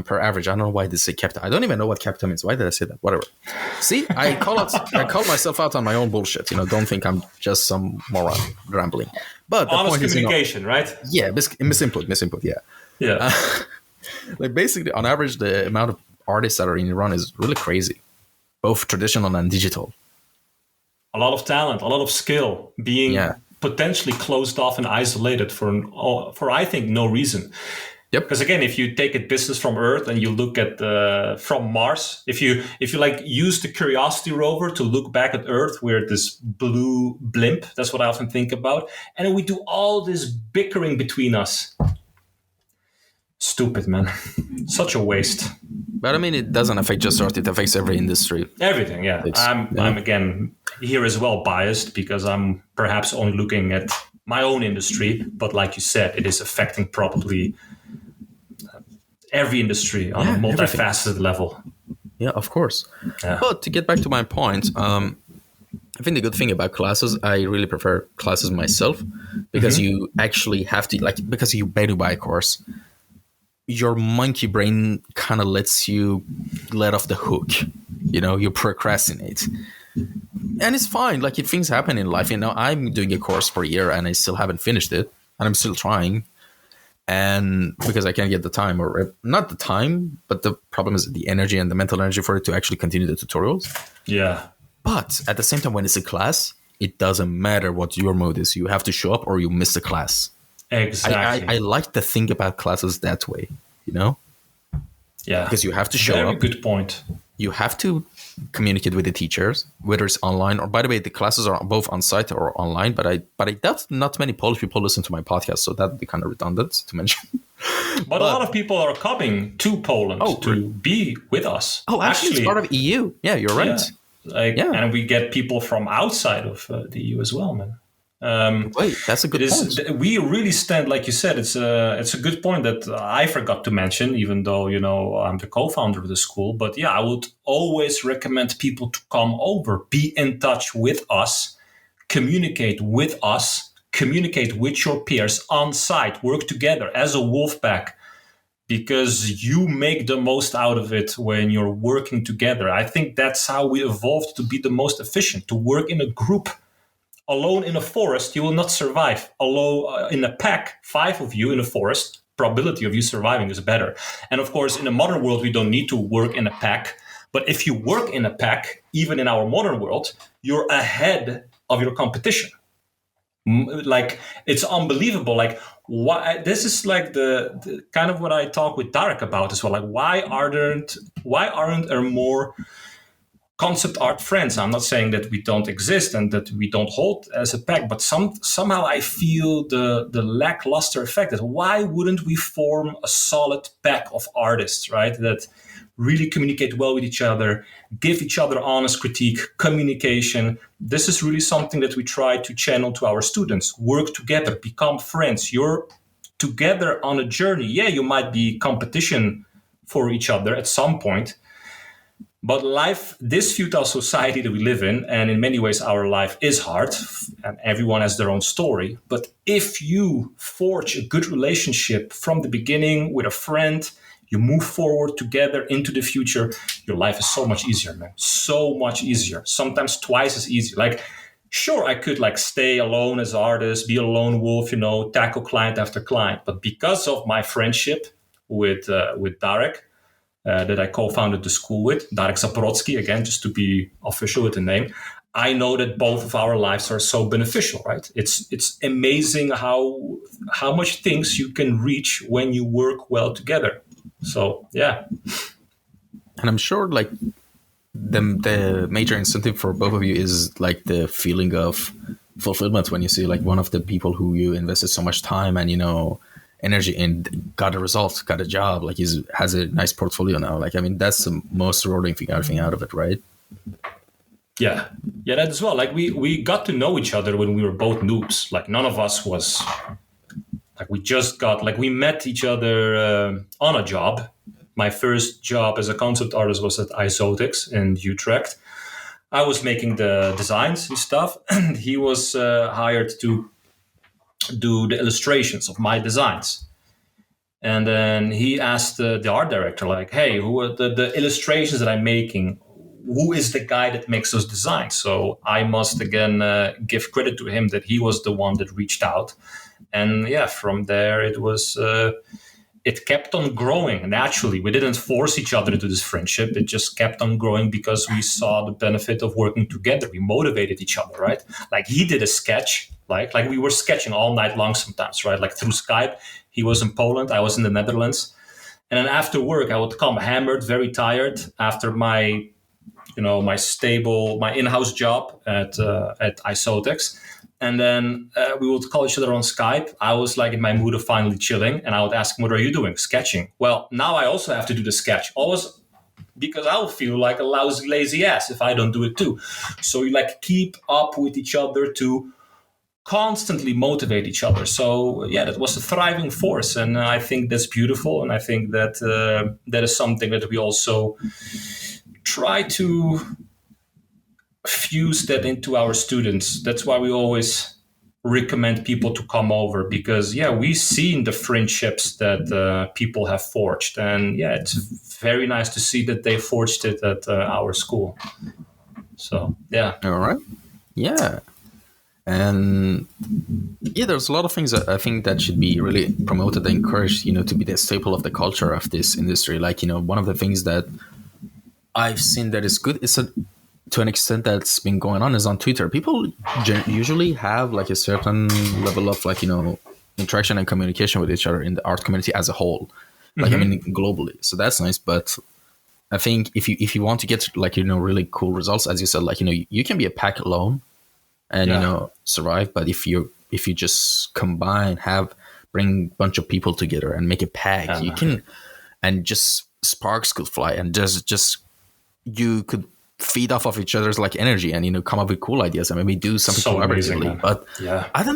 per average. I don't know why they say capita. I don't even know what capita means. Why did I say that? Whatever. See, I call myself out on my own bullshit. Don't think I'm just some moron rambling. But the honest point communication, is, right? Yeah, misinput. Yeah. Yeah. Like basically, on average, the amount of artists that are in Iran is really crazy, both traditional and digital. A lot of talent, a lot of skill being potentially closed off and isolated for I think no reason. Yep. Because again, if you take a distance from Earth and you look at from Mars, if you like use the Curiosity rover to look back at Earth, we're this blue blimp. That's what I often think about, and we do all this bickering between us. Stupid, man. Such a waste. But I mean, it doesn't affect just art; it affects every industry. Everything, yeah. I'm again here as well biased because I'm perhaps only looking at my own industry, but like you said, it is affecting probably every industry on a multifaceted level. Yeah, of course. Yeah. But to get back to my point, I think the good thing about classes, I really prefer classes myself because you actually have to, because you pay to buy a course, your monkey brain kind of lets you let off the hook. You procrastinate. And it's fine. Like if things happen in life, I'm doing a course for a year and I still haven't finished it and I'm still trying. And because I can't get the time, or not the time, but the problem is the energy and the mental energy for it to actually continue the tutorials. Yeah. But at the same time, when it's a class, it doesn't matter what your mode is. You have to show up or you miss the class. Exactly. I like to think about classes that way, Yeah. Because you have to show up. Very good point. you have to communicate with the teachers, whether it's online or, by the way, the classes are both on site or online. But I doubt not many Polish people listen to my podcast, so that'd be kind of redundant to mention. But a lot of people are coming to Poland to be with us. Oh, actually, it's part of EU. Yeah, you're right. And we get people from outside of the EU as well, man. Wait, that's a good point. We really stand, like you said, it's a good point that I forgot to mention, even though, I'm the co-founder of the school. But yeah, I would always recommend people to come over, be in touch with us, communicate with us, communicate with your peers on site, work together as a wolf pack, because you make the most out of it when you're working together. I think that's how we evolved to be the most efficient, to work in a group. Alone in a forest, you will not survive. Alone in a pack, 5 of you in a forest, probability of you surviving is better. And of course, in a modern world, we don't need to work in a pack. But if you work in a pack, even in our modern world, you're ahead of your competition. Like, it's unbelievable. Like, why? This is like the kind of what I talk with Tarek about as well. Like, why aren't there more concept art friends? I'm not saying that we don't exist and that we don't hold as a pack, but somehow I feel the lackluster effect that why wouldn't we form a solid pack of artists, right? That really communicate well with each other, give each other honest critique, communication. This is really something that we try to channel to our students. Work together, become friends. You're together on a journey. Yeah, you might be competition for each other at some point. But life, this futile society that we live in, and in many ways our life is hard, and everyone has their own story. But if you forge a good relationship from the beginning with a friend, you move forward together into the future, your life is so much easier, man. So much easier. Sometimes twice as easy. Like, sure, I could stay alone as an artist, be a lone wolf, tackle client after client. But because of my friendship with Darek, that I co-founded the school with, Darek Zaporotsky, again, just to be official with the name, I know that both of our lives are so beneficial, right? It's amazing how much things you can reach when you work well together. So, yeah. And I'm sure, the major incentive for both of you is, the feeling of fulfillment when you see, one of the people who you invested so much time and, energy and got a result, got a job, has a nice portfolio now. That's the most rewarding thing out of it, right? Yeah, that as well. We got to know each other when we were both noobs. None of us was we met each other on a job. My first job as a concept artist was at Isotics in Utrecht. I was making the designs and stuff, and he was hired to do the illustrations of my designs. And then he asked the art director, hey, who are the illustrations that I'm making? Who is the guy that makes those designs? So I must again give credit to him that he was the one that reached out. And yeah, from there it kept on growing naturally. We didn't force each other into this friendship. It just kept on growing because we saw the benefit of working together. We motivated each other, right? He did a sketch, like we were sketching all night long sometimes, right? Through Skype. He was in Poland, I was in the Netherlands. And then after work, I would come hammered, very tired after my in-house job at Isotex. And then we would call each other on Skype. I was in my mood of finally chilling. And I would ask him, what are you doing? Sketching. Well, now I also have to do the sketch. Always because I'll feel like a lousy, lazy ass if I don't do it too. So you keep up with each other to constantly motivate each other. So yeah, that was a thriving force. And I think that's beautiful. And I think that that is something that we also try to fuse that into our students. That's why we always recommend people to come over, because we've seen the friendships that people have forged, and it's very nice to see that they forged it at our school. So all right, and there's a lot of things that I think that should be really promoted and encouraged, to be the staple of the culture of this industry. One of the things that I've seen that is good is to an extent that's been going on is on Twitter. People usually have a certain level of interaction and communication with each other in the art community as a whole, globally. So that's nice. But I think if you want to get like really cool results, as you said, like you can be a pack alone and Yeah. survive, but if you just bring a bunch of people together and make a pack, you Yeah. can, and just sparks could fly, and just you could feed off of each other's like energy, and come up with cool ideas and maybe do something So amazing, collaboratively. man. But Yeah. I don't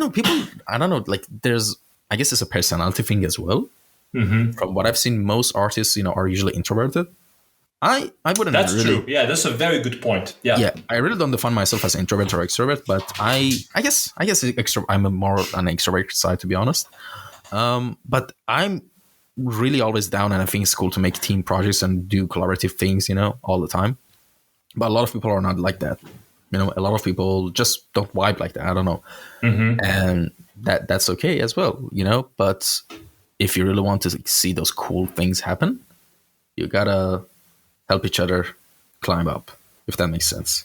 know, like there's, I guess it's a personality thing as well. From what I've seen, most artists are usually introverted. I wouldn't That's really. true. Yeah, that's a very good point. Yeah. Yeah, I really don't define myself as introvert or extrovert, but I guess I'm a more on the extrovert side, to be honest. But I'm really always down, and I think it's cool to make team projects and do collaborative things, all the time. But a lot of people are not like that. A lot of people just don't vibe like that. I don't know, and that's okay as well. But if you really want to see those cool things happen, you gotta help each other climb up, if that makes sense.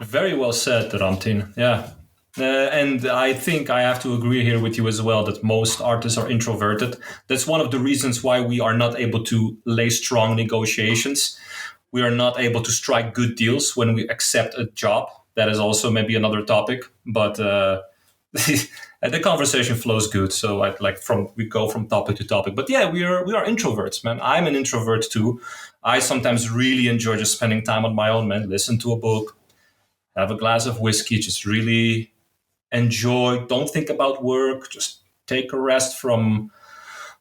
Very well said, Ramtin. Yeah. And I think I have to agree here with you as well that most artists are introverted. That's one of the reasons why we are not able to lay strong negotiations. We are not able to strike good deals when we accept a job. That is also maybe another topic, but the conversation flows good. So we go from topic to topic. But yeah, we are introverts, man. I'm an introvert too. I sometimes really enjoy just spending time on my own, man. Listen to a book, have a glass of whiskey, just really enjoy. Don't think about work. Just take a rest from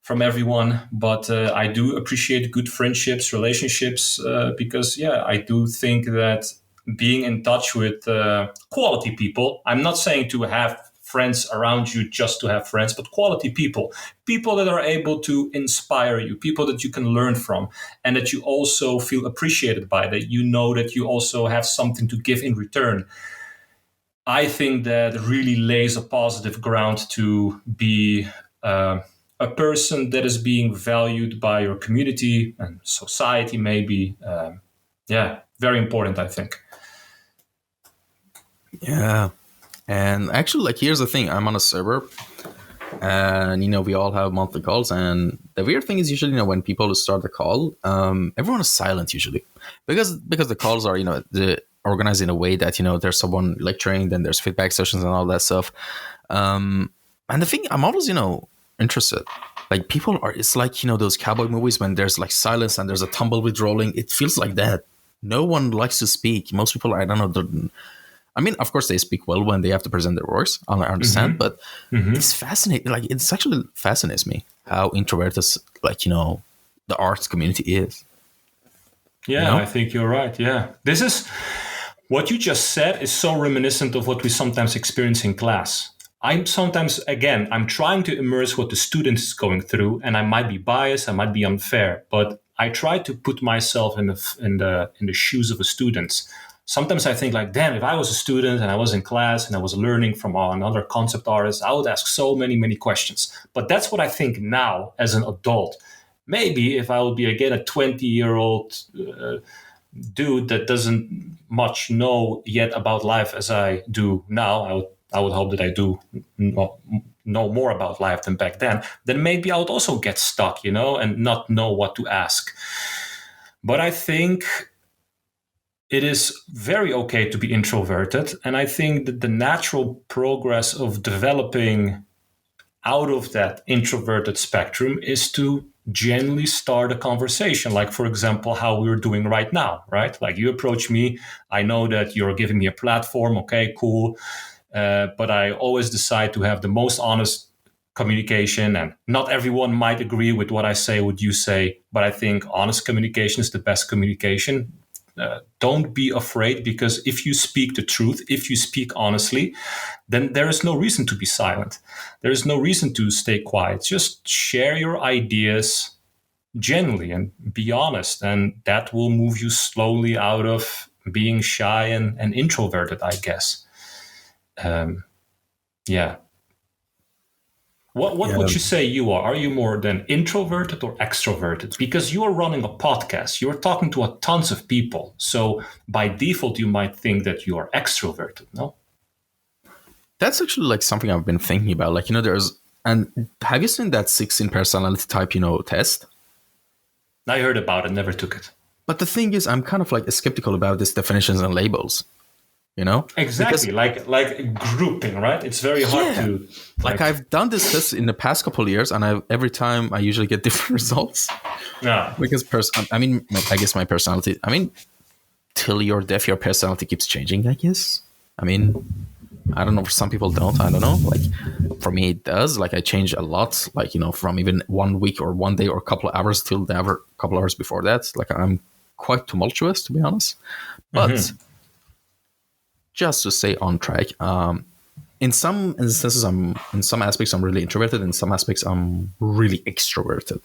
everyone. But I do appreciate good friendships, relationships, because yeah, I do think that being in touch with quality people. I'm not saying to have friends around you just to have friends, but quality people that are able to inspire you, people that you can learn from, and that you also feel appreciated by, that you know that you also have something to give in return. I think that really lays a positive ground to be a person that is being valued by your community and society, maybe. Yeah, very important, I think. Yeah. And actually, like, here's the thing: I'm on a server, and we all have monthly calls. And the weird thing is, usually, when people start the call, everyone is silent usually, because the calls are the organized in a way that there's someone lecturing, then there's feedback sessions and all that stuff. And the thing, I'm always interested. Like, people are, it's like those cowboy movies when there's like silence and there's a tumbleweed rolling. It feels like that. No one likes to speak. Most people, I don't know. I mean, of course, they speak well when they have to present their works. I understand, but it's fascinating. Like, it's actually fascinates me how introverted, like the arts community is. Yeah, I think you're right. Yeah, this is what you just said is so reminiscent of what we sometimes experience in class. I'm sometimes, again, I'm trying to immerse what the student is going through, and I might be biased, I might be unfair, but I try to put myself in the shoes of a student. Sometimes I think like, damn, if I was a student and I was in class and I was learning from another concept artist, I would ask so many questions. But that's what I think now as an adult. Maybe if I would be again a 20-year-old dude that doesn't much know yet about life as I do now, I would hope that I do know more about life than back then maybe I would also get stuck, and not know what to ask. But I think it is very okay to be introverted. And I think that the natural progress of developing out of that introverted spectrum is to genuinely start a conversation. Like, for example, how we're doing right now, right? Like, you approach me, I know that you're giving me a platform. Okay, cool. But I always decide to have the most honest communication, and not everyone might agree with what I say, what you say, but I think honest communication is the best communication. Don't be afraid, because if you speak the truth, if you speak honestly, then there is no reason to be silent. There is no reason to stay quiet. Just share your ideas genuinely and be honest, and that will move you slowly out of being shy and introverted, I guess. Yeah. What would you say you are? Are you more than introverted or extroverted? Because you are running a podcast, you're talking to tons of people. So by default, you might think that you are extroverted, no? That's actually like something I've been thinking about. Like, and have you seen that 16 personality type, test? I heard about it, never took it. But the thing is, I'm kind of like skeptical about these definitions and labels, you know? Because Exactly, like grouping, right? It's very hard yeah, to like like. I've done this test in the past couple of years, and every time I usually get different results. Yeah, Because I guess my personality. I mean, till you're deaf, your personality keeps changing. I guess. I mean, I don't know. For some people, don't. I don't know. Like for me, it does. Like I change a lot. Like from even 1 week or 1 day or a couple of hours till the other couple of hours before that. Like I'm quite tumultuous, to be honest. But just to stay on track, in some instances, in some aspects I'm really introverted. In some aspects, I'm really extroverted.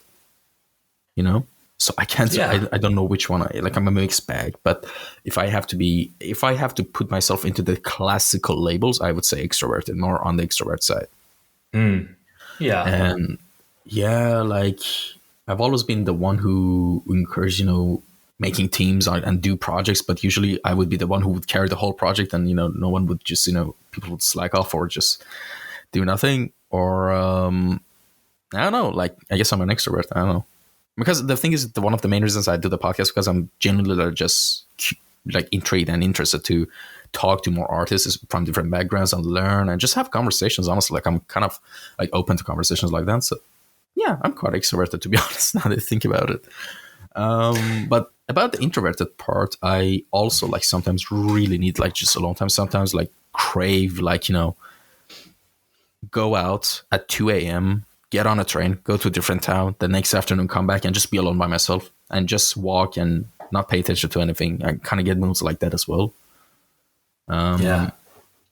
You know, so I can't. yeah. I don't know which one. I'm a mixed bag. But if I have to put myself into the classical labels, I would say extroverted, more on the extrovert side. Yeah. And yeah, like I've always been the one who encouraged, making teams and do projects, but usually I would be the one who would carry the whole project, and no one would just, people would slack off or just do nothing. Or I don't know. Like I guess I'm an extrovert. I don't know. Because the thing is, one of the main reasons I do the podcast because I'm genuinely just like intrigued and interested to talk to more artists from different backgrounds and learn and just have conversations. Honestly, like I'm kind of like open to conversations like that. So yeah, I'm quite extroverted, to be honest. Now that I think about it. But about the introverted part, I also like sometimes really need like just alone time. Sometimes like crave like go out at 2 a.m., get on a train, go to a different town, the next afternoon come back and just be alone by myself and just walk and not pay attention to anything. I kind of get moods like that as well. Yeah.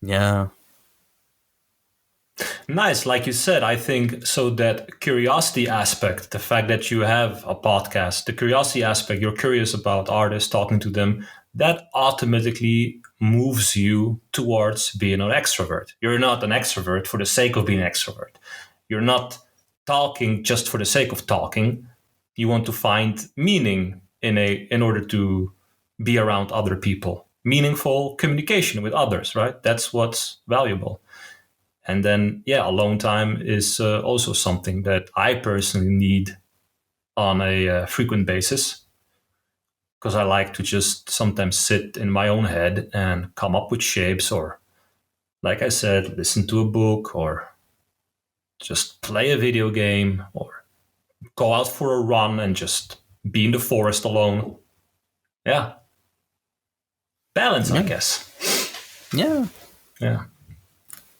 Yeah. Nice. Like you said, I think so that curiosity aspect, the fact that you have a podcast, the curiosity aspect, you're curious about artists, talking to them, that automatically moves you towards being an extrovert. You're not an extrovert for the sake of being an extrovert. You're not talking just for the sake of talking. You want to find meaning in order to be around other people. Meaningful communication with others, right? That's what's valuable. And then, yeah, alone time is also something that I personally need on a frequent basis because I like to just sometimes sit in my own head and come up with shapes or, like I said, listen to a book or just play a video game or go out for a run and just be in the forest alone. Yeah. Balance, I Yeah. guess. Yeah. Yeah.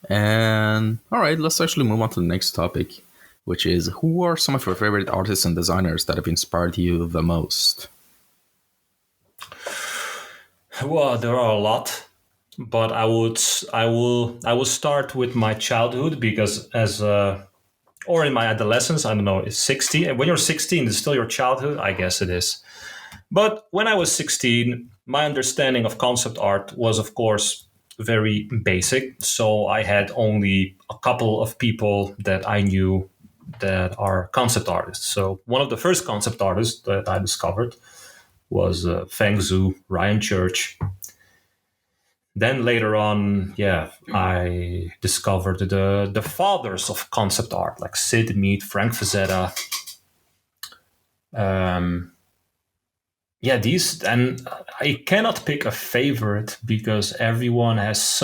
And all right, let's actually move on to the next topic, which is who are some of your favorite artists and designers that have inspired you the most? Well, there are a lot, but I will start with my childhood because or in my adolescence, I don't know, it's 16. And when you're 16, it's still your childhood, I guess it is. But when I was 16, my understanding of concept art was, of course, very basic. So I had only a couple of people that I knew that are concept artists. So one of the first concept artists that I discovered was Feng Zhu, Ryan Church. Then later on, yeah, I discovered the fathers of concept art, like Sid Mead, Frank Frazetta. Yeah, these, and I cannot pick a favorite because everyone has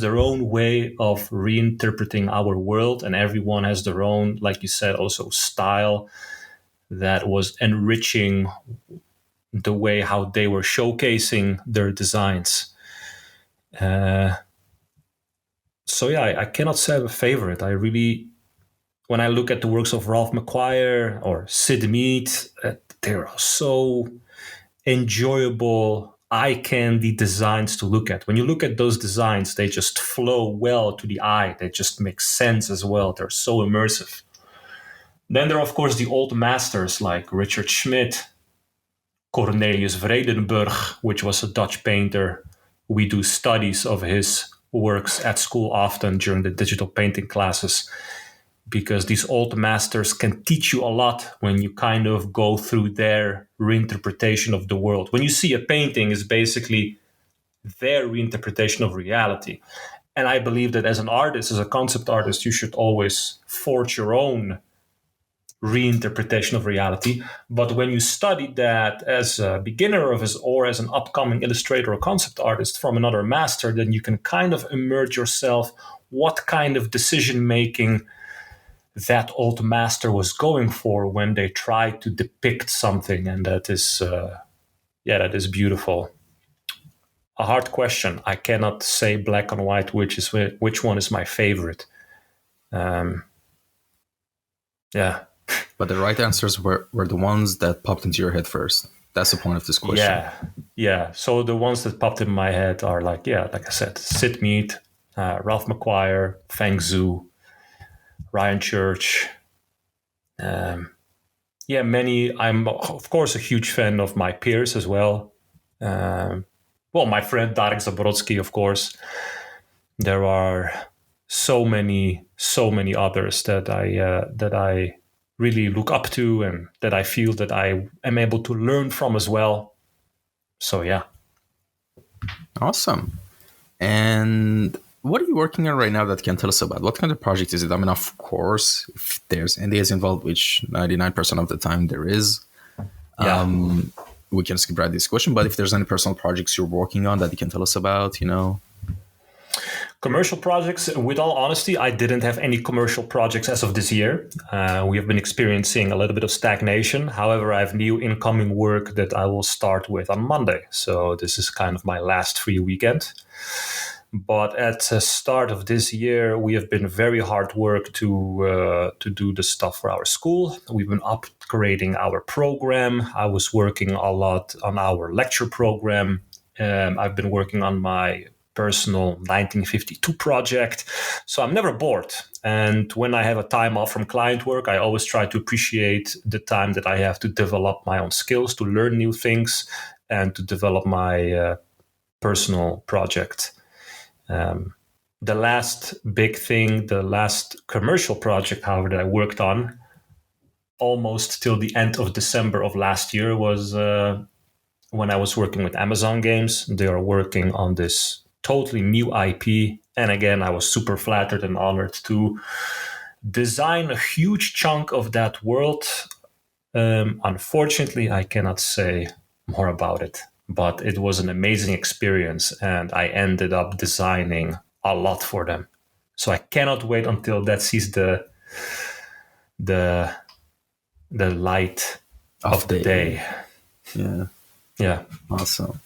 their own way of reinterpreting our world, and everyone has their own, like you said, also style that was enriching the way how they were showcasing their designs. So yeah, I cannot say I have a favorite. I really, when I look at the works of Ralph McQuire or Sid Mead, they are so enjoyable, eye candy designs to look at. When you look at those designs, they just flow well to the eye. They just make sense as well. They're so immersive. Then there are, of course, the old masters like Richard Schmidt, Cornelius Vredenburg, which was a Dutch painter. We do studies of his works at school often during the digital painting classes because these old masters can teach you a lot when you kind of go through their reinterpretation of the world. When you see a painting, is basically their reinterpretation of reality. And I believe that as an artist, as a concept artist, you should always forge your own reinterpretation of reality. But when you study that as a beginner or as an upcoming illustrator or concept artist from another master, then you can kind of immerse yourself what kind of decision making that old master was going for when they tried to depict something. And that is, that is beautiful. A hard question. I cannot say black and white which one is my favorite. Yeah. But the right answers were the ones that popped into your head first. That's the point of this question. Yeah. So the ones that popped in my head are like I said, Sid Mead, Ralph McQuire, Feng Zhu, Ryan Church. Many. I'm of course a huge fan of my peers as well. My friend Darek Zabrodsky, of course. There are so many others that I really look up to and that I feel that I am able to learn from as well. So yeah. Awesome. And what are you working on right now that you can tell us about? What kind of project is it? I mean, of course, if there's NDAs involved, which 99% of the time there is, we can skip right this question. But if there's any personal projects you're working on that you can tell us about, Commercial projects, with all honesty, I didn't have any commercial projects as of this year. We have been experiencing a little bit of stagnation. However, I have new incoming work that I will start with on Monday. So this is kind of my last free weekend. But at the start of this year, we have been very hard work to do the stuff for our school. We've been upgrading our program. I was working a lot on our lecture program. I've been working on my personal 1952 project. So I'm never bored. And when I have a time off from client work, I always try to appreciate the time that I have to develop my own skills, to learn new things, and to develop my personal project. The last big thing, the last commercial project, however, that I worked on almost till the end of December of last year was when I was working with Amazon Games. They are working on this totally new IP. And again, I was super flattered and honored to design a huge chunk of that world. Unfortunately, I cannot say more about it, but it was an amazing experience. And I ended up designing a lot for them. So I cannot wait until that sees the light of the day. Yeah. Awesome.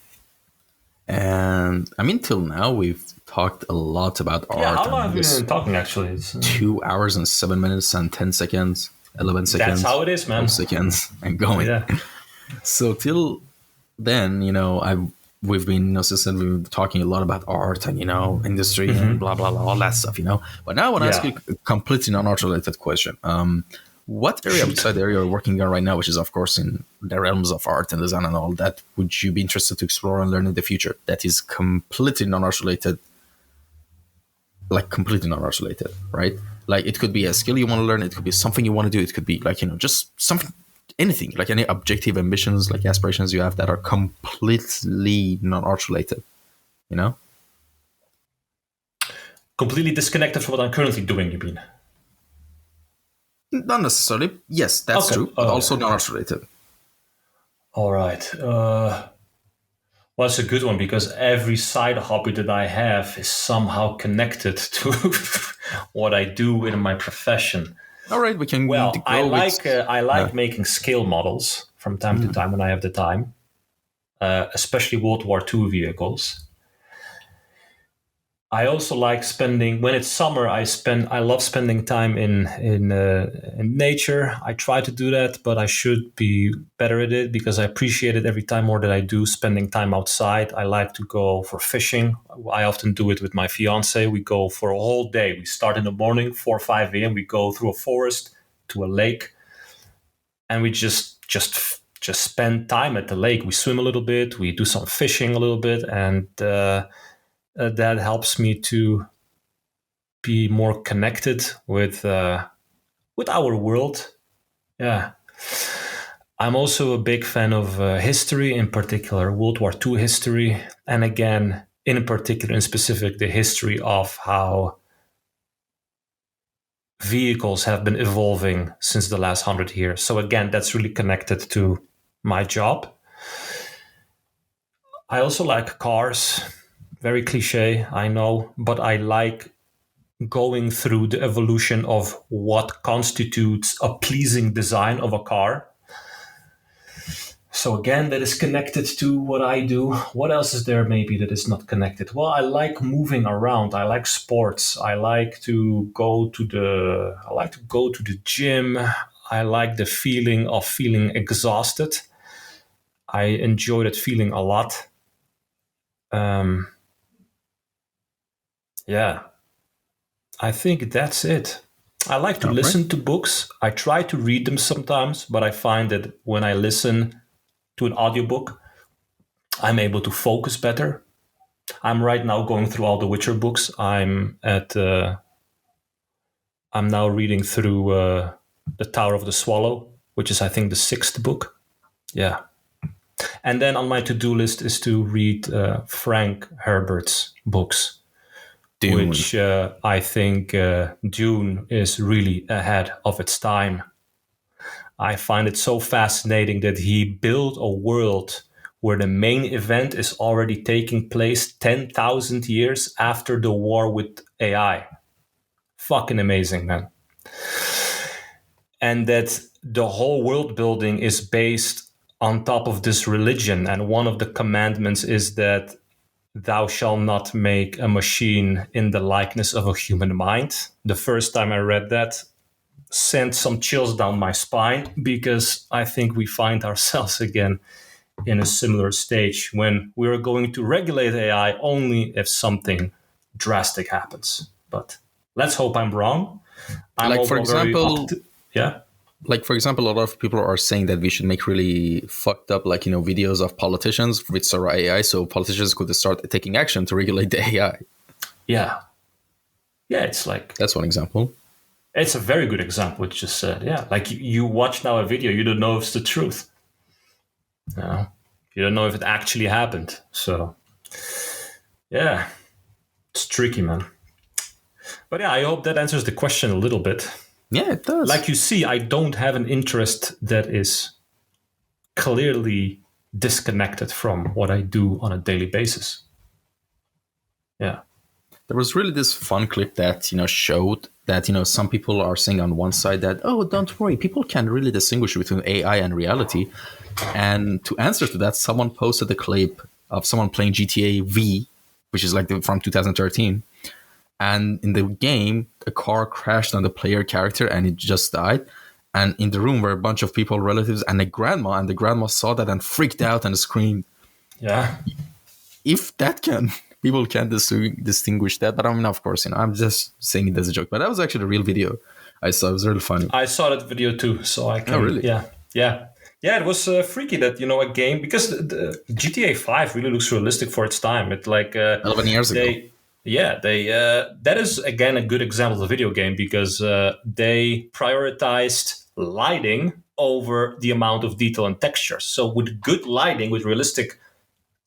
And I mean, till now, we've talked a lot about art. Yeah, how long have we been talking, actually? It's 2 hours and 7 minutes and 10 seconds, 11 seconds. That's how it is, man. 12 seconds and going. Yeah. So till then, we've been, since then, we've been talking a lot about art and, industry and blah, blah, blah, all that stuff, But now I want to ask you a completely non-art related question. What area beside the area you're working on right now, which is, of course, in the realms of art and design and all that, would you be interested to explore and learn in the future that is completely non-art related? Like completely non-art related, right? Like it could be a skill you want to learn. It could be something you want to do. It could be like, just something, anything, like any objective ambitions, like aspirations you have that are completely non-art related, Completely disconnected from what I'm currently doing, you mean? Not necessarily. Yes, that's true, but also non-art related. All right. Well, it's a good one because every side hobby that I have is somehow connected to what I do in my profession. All right, we can. Well, I like making scale models from time to time when I have the time, especially World War II vehicles. I also like spending, when it's summer, I love spending time in nature. I try to do that, but I should be better at it because I appreciate it every time more that I do spending time outside. I like to go for fishing. I often do it with my fiance. We go for a whole day. We start in the morning, 4 or 5 a.m. We go through a forest to a lake, and we just spend time at the lake. We swim a little bit. We do some fishing a little bit, and that helps me to be more connected with our world. Yeah. I'm also a big fan of history, in particular World War II history. And again, in particular, in specific, the history of how vehicles have been evolving since the last 100 years. So again, that's really connected to my job. I also like cars. Very cliche, I know, but I like going through the evolution of what constitutes a pleasing design of a car. So again, that is connected to what I do. What else is there maybe that is not connected? Well, I like moving around. I like sports. I like to go to the gym. I like the feeling of feeling exhausted. I enjoy that feeling a lot. Yeah, I think that's it. I like to All right. listen to books. I try to read them sometimes, but I find that when I listen to an audiobook, I'm able to focus better. I'm right now going through all the Witcher books. I'm now reading through the Tower of the Swallow, which is I think the 6th book. Yeah. And then on my to-do list is to read Frank Herbert's books, Dune. which I think Dune is really ahead of its time. I find it so fascinating that he built a world where the main event is already taking place 10,000 years after the war with AI. Fucking amazing, man. And that the whole world building is based on top of this religion. And one of the commandments is that thou shalt not make a machine in the likeness of a human mind. The first time I read that, sent some chills down my spine, because I think we find ourselves again in a similar stage when we're going to regulate AI only if something drastic happens. But let's hope I'm wrong. I'm Like for example, yeah. like for example, a lot of people are saying that we should make really fucked up, like, videos of politicians with Sora AI, so politicians could start taking action to regulate the AI. Yeah. Yeah, it's like, That's one example. it's a very good example what you just said. Yeah, like you watch now a video, you don't know if it's the truth. You don't know if it actually happened. So, yeah, it's tricky, man. But yeah, I hope that answers the question a little bit. Yeah, it does. Like you see, I don't have an interest that is clearly disconnected from what I do on a daily basis. Yeah. There was really this fun clip that, showed that, some people are saying on one side that, oh, don't worry, people can really distinguish between AI and reality. And to answer to that, someone posted a clip of someone playing GTA V, which is like from 2013. And in the game, a car crashed on the player character and it just died. And in the room were a bunch of people, relatives, and a grandma. And the grandma saw that and freaked out and screamed. Yeah. If that can, people can distinguish that. But I mean, of course, I'm just saying it as a joke. But that was actually a real video I saw. It was really funny. I saw that video too. So I can. Oh, really? Yeah. Yeah. Yeah, it was freaky that, a game, because the GTA 5 really looks realistic for its time. It 11 years ago. That is again a good example of a video game, because they prioritized lighting over the amount of detail and texture. So with good lighting, with realistic,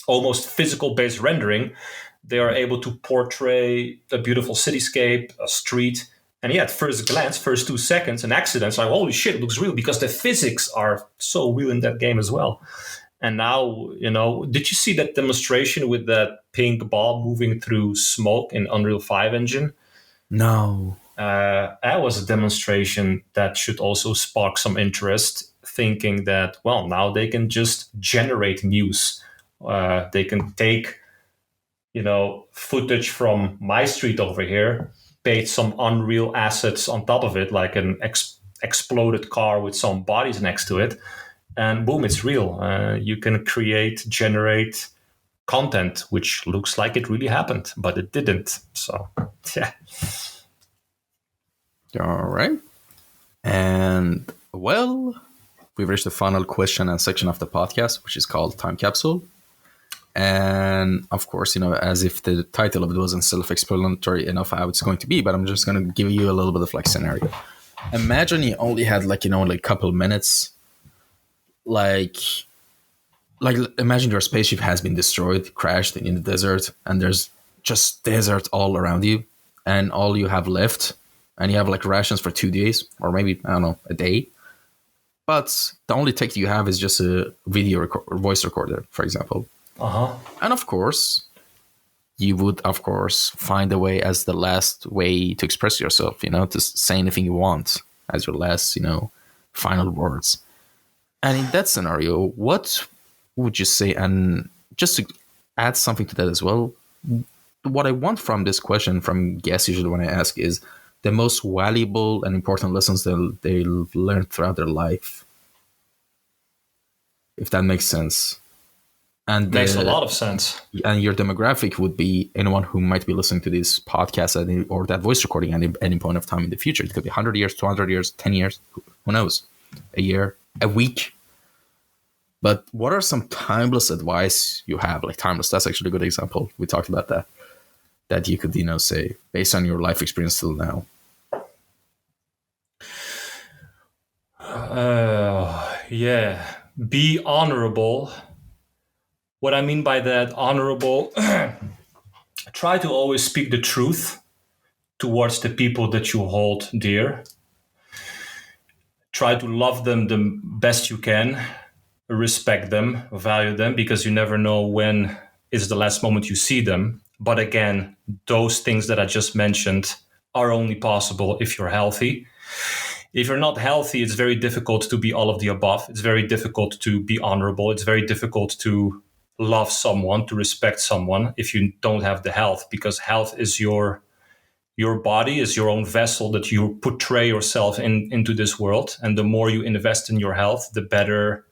almost physical based rendering, they are able to portray a beautiful cityscape, a street. And yeah, at first glance, first 2 seconds, an accident, it's like, holy shit, it looks real, because the physics are so real in that game as well. And now, did you see that demonstration with that pink ball moving through smoke in Unreal 5 engine? No. That was a demonstration that should also spark some interest, thinking that, well, now they can just generate news. They can take, footage from my street over here, paste some Unreal assets on top of it, like an exploded car with some bodies next to it, and boom, it's real. You can generate content which looks like it really happened, but it didn't. So, yeah. All right. And, well, we've reached the final question and section of the podcast, which is called Time Capsule. And of course, as if the title of it wasn't self-explanatory enough how it's going to be, but I'm just going to give you a little bit of like scenario. Imagine you only had like a couple minutes. Like imagine your spaceship has been destroyed, crashed in the desert, and there's just desert all around you, and all you have left and you have like rations for 2 days, or maybe, I don't know, a day. But the only tech you have is just a video or voice recorder, for example. And of course, you would, of course, find a way as the last way to express yourself, to say anything you want as your last, final words. And in that scenario, what would you say? And just to add something to that as well, what I want from this question from guests usually when I ask is the most valuable and important lessons they'll learn throughout their life, if that makes sense. And makes a lot of sense. And your demographic would be anyone who might be listening to this podcast or that voice recording at any point of time in the future. It could be 100 years, 200 years, 10 years, who knows, a year, a week. But what are some timeless advice you have? Like timeless, that's actually a good example. We talked about that you could, say based on your life experience till now. Yeah. Be honorable. What I mean by that, honorable, try to always speak the truth towards the people that you hold dear. Try to love them the best you can, respect them, value them, because you never know when is the last moment you see them. But again, those things that I just mentioned are only possible if you're healthy. If you're not healthy, it's very difficult to be all of the above. It's very difficult to be honorable. It's very difficult to love someone, to respect someone if you don't have the health, because health is your body, is your own vessel that you portray yourself into this world. And the more you invest in your health, the better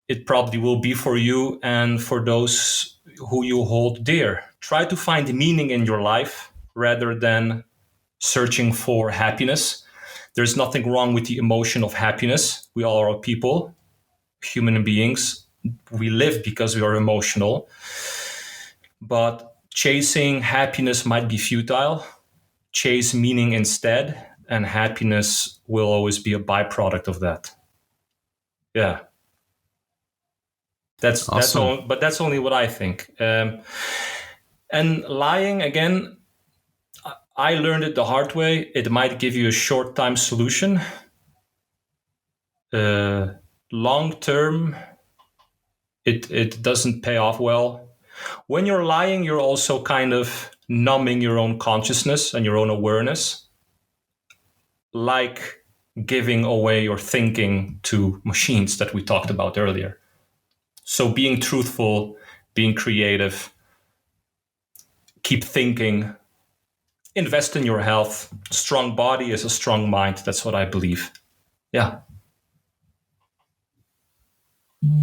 it probably will be for you and for those who you hold dear. Try to find meaning in your life rather than searching for happiness. There's nothing wrong with the emotion of happiness. We all are people, human beings. We live because we are emotional. But chasing happiness might be futile. Chase meaning instead, and happiness will always be a byproduct of that. Yeah. That's all, but that's only what I think. And lying, again, I learned it the hard way. It might give you a short-time solution. Long-term, it doesn't pay off well. When you're lying, you're also kind of numbing your own consciousness and your own awareness, like giving away your thinking to machines that we talked about earlier. So being truthful, being creative, keep thinking, invest in your health. Strong body is a strong mind. That's what I believe. Yeah.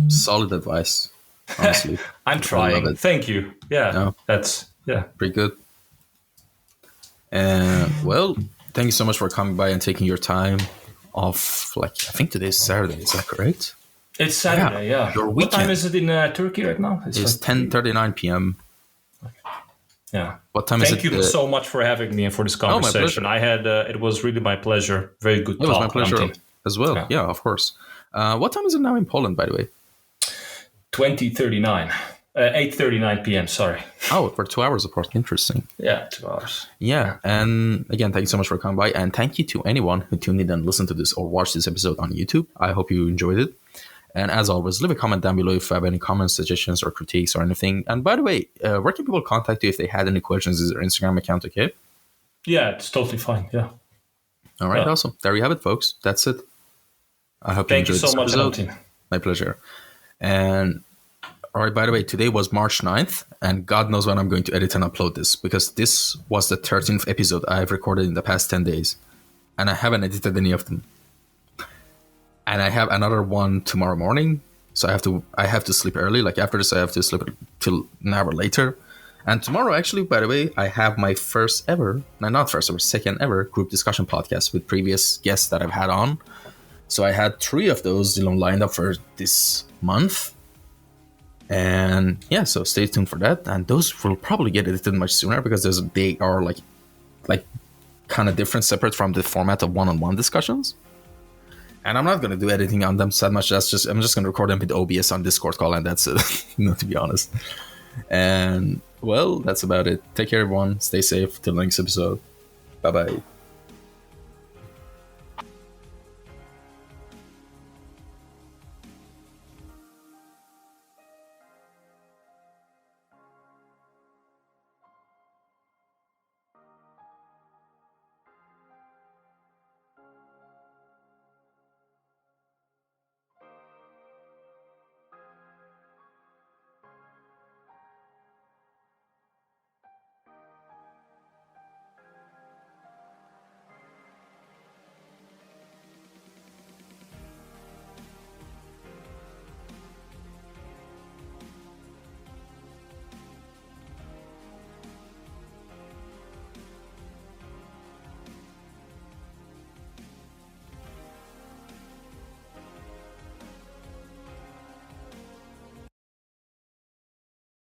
Solid advice, honestly. I'm trying. Thank you. Yeah, that's pretty good. Well, thank you so much for coming by and taking your time off. Like, I think today's Saturday. Is that correct? It's Saturday, yeah. Your weekend. What time is it in Turkey right now? It's 10:39 p.m. Yeah. What time Thank is it? Thank you so much for having me and for this conversation. My pleasure. It was really my pleasure. Very good talk. It was my pleasure as well. Yeah, of course. What time is it now in Poland, by the way? 8:39 p.m. Sorry. Oh, we're 2 hours apart. Interesting. Yeah, 2 hours. Yeah, and again, thank you so much for coming by, and thank you to anyone who tuned in and listened to this or watched this episode on YouTube. I hope you enjoyed it. And as always, leave a comment down below if you have any comments, suggestions, or critiques or anything. And by the way, where can people contact you if they had any questions? Is their Instagram account okay? Yeah, it's totally fine. Yeah. All right, awesome. There you have it, folks. That's it. I hope you enjoyed this episode. Thank you so much, My pleasure. And all right, by the way, today was March 9th, and God knows when I'm going to edit and upload this, because this was the 13th episode I've recorded in the past 10 days, and I haven't edited any of them. And I have another one tomorrow morning, so I have to sleep early. Like after this, I have to sleep till an hour later. And tomorrow, actually, by the way, I have my second ever group discussion podcast with previous guests that I've had on. So I had 3 of those, lined up for this month. And yeah, so stay tuned for that. And those will probably get edited much sooner because they are like kind of different, separate from the format of one-on-one discussions. And I'm not going to do editing on them so much. I'm just going to record them with OBS on Discord call, and that's it, to be honest. And well, that's about it. Take care, everyone. Stay safe. Till the next episode. Bye-bye.